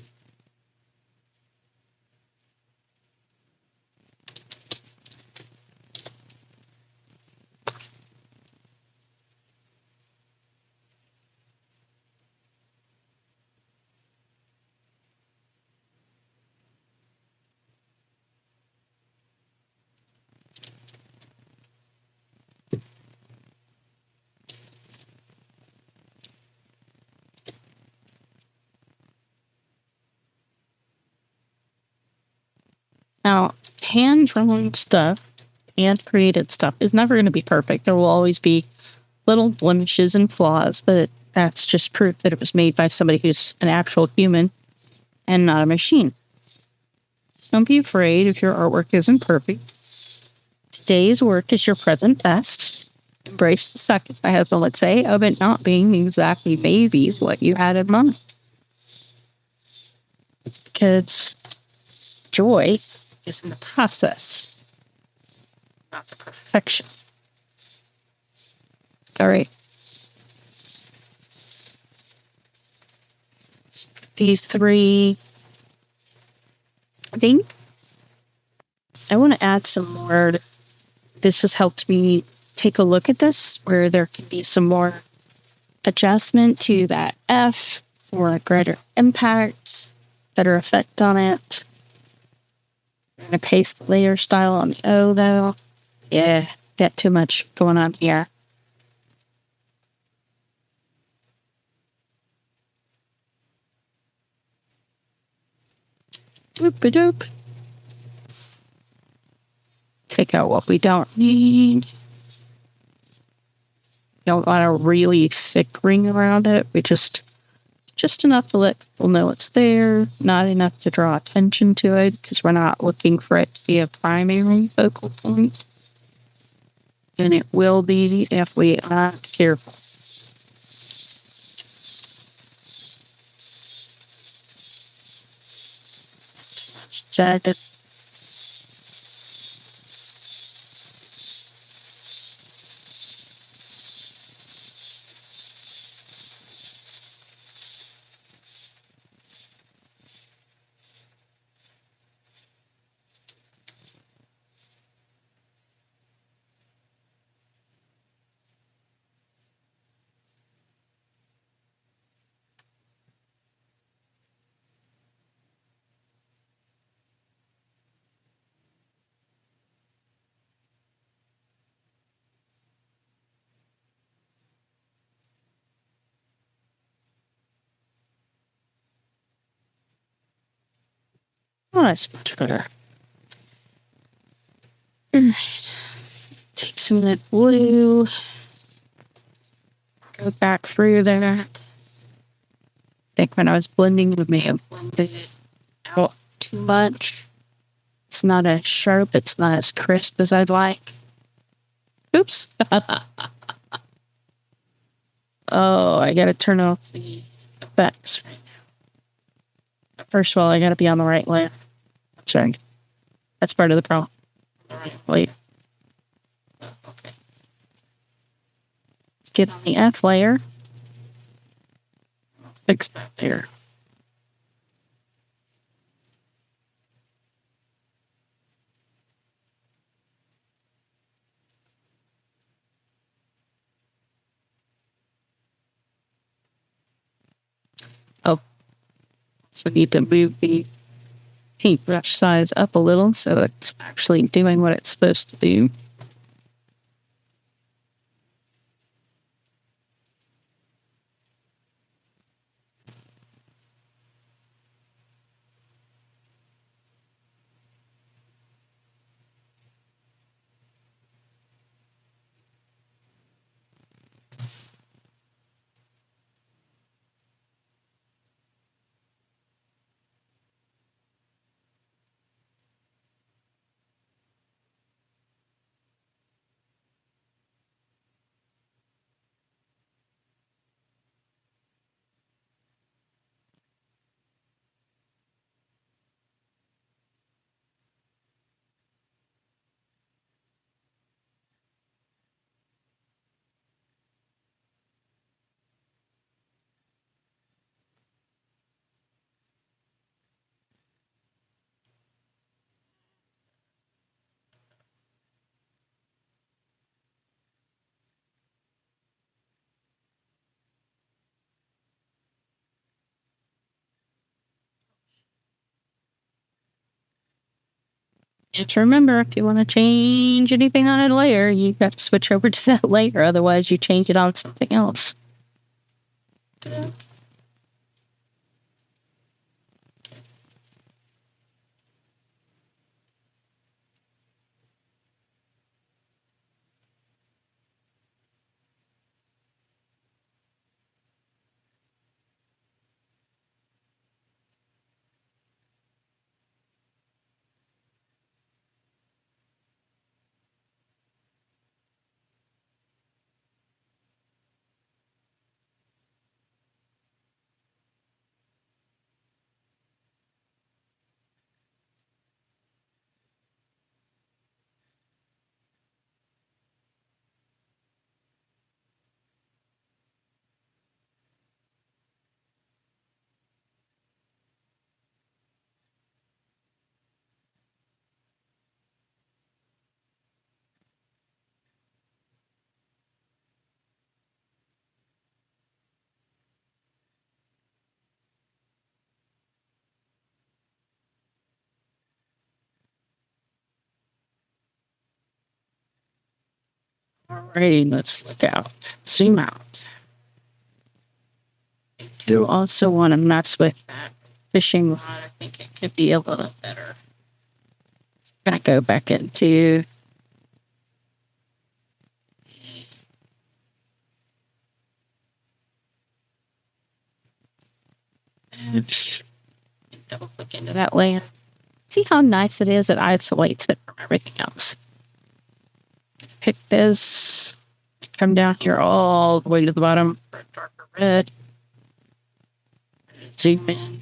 Now, hand-drawn stuff and created stuff is never going to be perfect. There will always be little blemishes and flaws, but that's just proof that it was made by somebody who's an actual human and not a machine. So don't be afraid if your artwork isn't perfect. Today's work is your present best. Embrace the second, my husband would say, of it not being exactly babies what you had in mind. Because joy is in the process, not the perfection. All right. These three, I think I want to add some more. This has helped me take a look at this, where there can be some more adjustment to that F or a greater impact, better effect on it. I'm going to paste the layer style on the O, though. Yeah, got too much going on here. Whoop-a-doop. Take out what we don't need. Don't want a really thick ring around it. We just enough to let people know it's there, not enough to draw attention to it, because we're not looking for it to be a primary focal point. And it will be if we aren't careful. Check it. Oh, that's much better. Take some of that blue. Go back through there. I think when I was blending, we may have blended it out too much. It's not as sharp. It's not as crisp as I'd like. Oops. Oh, I gotta turn off the effects right now. First of all, I gotta be on the right layer. That's right. That's part of the problem. Wait. Okay. Let's get on the F layer. Fix that layer. Oh, so we need to move the paintbrush size up a little so it's actually doing what it's supposed to do. Just remember, if you want to change anything on a layer, you've got to switch over to that layer. Otherwise, you change it on something else. Alrighty, let's look out. Zoom out. Do also want to mess with that fishing rod. I think it could be a little better. I'm gonna go back into and double click into that layer. See how nice it is? It isolates it from everything else. Pick this, come down here all the way to the bottom for a darker red. Zoom in.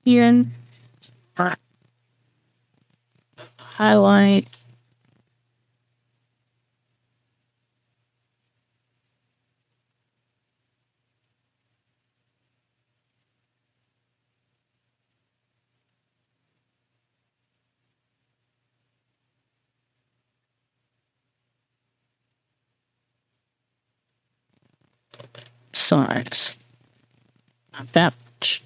here. Highlight. Size. Not that much.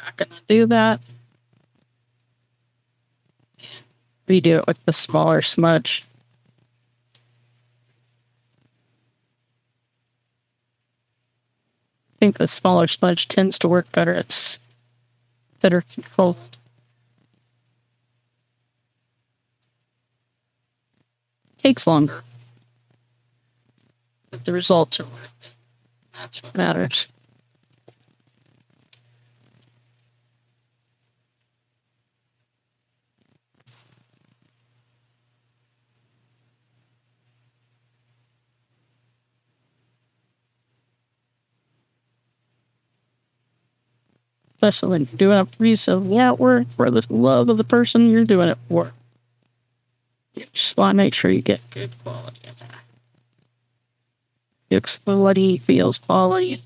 Not gonna do that. Redo it with the smaller smudge. I think the smaller smudge tends to work better. It's better controlled. Takes longer. But the results are worth it. That's what matters. Especially when you're doing a piece of artwork for the love of the person you're doing it for. You just want to make sure you get good quality of that. Looks quality, feels quality.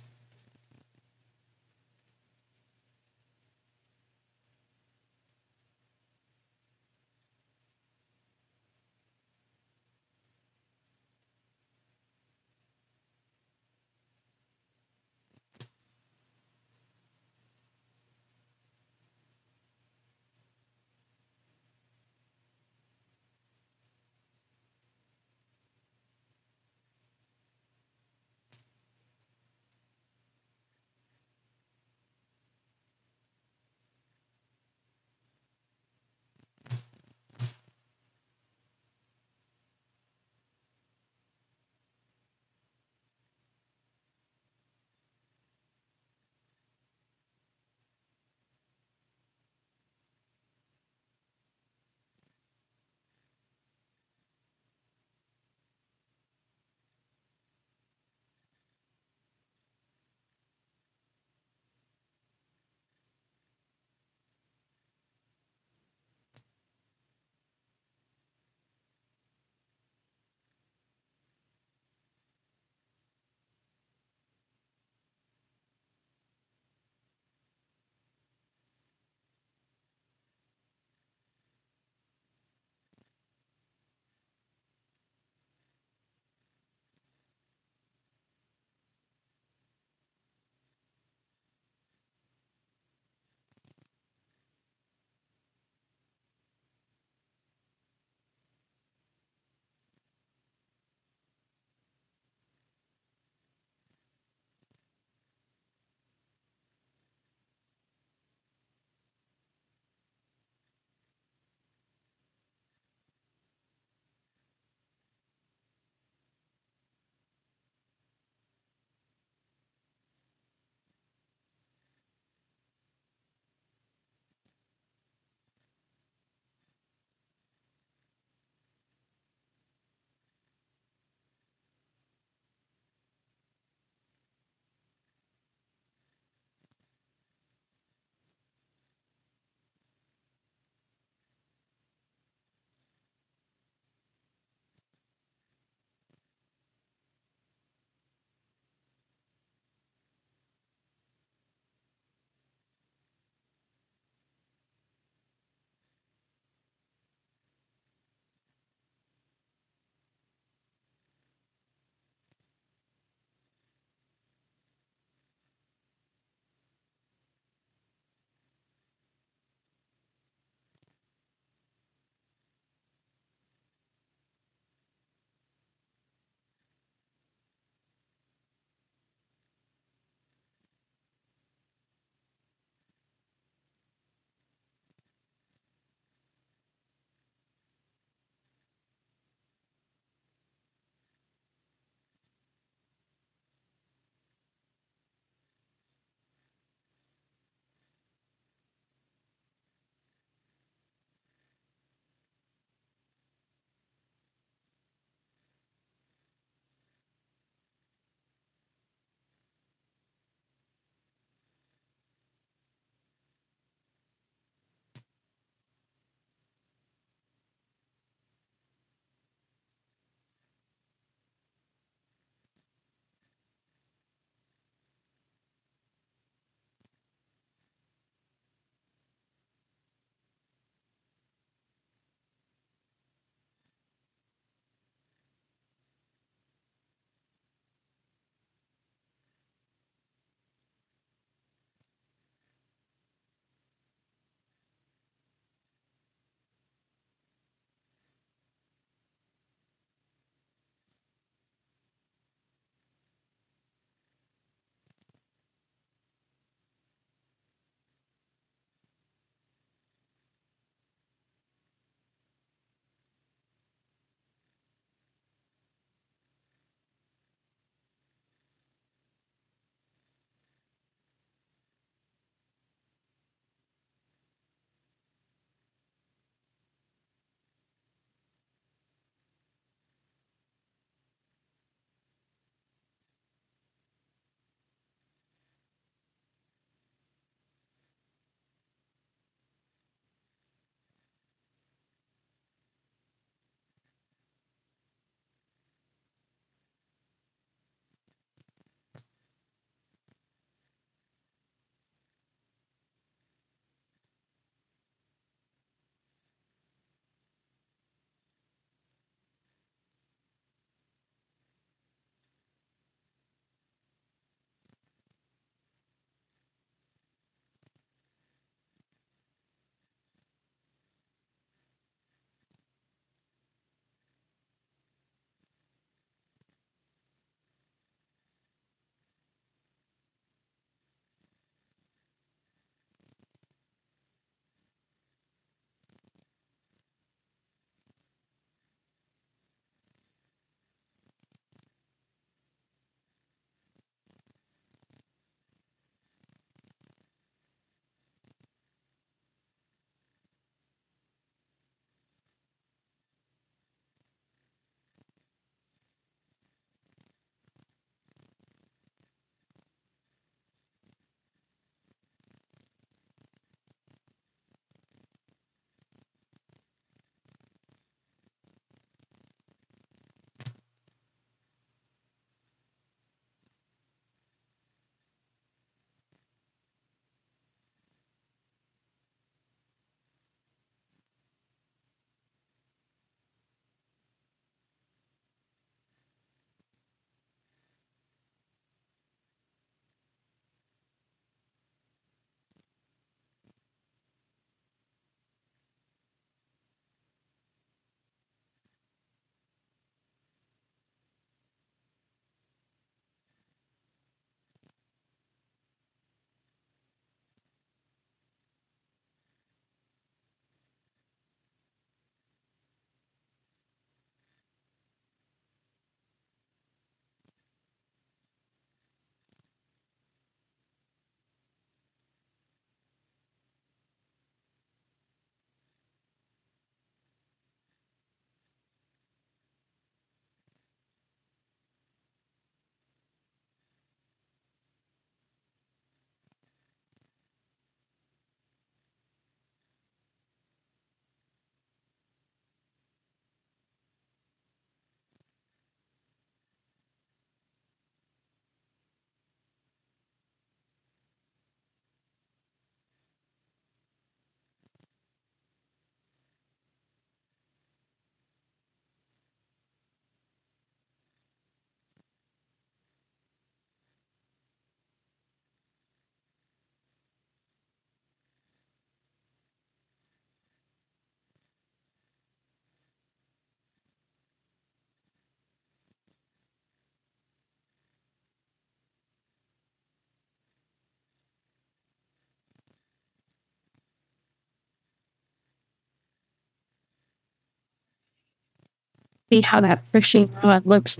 See how that fishing rod looks.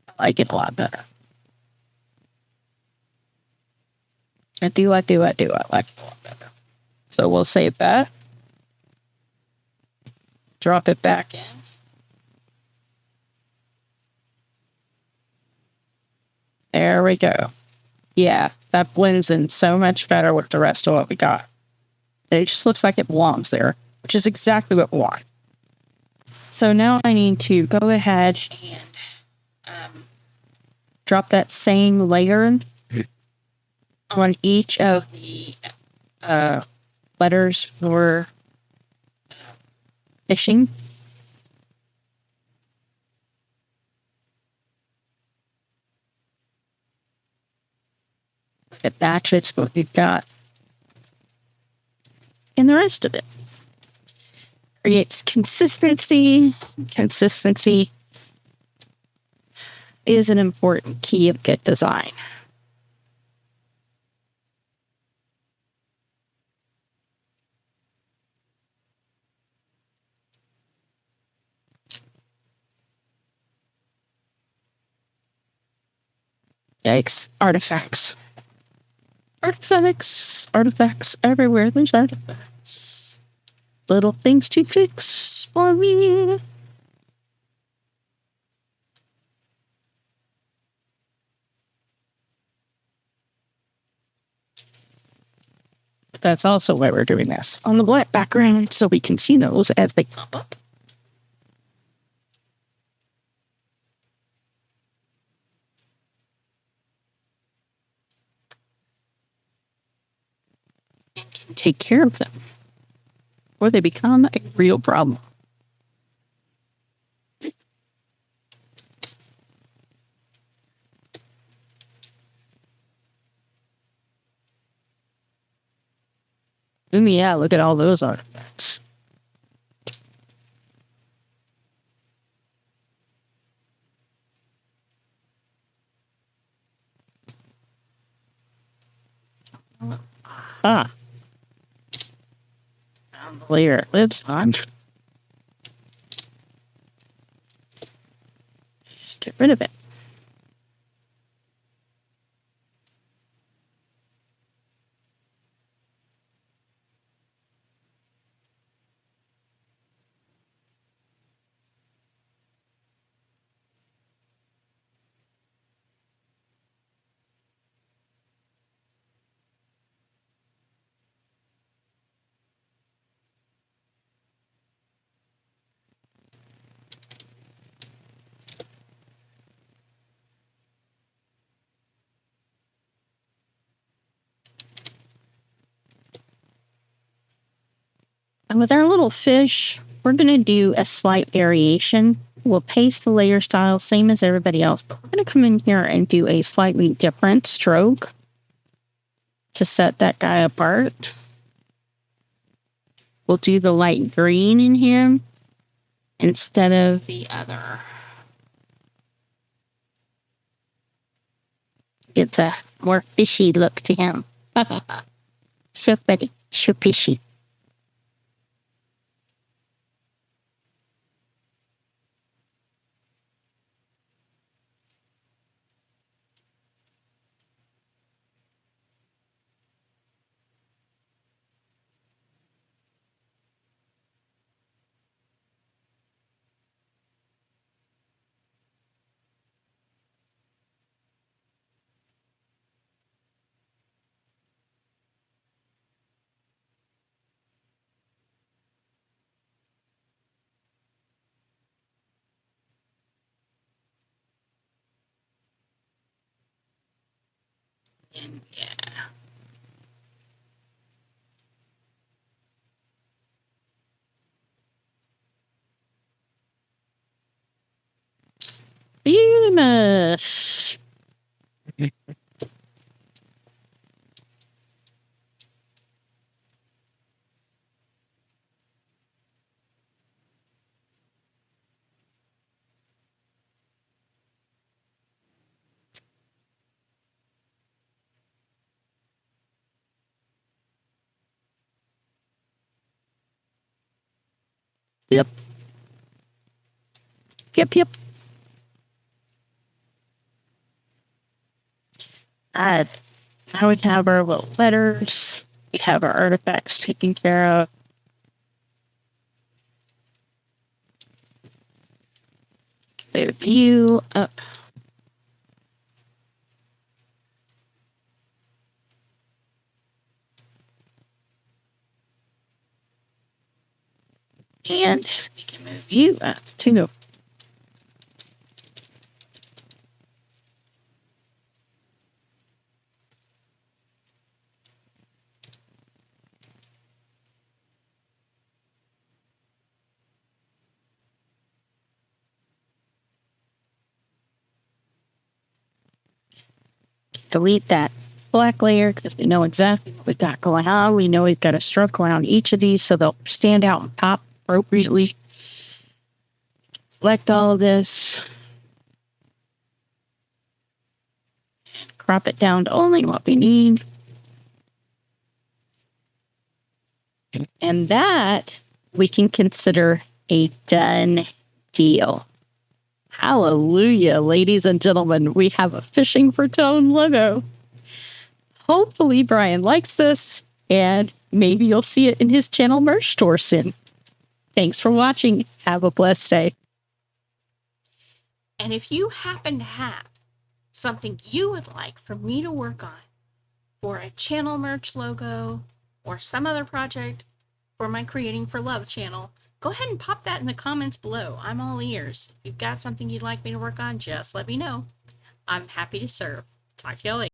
I like it a lot better. I like it a lot better. So we'll save that. Drop it back in. There we go. Yeah, that blends in so much better with the rest of what we got. It just looks like it belongs there, which is exactly what we want. So now I need to go ahead and drop that same layer on each of the letters for fishing. It matches what we've got. And the rest of it creates consistency. Consistency is an important key of good design. Yikes. Artifacts. Artifacts everywhere. There's artifacts. Little things to fix for me. That's also why we're doing this on the black background, so we can see those as they pop up. And can take care of them, or they become a real problem. And yeah, look at all those artifacts. Ah. Found the layer it lives on. Just get rid of it. And with our little fish, we're going to do a slight variation. We'll paste the layer style, same as everybody else, but we're going to come in here and do a slightly different stroke to set that guy apart. We'll do the light green in him instead of the other. It's a more fishy look to him. So funny, so fishy. And yeah. Famous. Yep. Yep. Now we have our little letters. We have our artifacts taken care of. The view up. And we can move you up too. Delete that black layer because we know exactly what we've got going on. We know we've got a stroke around each of these so they'll stand out and pop appropriately. Select all of this. Crop it down to only what we need. And that we can consider a done deal. Hallelujah, ladies and gentlemen. We have a Fishing for Tone logo. Hopefully Brian likes this, and maybe you'll see it in his channel merch store soon. Thanks for watching. Have a blessed day. And if you happen to have something you would like for me to work on for a channel merch logo or some other project for my Creating for Love channel, go ahead and pop that in the comments below. I'm all ears. If you've got something you'd like me to work on, just let me know. I'm happy to serve. Talk to y'all later.